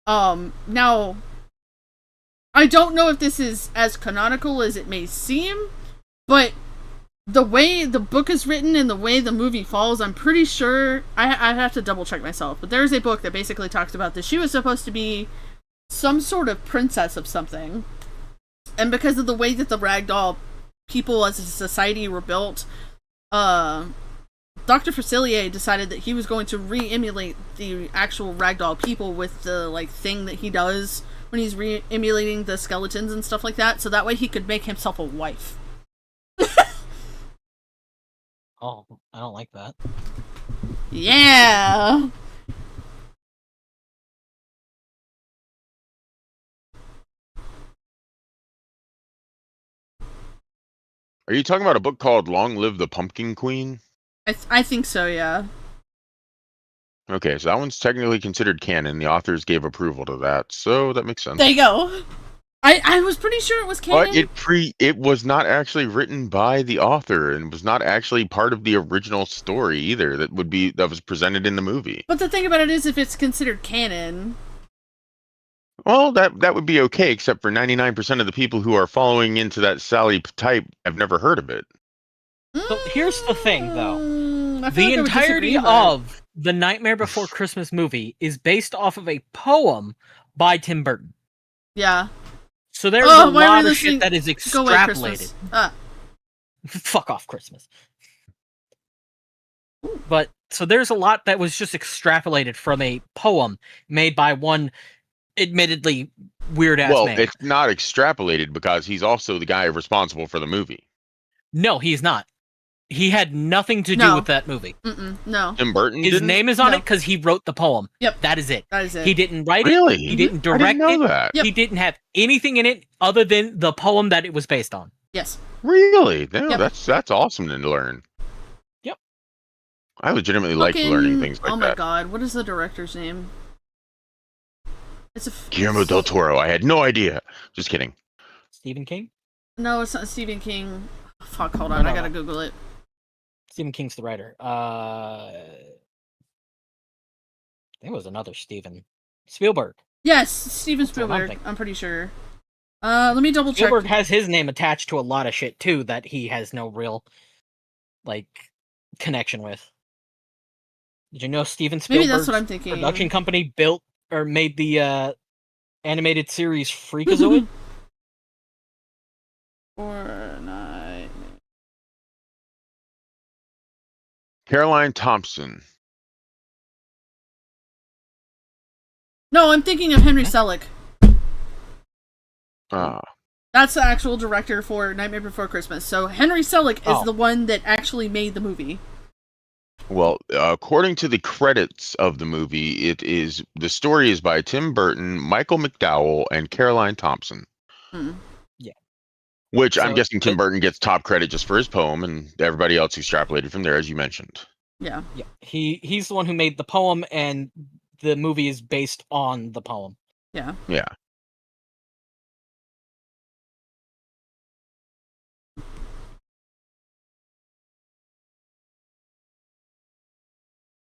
Now, I don't know if this is as canonical as it may seem, but the way the book is written and the way the movie falls, I'm pretty sure, I have to double check myself, but there's a book that basically talks about this. She was supposed to be some sort of princess of something, and because of the way that the ragdoll people as a society were built, Dr. Facilier decided that he was going to re-emulate the actual ragdoll people with the like thing that he does when he's re-emulating the skeletons and stuff like that, so that way he could make himself a wife. Oh, I don't like that. Yeah. Are you talking about a book called Long Live the Pumpkin Queen? I think so, yeah. Okay, so that one's technically considered canon. The authors gave approval to that, so that makes sense. There you go. I was pretty sure it was canon. But it was not actually written by the author and was not actually part of the original story either that was presented in the movie. But the thing about it is, if it's considered canon, well, that would be okay, except for 99% of the people who are following into that Sally type have never heard of it. So here's the thing, though. The entirety of the Nightmare Before Christmas movie is based off of a poem by Tim Burton. Yeah. So there's a lot of shit that is extrapolated. Fuck off, Christmas. But, so there's a lot that was just extrapolated from a poem made by one admittedly weird-ass man. Well, it's not extrapolated because he's also the guy responsible for the movie. No, he's not. He had nothing to do No. with that movie. No. Tim Burton. His didn't? name is on No. it because he wrote the poem. Yep. That is it. That is it. He didn't write Really? it. He didn't I direct didn't know it. that. Yep. He didn't have anything in it other than the poem that it was based on. Yes. Really? No, Yep. that's awesome to learn. Yep. I legitimately like learning things like oh my that. god, what is the director's name? It's a Guillermo del Toro. I had no idea. Just kidding. Stephen King? No, it's not Stephen King. Fuck, hold on, I gotta Google it. Stephen King's the writer. I think it was another Steven. Spielberg. Yes, Steven That's what I'm Spielberg. thinking. I'm pretty sure. Let me double check. Spielberg has his name attached to a lot of shit too that he has no real like connection with. Did you know Steven Spielberg's Maybe that's what I'm thinking. production company built or made the animated series Freakazoid? Fortnite. Caroline Thompson. No, I'm thinking of Henry Selick. Ah. That's the actual director for Nightmare Before Christmas. So Henry Selick is Oh. the one that actually made the movie. Well, according to the credits of the movie, the story is by Tim Burton, Michael McDowell, and Caroline Thompson. Hmm. Yeah. Which I'm So, guessing Tim Burton gets top credit just for his poem, and everybody else extrapolated from there, as you mentioned. Yeah. Yeah. He's the one who made the poem, and the movie is based on the poem. Yeah. Yeah.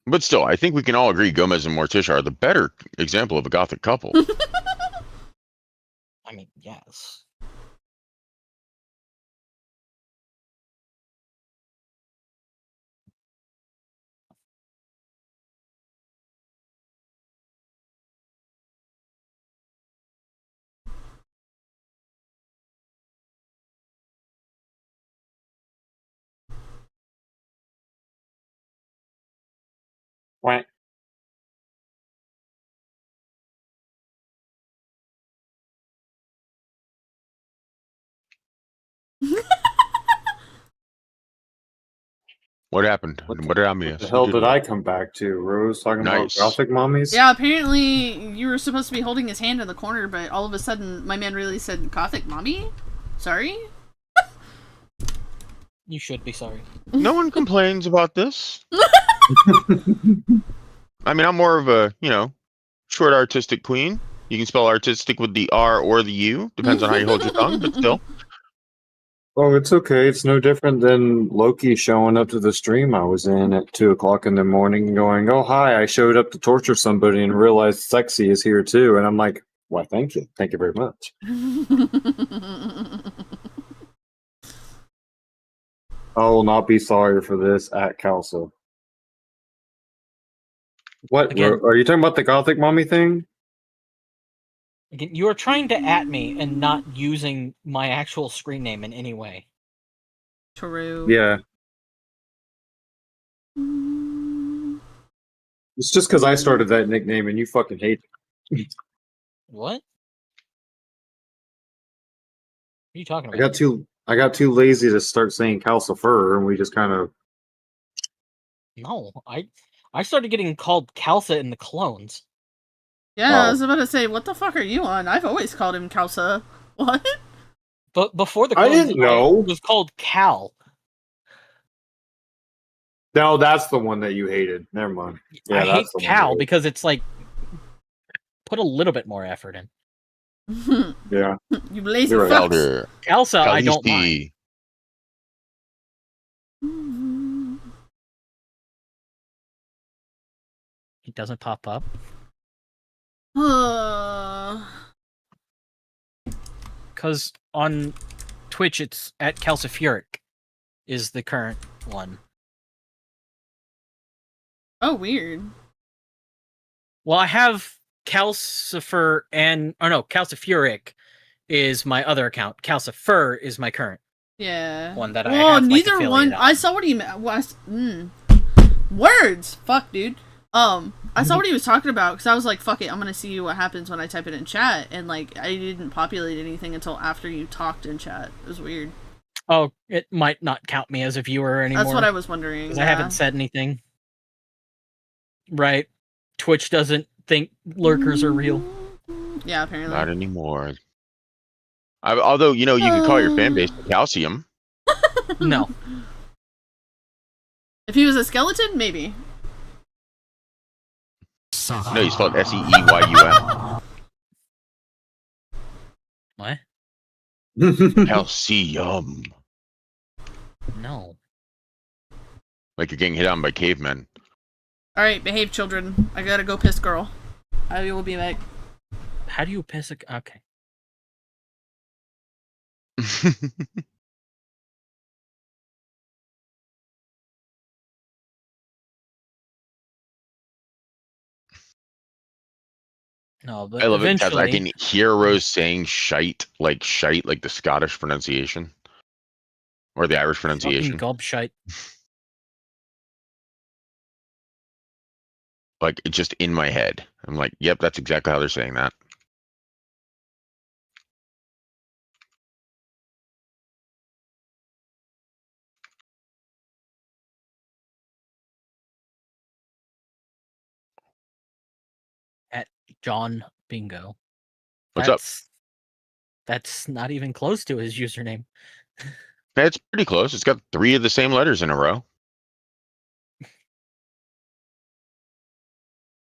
But still, I think we can all agree Gomez and Morticia are the better example of a gothic couple. I mean, yes. Quack. What happened? What did I miss? The hell did I come back to? Rose talking Nice. about gothic mommies? Yeah, apparently you were supposed to be holding his hand in the corner, but all of a sudden my man really said Gothic Mommy? Sorry? You should be sorry. No one complains about this. I mean, I'm more of a, short artistic queen. You can spell artistic with the R or the U. Depends on how you hold your tongue, but still. Oh, it's okay. It's no different than Loki showing up to the stream I was in at 2 o'clock in the morning and going, oh, hi, I showed up to torture somebody and realized Sexy is here too. And I'm like, why, thank you. Thank you very much. I will not be sorry for this at Calsa. What? Again- Are you talking about the gothic mommy thing? Again, you are trying to at me and not using my actual screen name in any way. True. Yeah. It's just because I started that nickname and you fucking hate it. What? What are you talking I about? got too lazy to start saying Calcifer, and we just kind of. No, I started getting called Calsa in the clones. Yeah, I Oh. was about to say, what the fuck are you on? I've always called him Kalsa. What? But before the I clones, didn't know. it was called Cal. No, that's the one that you hated. Never mind. Yeah, I hate that's the one Cal you because it's like put a little bit more effort in. hated. Yeah. You lazy You're right. fucks. Elder. Calsa, I don't mind. Khaleesi. He doesn't pop up. Because on Twitch, it's at Calcifuric is the current one. Oh, weird. Well, I have Calcifer and... Oh, no, Calcifuric is my other account. Calcifer is my current Yeah. one that I well, have, like, neither affiliate one. on. I saw what he was. Words. Fuck, dude. I saw what he was talking about because I was like, "Fuck it, I'm gonna see what happens when I type it in chat," and like, I didn't populate anything until after you talked in chat. It was weird. Oh, it might not count me as a viewer anymore. That's what I was wondering. Because I haven't said anything. Right. Twitch doesn't think lurkers are real. Yeah, apparently. Not anymore. Although, you can call your fan base Calcium. No. If he was a skeleton, maybe. No, he's spelled Seeyum. What? Calcium. No. Like you're getting hit on by cavemen. Alright, behave, children. I gotta go piss girl. I will be back. How do you piss a... Okay. No, but I love it because eventually... I can hear Rose saying shite, like the Scottish pronunciation. Or the Irish pronunciation. Fucking gobshite. Like, it's just in my head. I'm like, yep, that's exactly how they're saying that. At John Bingo. What's up? That's not even close to his username. It's pretty close. It's got 3 of the same letters in a row.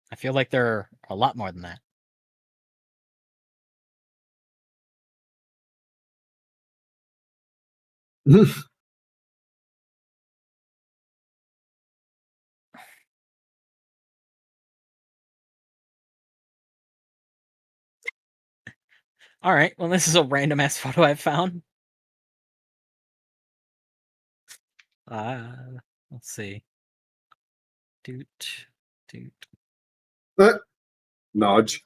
I feel like there are a lot more than that. All right. Well, this is a random ass photo I found. Let's see. Doot. Nudge.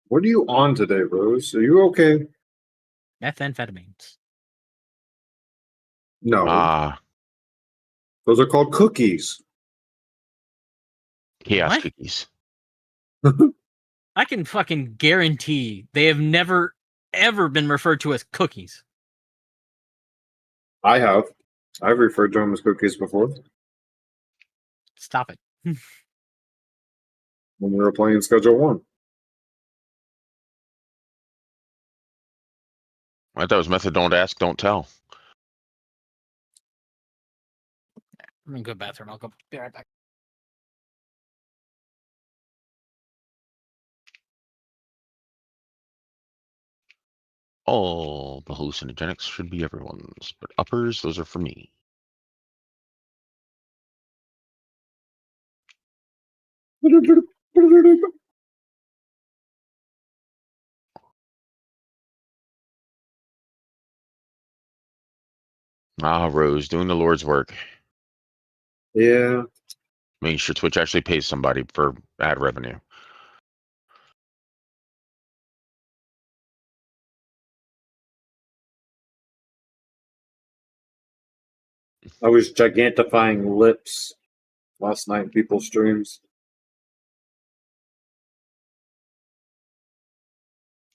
What are you on today, Rose? Are you okay? Methamphetamines. No. Those are called cookies. Chaos What? cookies. I can fucking guarantee they have never, ever been referred to as cookies. I have. I've referred to them as cookies before. Stop it. When we were playing Schedule 1. I thought it was method don't ask, don't tell. I'm gonna go to the bathroom. I'll be right back. All the hallucinogenics should be everyone's, but uppers, those are for me. Rose, doing the Lord's work. Yeah. Making sure Twitch actually pays somebody for ad revenue. I was gigantifying lips last night in people's streams.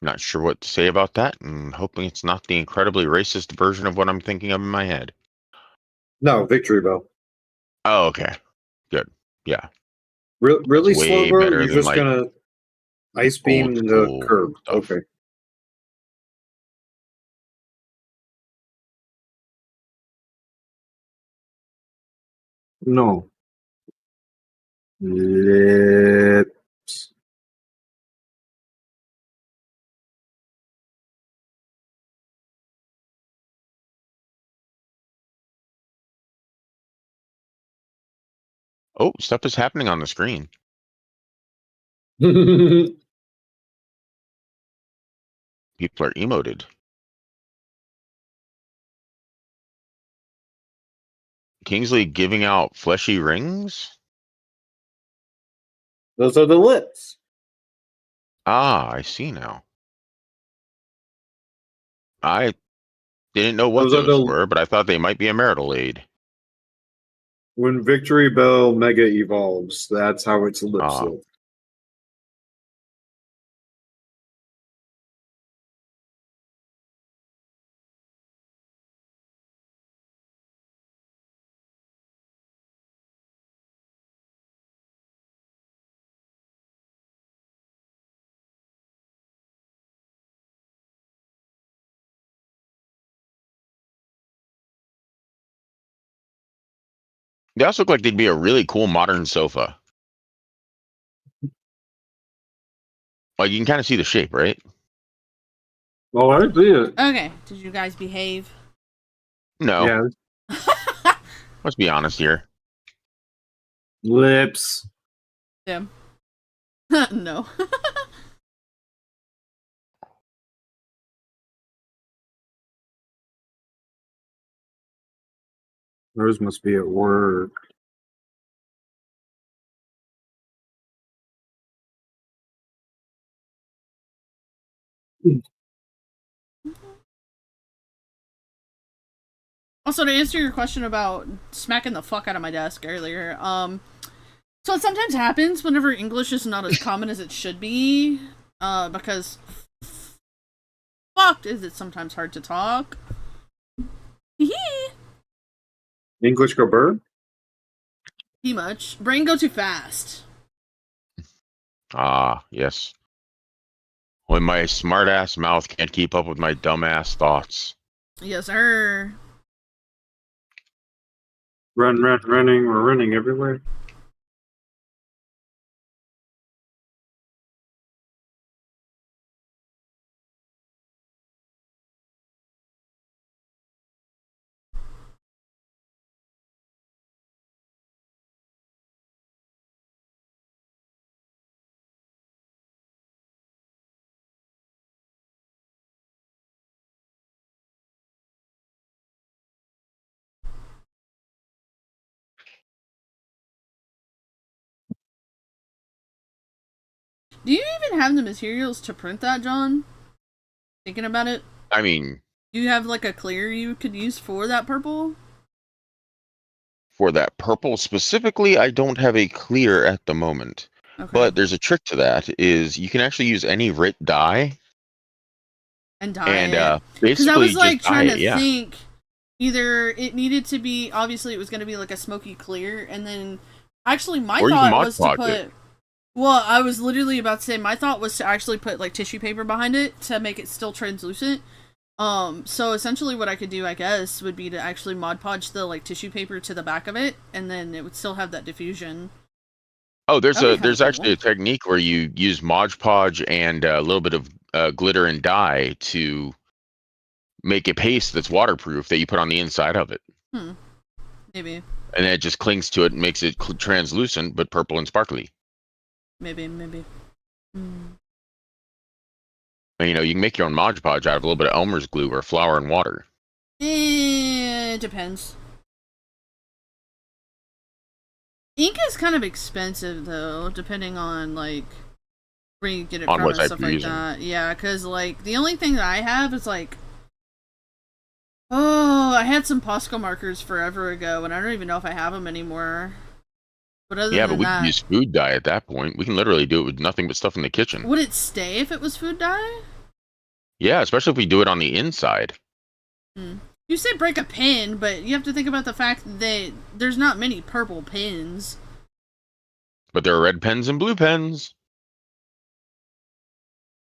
Not sure what to say about that, and hoping it's not the incredibly racist version of what I'm thinking of in my head. No, Victory Bell. Oh, okay. Good. Yeah. Really way slow, bro? better You're than, just like, gonna ice beam old the school curb. stuff. Okay. No. Lips. Oh, stuff is happening on the screen. People are emoted. Kingsley giving out fleshy rings? Those are the lips. I see now. I didn't know what Those are those the- were, but I thought they might be a marital aid. When Victory Bell Mega evolves, that's how its lips Ah. look. They also look like they'd be a really cool modern sofa. Like you can kind of see the shape, right? Oh, I see it. Okay, did you guys behave? No, Yeah, let's be honest here. lips. Yeah. No. Those must be at work. Also, to answer your question about smacking the fuck out of my desk earlier, so it sometimes happens whenever English is not as common as it should be, because fucked is it sometimes hard to talk. English go bird? Too much. Brain go too fast. Ah, yes. When my smart ass mouth can't keep up with my dumb ass thoughts. Yes, sir. Running. We're running everywhere. Do you even have the materials to print that, John? Thinking about it? I mean, Do you have like a clear you could use for that purple? for that purple specifically, I don't have a clear at the moment. Okay. But there's a trick to that, is you can actually use any writ dye. And dye And it. Because basically I was like just dye trying it, to yeah. think either it needed to be, obviously it was going to be like a smoky clear, and then actually my Or you can thought Mod was to Podge put it. well, I was literally about to say my thought was to actually put like tissue paper behind it to make it still translucent. So essentially what I could do, I guess, would be to actually Mod Podge the like tissue paper to the back of it, and then it would still have that diffusion. Oh, there's That'd be kinda actually cool. a technique where you use Mod Podge and a little bit of glitter and dye to make a paste that's waterproof that you put on the inside of it. Maybe. And it just clings to it and makes it translucent but purple and sparkly. Maybe. And, you know, you can make your own Mod Podge out of a little bit of Elmer's glue or flour and water. It depends. Ink is kind of expensive though, depending on like where you get it On from what and type stuff you're like using. that. Yeah, because like the only thing that I have is like, oh, I had some Posco markers forever ago, and I don't even know if I have them anymore. But other Yeah, than but we that, can use food dye at that point. We can literally do it with nothing but stuff in the kitchen. would it stay if it was food dye? Yeah, especially if we do it on the inside. You say break a pin, but you have to think about the fact that there's not many purple pins. But there are red pens and blue pens.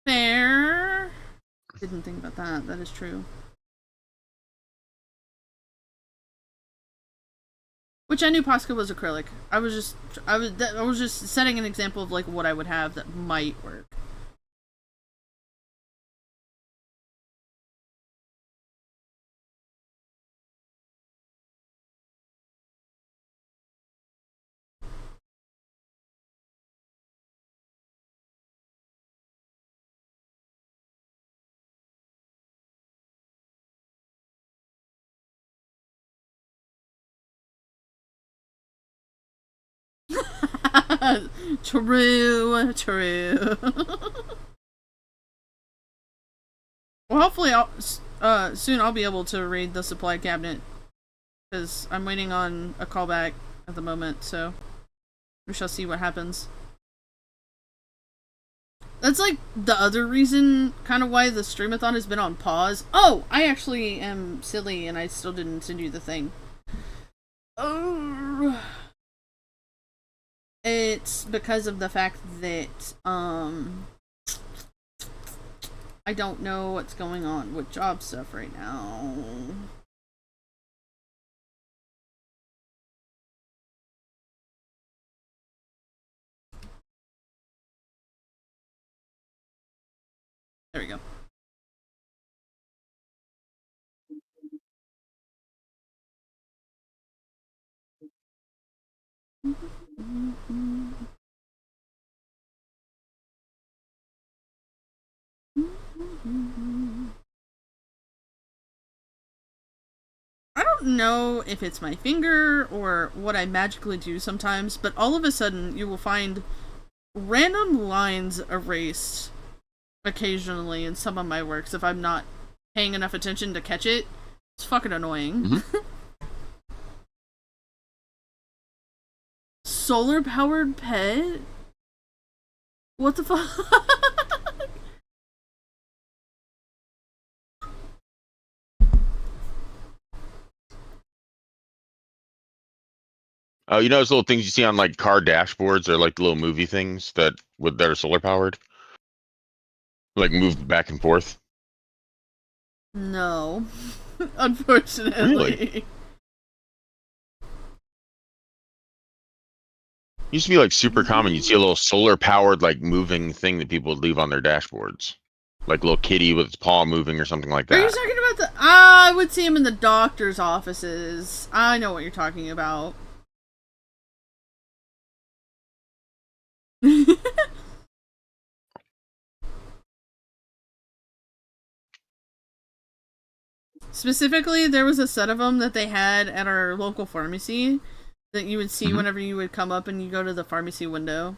Fair. Didn't think about that. That is true. Which I knew Posca was acrylic. I was just setting an example of like what I would have that might work. True. Well, hopefully, soon I'll be able to raid the supply cabinet because I'm waiting on a callback at the moment. So we shall see what happens. That's like the other reason, kind of why the streamathon has been on pause. Oh, I actually am silly and I still didn't send you the thing. Oh. It's because of the fact that, I don't know what's going on with job stuff right now. There we go. I don't know if it's my finger or what I magically do sometimes, but all of a sudden you will find random lines erased occasionally in some of my works if I'm not paying enough attention to catch it. It's fucking annoying. Mm-hmm. Solar powered pet? What the fuck? Oh, you know those little things you see on like car dashboards? They're like the little movie things that are solar powered, like move back and forth. No. Unfortunately. Really? Used to be like super common. You'd see a little solar powered like moving thing that people would leave on their dashboards, like a little kitty with its paw moving or something like Are you that. talking about the... I would see him in the doctor's offices. I know what you're talking about. Specifically, there was a set of them that they had at our local pharmacy that you would see whenever you would come up and you go to the pharmacy window.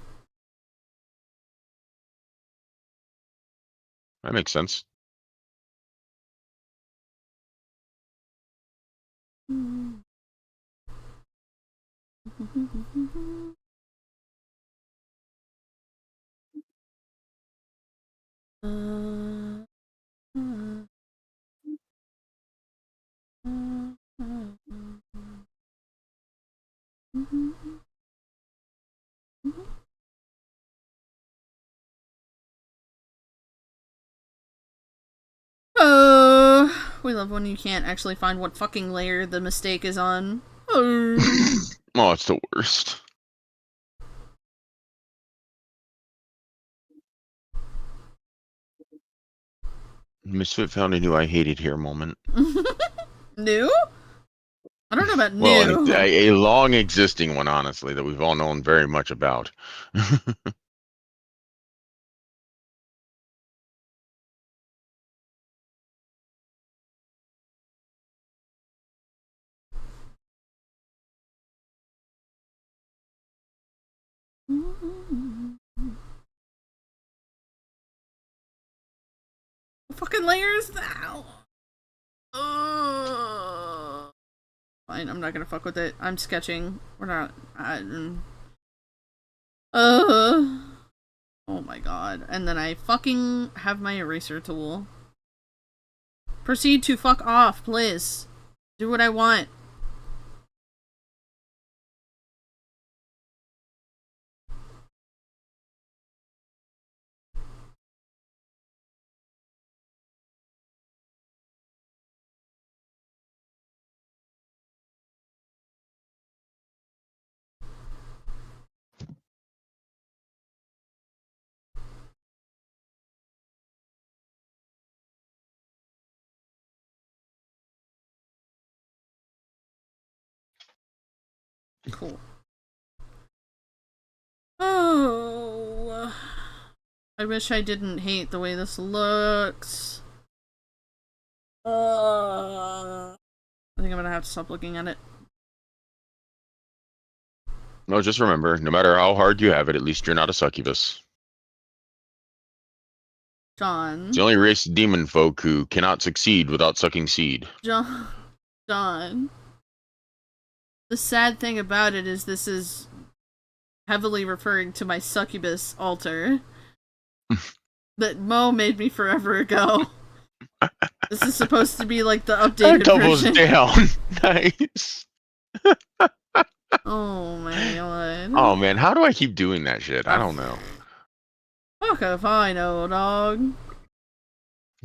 That makes sense. Oh, we love when you can't actually find what fucking layer the mistake is on. Oh, Oh, it's the worst. Misfit found a new I hated here moment. new? I don't know about Well, new. a long existing one, honestly, that we've all known very much about. What fucking layer is that? Fine, I'm not gonna fuck with it. I'm sketching. We're not. Oh my god. And then I fucking have my eraser tool. Proceed to fuck off, please. Do what I want. Cool. Oh. I wish I didn't hate the way this looks. I think I'm gonna have to stop looking at it. No, just remember, no matter how hard you have it, at least you're not a succubus. John. It's the only race of demon folk who cannot succeed without sucking seed. John. The sad thing about it is this is heavily referring to my succubus altar that Mo made me forever ago. This is supposed to be like the updated That doubles version. down. Nice. Oh my god. Oh man, how do I keep doing that shit? I don't know. Fuck if I know, dog.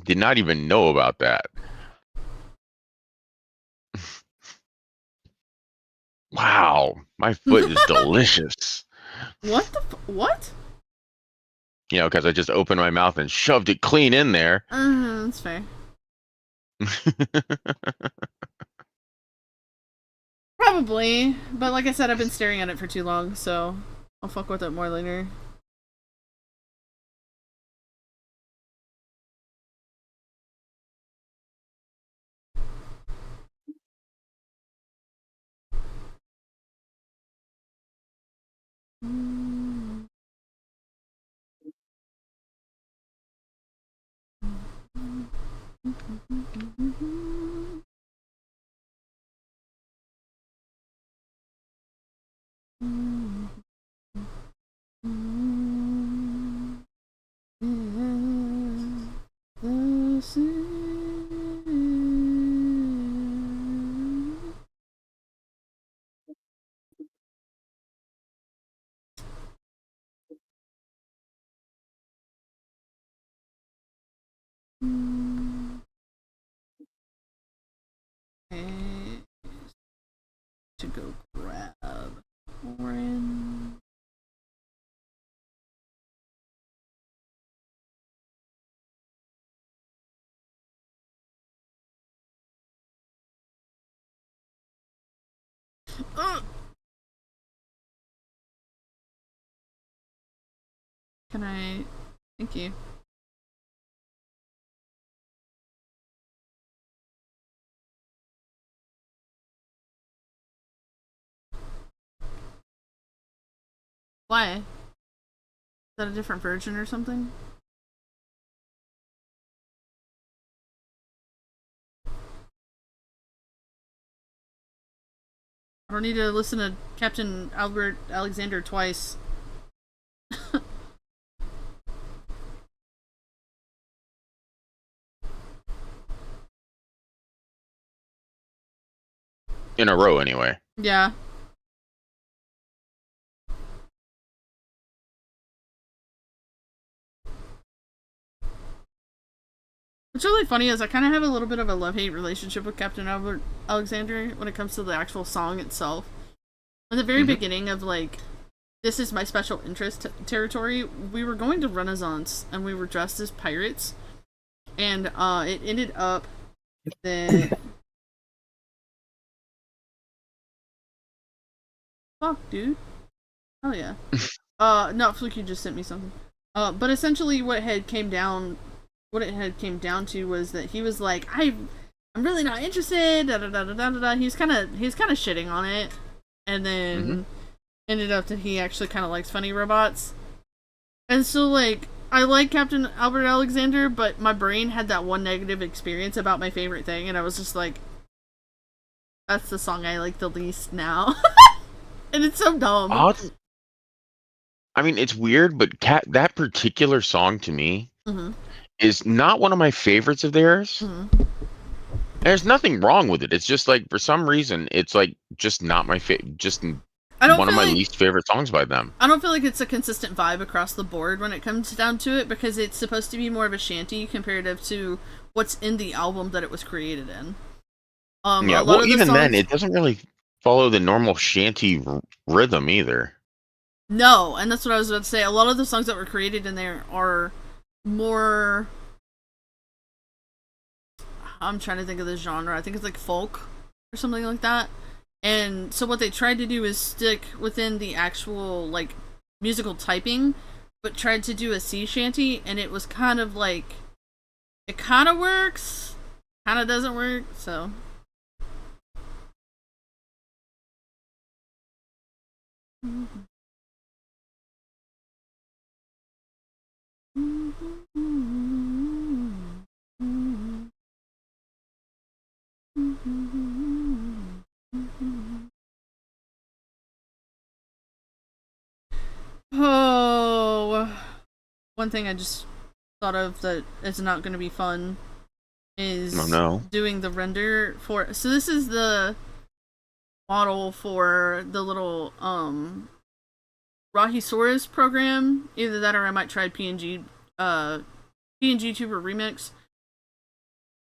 Did not even know about that. Wow, my foot is delicious. What the what? You know, because I just opened my mouth and shoved it clean in there. That's fair. Probably, but like I said, I've been staring at it for too long, so I'll fuck with it more later. To go grab Orin. Can I? Thank you. Why? Is that a different version or something? I don't need to listen to Captain Albert Alexander twice. In a row, anyway. Yeah. What's really funny is I kind of have a little bit of a love-hate relationship with Captain Albert Alexander when it comes to the actual song itself. In the very beginning of, like, this is my special interest territory, we were going to Renaissance, and we were dressed as pirates, and it ended up that... Fuck, dude. Oh, yeah. No, Fluky just sent me something. But essentially what it had came down to was that he was like, I'm really not interested, da da da da da da. He's kind of shitting on it, and then ended up that he actually kind of likes funny robots. And so, like, I like Captain Albert Alexander, but my brain had that one negative experience about my favorite thing, and I was just like, that's the song I like the least now. And it's so dumb. I mean, it's weird, but that particular song to me is not one of my favorites of theirs. There's nothing wrong with it. It's just like, for some reason, it's like just not my favorite. Just one of my least favorite songs by them. I don't feel like it's a consistent vibe across the board when it comes down to it, because it's supposed to be more of a shanty comparative to what's in the album that it was created in. Yeah, well, even then, it doesn't really follow the normal shanty rhythm either. No, and that's what I was about to say. A lot of the songs that were created in there are more... I'm trying to think of the genre. I think it's like folk or something like that. And so what they tried to do is stick within the actual, like, musical typing, but tried to do a sea shanty, and it was kind of like... It kind of works, kind of doesn't work, so... Oh, one thing I just thought of that is not going to be fun is doing the render for... So this is the model for the little Rahisaurus program. Either that or I might try PNG Tuber Remix.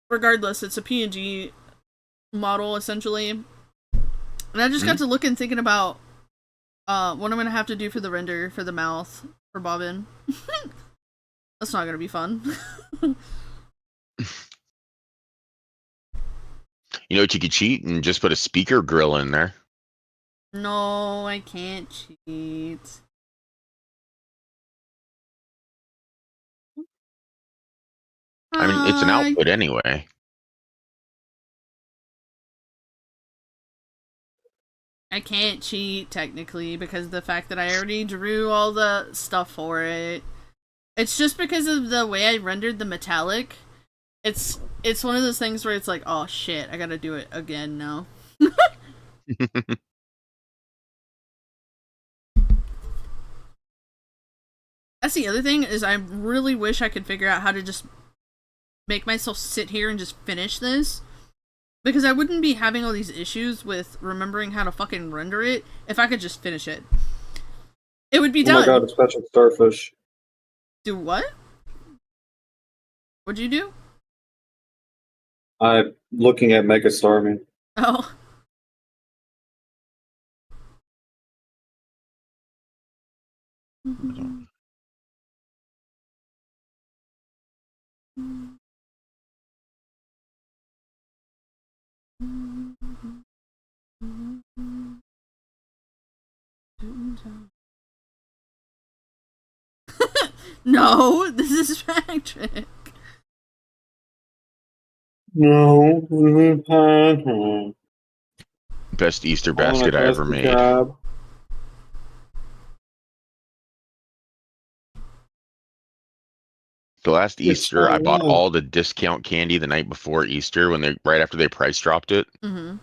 Regardless, it's a PNG model essentially. And I just got to looking thinking about what I'm gonna have to do for the render for the mouth for Bobbin. That's not gonna be fun. You know what you could cheat and just put a speaker grill in there. No, I can't cheat. I mean, it's an output anyway. I can't cheat technically because of the fact that I already drew all the stuff for it. It's just because of the way I rendered the metallic. It's one of those things where it's like, oh shit, I gotta do it again now. That's the other thing, is I really wish I could figure out how to just make myself sit here and just finish this. Because I wouldn't be having all these issues with remembering how to fucking render it if I could just finish it. It would be done. Oh my god, it's fetching starfish. Do what? What'd you do? I'm looking at Mega Starming. Oh. No, this is Patrick. No. Best Easter basket I ever made. Job. The last Easter, I bought so all the discount candy the night before Easter right after they price dropped it. Mm-hmm.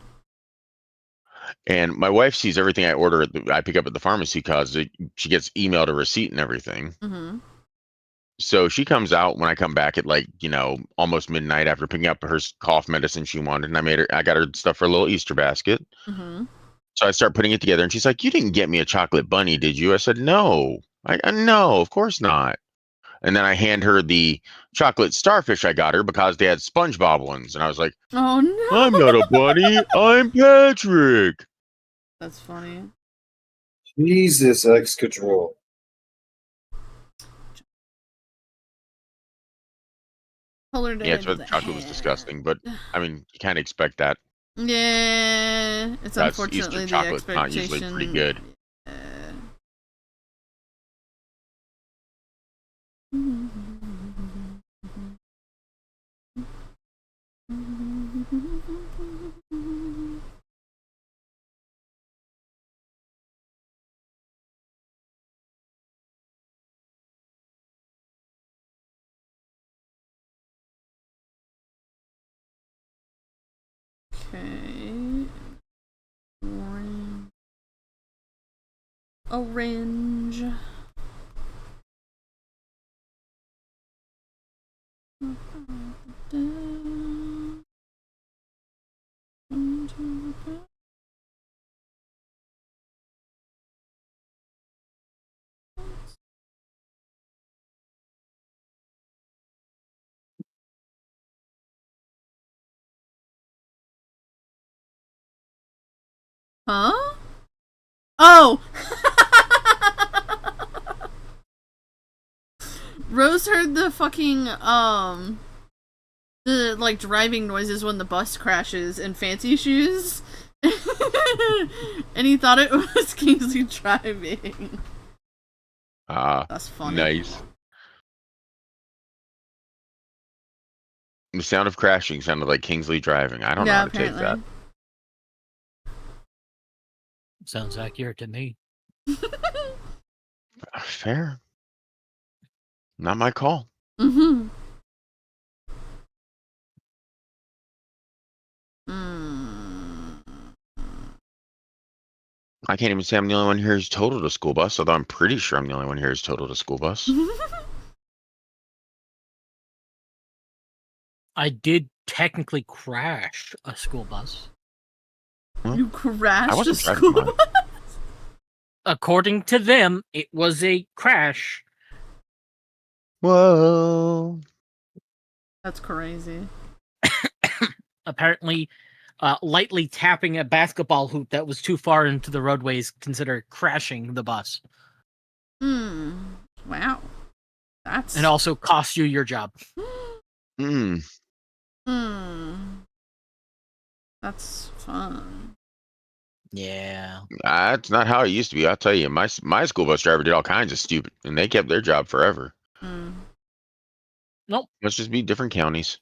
And my wife sees everything I order I pick up at the pharmacy because she gets emailed a receipt and everything. Mm-hmm. So she comes out when I come back at almost midnight after picking up her cough medicine she wanted, and I got her stuff for a little Easter basket. Mm-hmm. So I start putting it together, and she's like, "You didn't get me a chocolate bunny, did you?" I said, "No, no, of course not." And then I hand her the chocolate starfish I got her because they had SpongeBob ones, and I was like, "Oh no, I'm not a bunny, I'm Patrick." That's funny. Jesus, X control. Colored Yeah, so the chocolate was disgusting, but I mean, you kind of expect that. Yeah, it's That's unfortunately Easter the chocolate's expectation. not usually pretty good. Okay. Orange. Huh? Oh! Rose heard the fucking, the, like, driving noises when the bus crashes in Fancy Shoes. And he thought it was Kingsley driving. That's funny. Nice. The sound of crashing sounded like Kingsley driving. I don't know how to take that. Sounds accurate to me. Fair. Not my call. Mm-hmm. I can't even say I'm the only one here who's totaled a school bus, although I'm pretty sure I'm the only one here who's totaled a school bus. I did technically crash a school bus. You crashed I a wasn't school driving bus? According to them, it was a crash. Whoa. That's crazy. Apparently, lightly tapping a basketball hoop that was too far into the roadway is considered crashing the bus. Wow. That's and also cost you your job. Hmm. That's fun. Yeah. That's not how it used to be. I'll tell you, my school bus driver did all kinds of stupid, and they kept their job forever. Nope. Must just be different counties.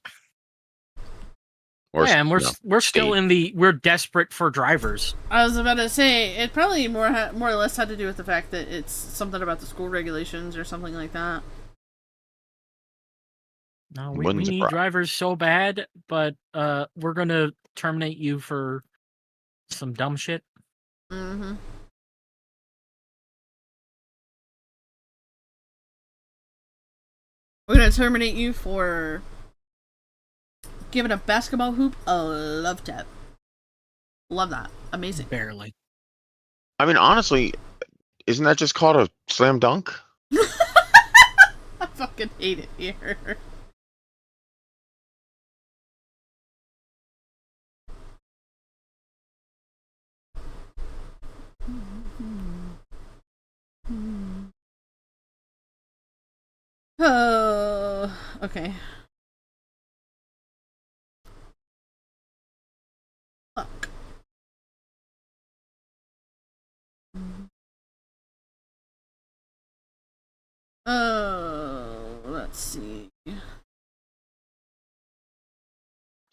Or Yeah, and we're still state. we're desperate for drivers. I was about to say it probably more or less had to do with the fact that it's something about the school regulations or something like that. No, we Wouldn't need surprise. drivers so bad, but we're gonna terminate you for some dumb shit. Mm-hmm. We're gonna terminate you for giving a basketball hoop a love tap. Love that. Amazing. Barely. I mean, honestly, isn't that just called a slam dunk? I fucking hate it here. Oh, okay. Fuck. Oh, let's see.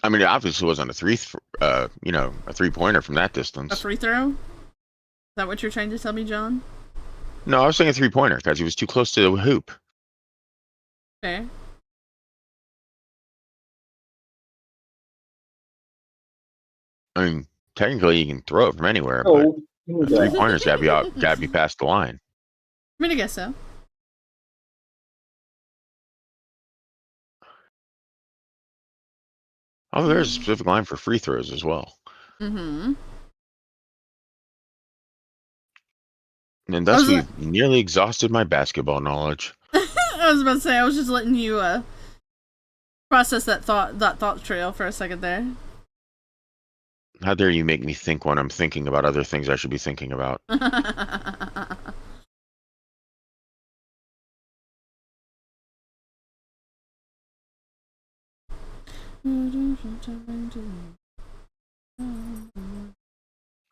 I mean, it obviously wasn't a a 3-pointer from that distance. A free throw? Is that what you're trying to tell me, John? No, I was saying a 3-pointer because he was too close to the hoop. Okay. I mean, technically you can throw it from anywhere, Oh, but a 3-pointer's gotta be past the line. I mean, I guess so. Oh, there's a specific line for free throws as well. Mm-hmm. And thus we've nearly exhausted my basketball knowledge. I was about to say, I was just letting you process that thought trail for a second there. How dare you make me think when I'm thinking about other things I should be thinking about?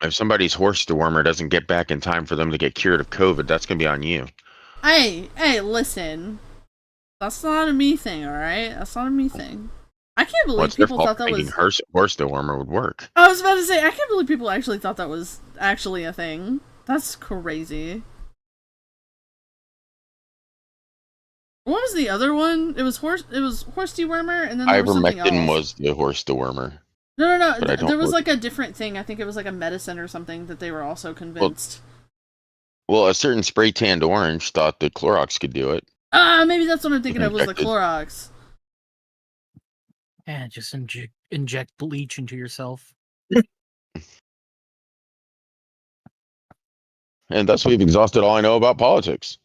If somebody's horse dewormer doesn't get back in time for them to get cured of COVID, that's gonna be on you. Hey, listen. That's not a me thing, alright? That's not a me thing. I can't believe What's their people fault thought that thinking was... horse dewormer would work? I was about to say, I can't believe people actually thought that was actually a thing. That's crazy. What was the other one? It was horse dewormer, and then there was something else. Ivermectin was the horse dewormer. No. There was like a different thing. I think it was like a medicine or something that they were also convinced. Well, a certain spray tanned orange thought that Clorox could do it. Maybe that's what I'm thinking of was the Clorox. Yeah, just inject bleach into yourself. And thus we've exhausted all I know about politics.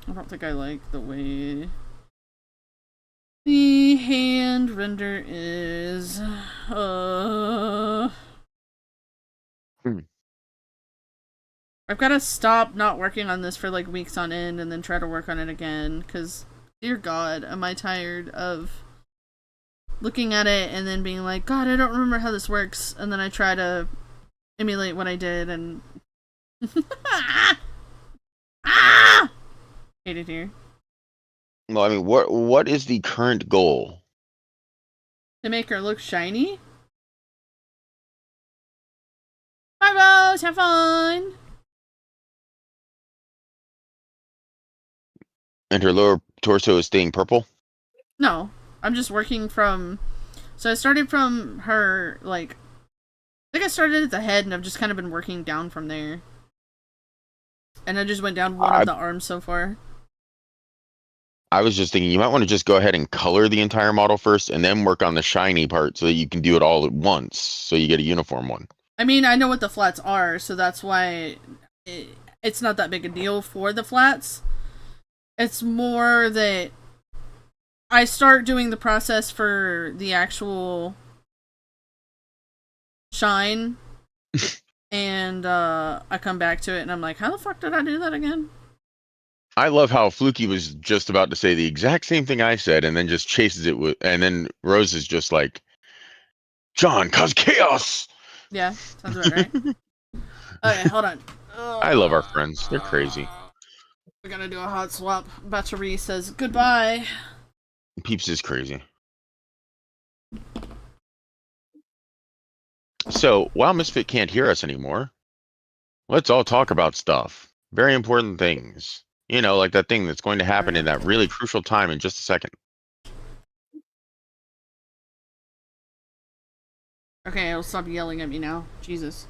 I don't think I like the way the hand render is. I've got to stop not working on this for like weeks on end and then try to work on it again, because dear God, am I tired of looking at it and then being like, God, I don't remember how this works, and then I try to emulate what I did and hate it here. Well, I mean, what is the current goal? To make her look shiny? Bye, Rose, have fun! And her lower torso is staying purple? No, I'm just working from... So I started from her, like... I think I started at the head and I've just kind of been working down from there. And I just went down one of the arms so far. I was just thinking you might want to just go ahead and color the entire model first and then work on the shiny part so that you can do it all at once so you get a uniform one. I mean, I know what the flats are, so that's why it's not that big a deal for the flats. It's more that I start doing the process for the actual shine, and I come back to it, and I'm like, how the fuck did I do that again? I love how Fluky was just about to say the exact same thing I said, and then just chases it with, and then Rose is just like, John, cause chaos. Yeah, sounds about right. Okay, hold on. I love our friends. They're crazy. We're gonna do a hot swap. Battery says goodbye. Peeps is crazy. So, while Misfit can't hear us anymore, let's all talk about stuff. Very important things. You know, like that thing that's going to happen in that really crucial time in just a second. Okay, I'll stop yelling at me now. Jesus.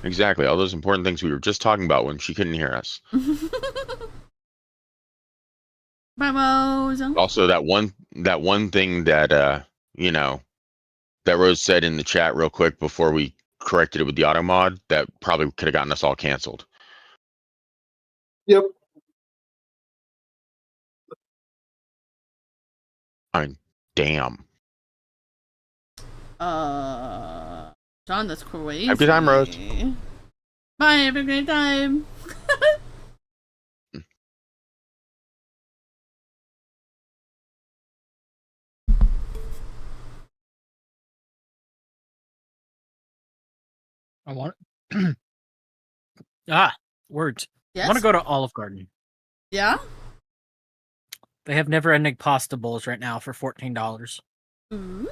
Exactly. All those important things we were just talking about when she couldn't hear us. Bye, Rose. Also, that one thing that you know, that Rose said in the chat real quick before we corrected it with the auto mod, that probably could have gotten us all canceled. Yep. I mean, damn. John, that's crazy. Have a good time, Rose. Bye, have a great time. I want words. Yes? I want to go to Olive Garden. Yeah? They have never-ending pasta bowls right now for $14. Ooh.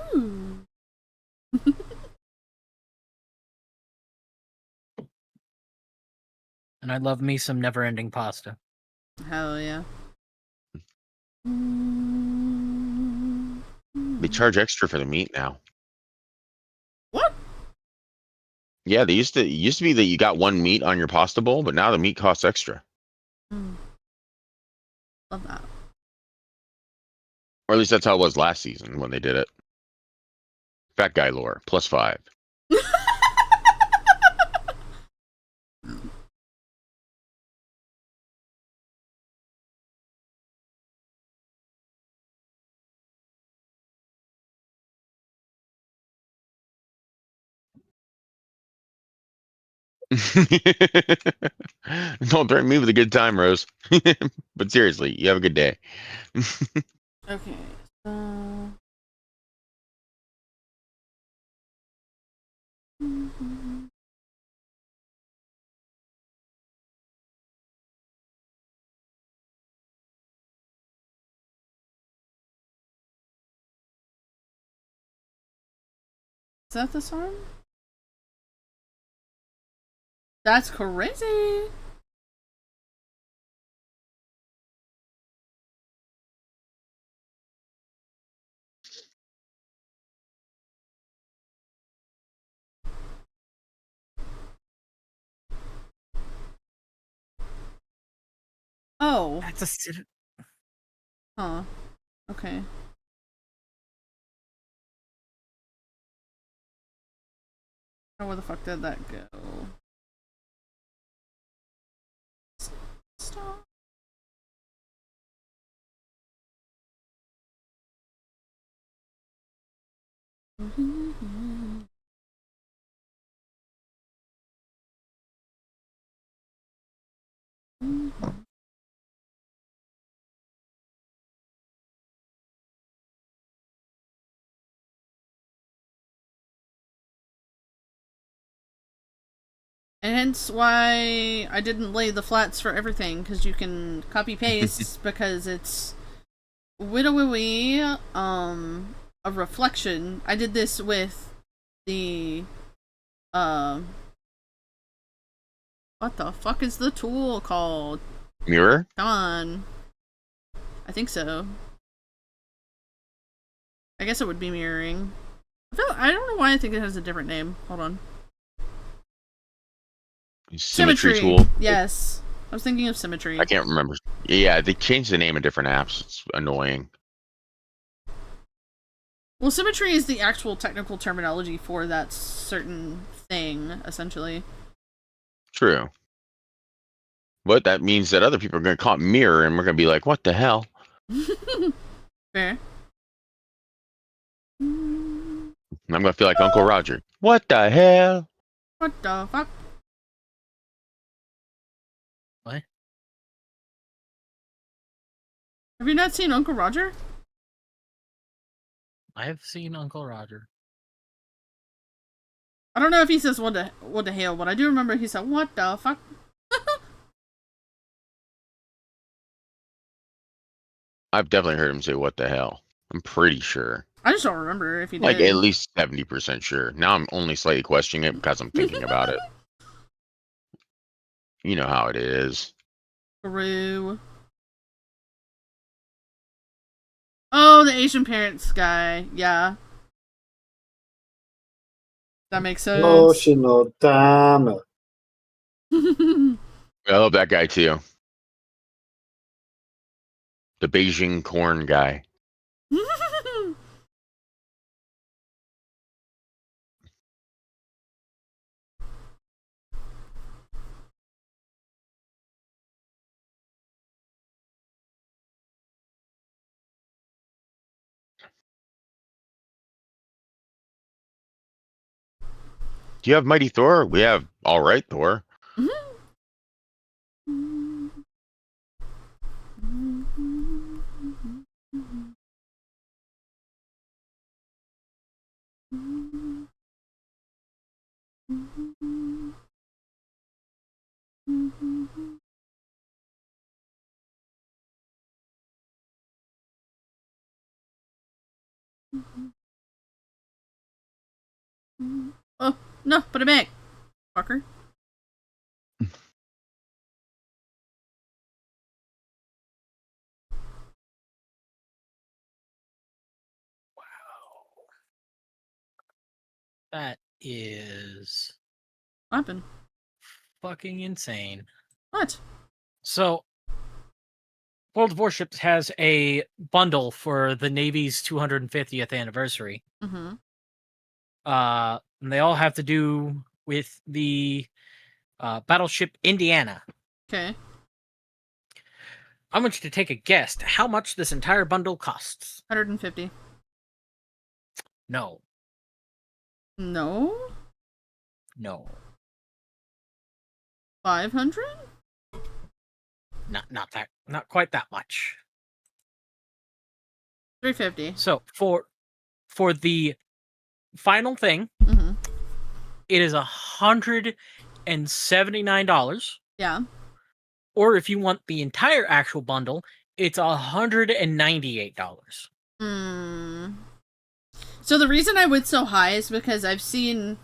And I love me some never-ending pasta. Hell yeah. They charge extra for the meat now. What? Yeah, it used to be that you got one meat on your pasta bowl, but now the meat costs extra. Love that. Or at least that's how it was last season when they did it. Fat guy lore, +5. Don't threaten me with a good time, Rose. But seriously, you have a good day. Okay. Is that this arm? That's crazy. Oh. That's a Huh. Okay. Oh, where the fuck did that go? Stop. And hence why I didn't lay the flats for everything, because you can copy paste because it's widowy a reflection. I did this with the what the fuck is the tool called? Mirror? Come on. I think so. I guess it would be mirroring. I don't know why I think it has a different name. Hold on. Symmetry tool. Yes. I was thinking of symmetry. I can't remember. Yeah, they changed the name of different apps. It's annoying. Well, symmetry is the actual technical terminology for that certain thing, essentially. True. But that means that other people are going to call it mirror, and we're going to be like, what the hell? Fair. And I'm going to feel like Uncle Roger. What the hell? What the fuck? What? Have you not seen Uncle Roger? I have seen Uncle Roger. I don't know if he says what the hell, but I do remember he said, what the fuck? I've definitely heard him say, what the hell? I'm pretty sure. I just don't remember if he did. Like, at least 70% sure. Now I'm only slightly questioning it because I'm thinking about it. You know how it is. True. Oh, the Asian parents guy. Yeah. That makes sense. Emotional damn. I love that guy too. The Beijing corn guy. Do you have Mighty Thor? We have All Right Thor. Oh, no, put it back. Fucker. That is What happened? fucking insane. What? So, World of Warships has a bundle for the Navy's 250th anniversary. Mm-hmm. And they all have to do with the battleship Indiana. Okay. I want you to take a guess how much this entire bundle costs. 150. No. No? No. 500? Not quite that much. 350. So for the final thing, Mm-hmm. it is $179. Yeah. Or if you want the entire actual bundle, it's $198. Hmm. So the reason I went so high is because I've seen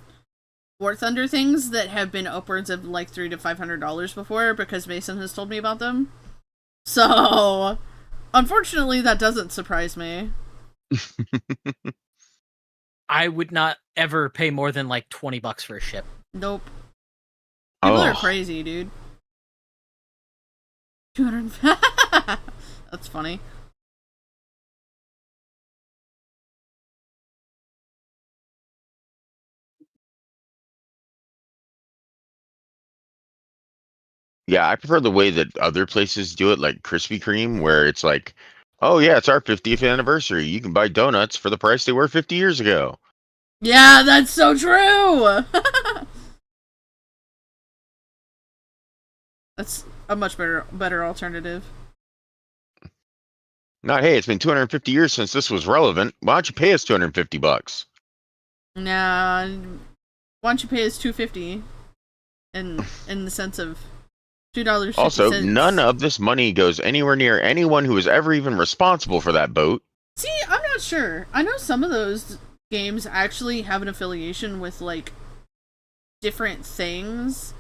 War Thunder things that have been upwards of like $300 to $500 before because Mason has told me about them. So, unfortunately, that doesn't surprise me. I would not ever pay more than like $20 for a ship. Nope. People are Oh. crazy, dude. 200. That's funny. Yeah, I prefer the way that other places do it, like Krispy Kreme, where it's like, oh yeah, it's our 50th anniversary. You can buy donuts for the price they were 50 years ago. Yeah, that's so true. That's a much better alternative. Not, hey, it's been 250 years since this was relevant. Why don't you pay us $250? Nah, why don't you pay us $250? In the sense of $2.50. Also, none of this money goes anywhere near anyone who was ever even responsible for that boat. See, I'm not sure. I know some of those games actually have an affiliation with like different things.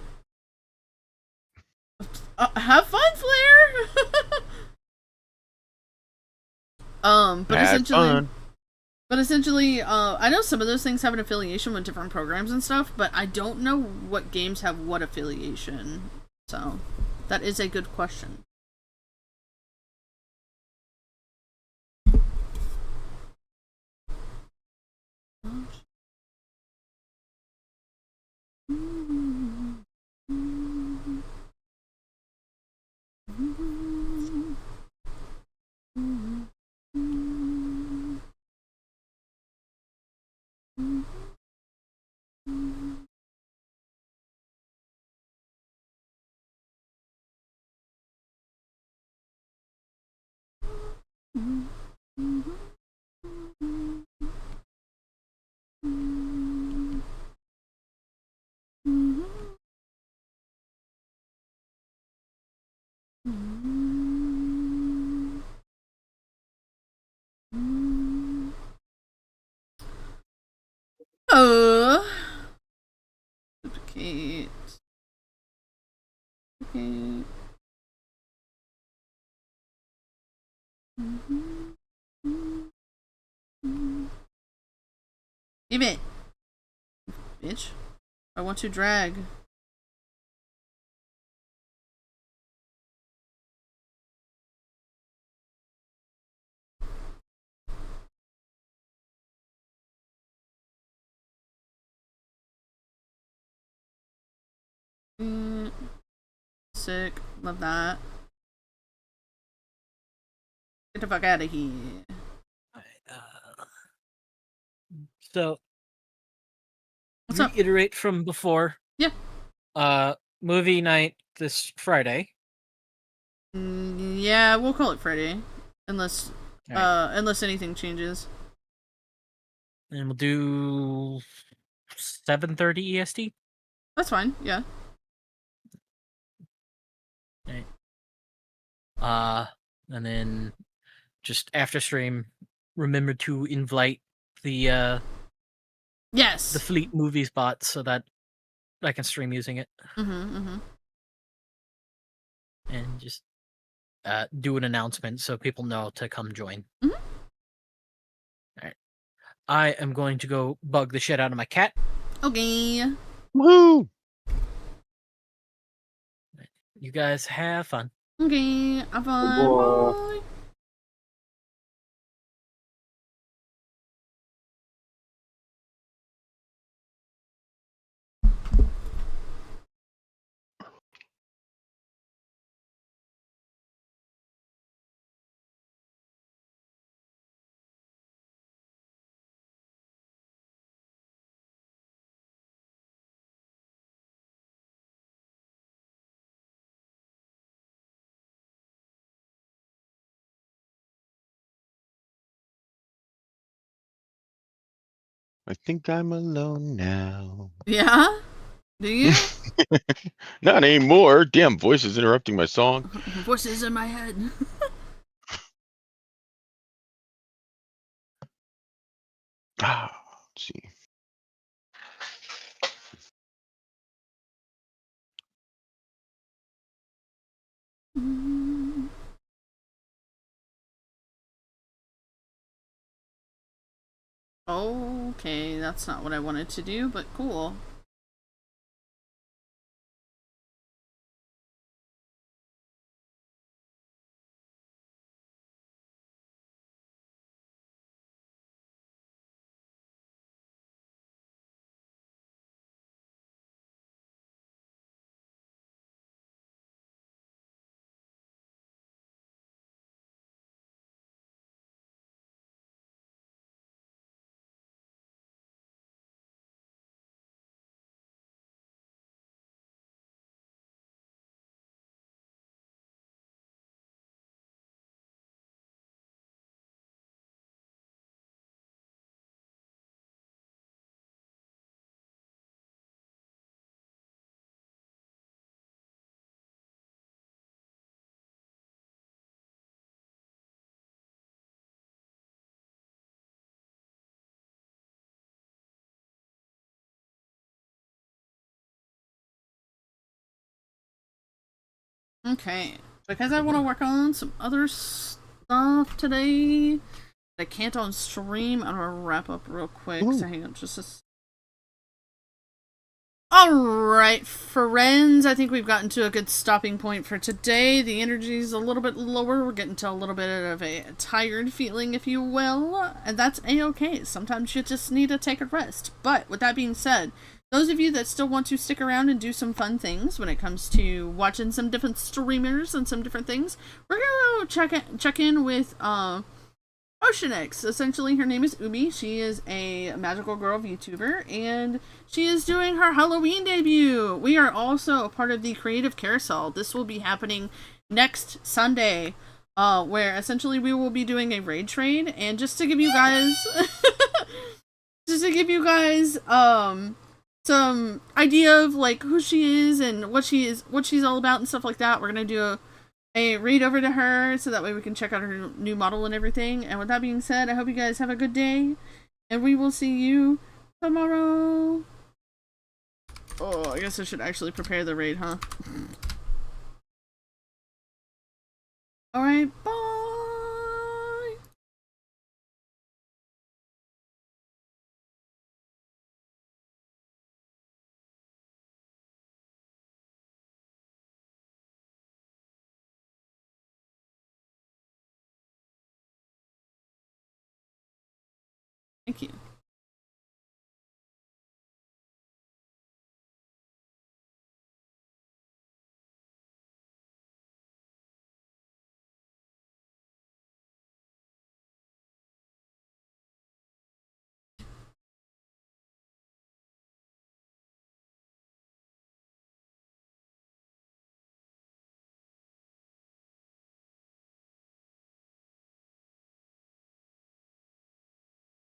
Have fun, Flair. But Had essentially, fun. I know some of those things have an affiliation with different programs and stuff, but I don't know what games have what affiliation. So, that is a good question. Duplicate. Duplicate. Leave it, bitch. I want to drag. Sick. Love that. Get the fuck out of here. So, What's up? reiterate from before. Yeah. Movie night this Friday. Yeah, we'll call it Friday, unless unless anything changes. And we'll do 7:30 EST. That's fine. Yeah. Right. And then just after stream, remember to invite the Yes. the Fleet Movies bot so that I can stream using it. Mm-hmm. And just do an announcement so people know to come join. Mhm. Alright. I am going to go bug the shit out of my cat. Okay. Woohoo! You guys have fun. Okay. Have fun. Bye. Bye. I think I'm alone now. Yeah. Do you? Not anymore. Damn voice is interrupting my song. Voices in my head. Let's see. Okay, that's not what I wanted to do, but cool. Okay, because I want to work on some other stuff today. I can't on stream. I'm gonna wrap up real quick. So hang on just a Alright, friends, I think we've gotten to a good stopping point for today. The energy's a little bit lower. We're getting to a little bit of a tired feeling, if you will. And that's a-okay. Sometimes you just need to take a rest. But with that being said, those of you that still want to stick around and do some fun things when it comes to watching some different streamers and some different things, we're gonna check in with Oceanix. Essentially, her name is Umi. She is a magical girl VTuber, and she is doing her Halloween debut. We are also a part of the Creative Carousel. This will be happening next Sunday, where essentially we will be doing a raid trade. And just to give you guys, some idea of like who she is and what she's all about and stuff like that, we're gonna do a read over to her so that way we can check out her new model and everything. And with that being said, I hope you guys have a good day, and we will see you tomorrow. Oh, I guess I should actually prepare the raid, huh? Alright, bye! Thank you.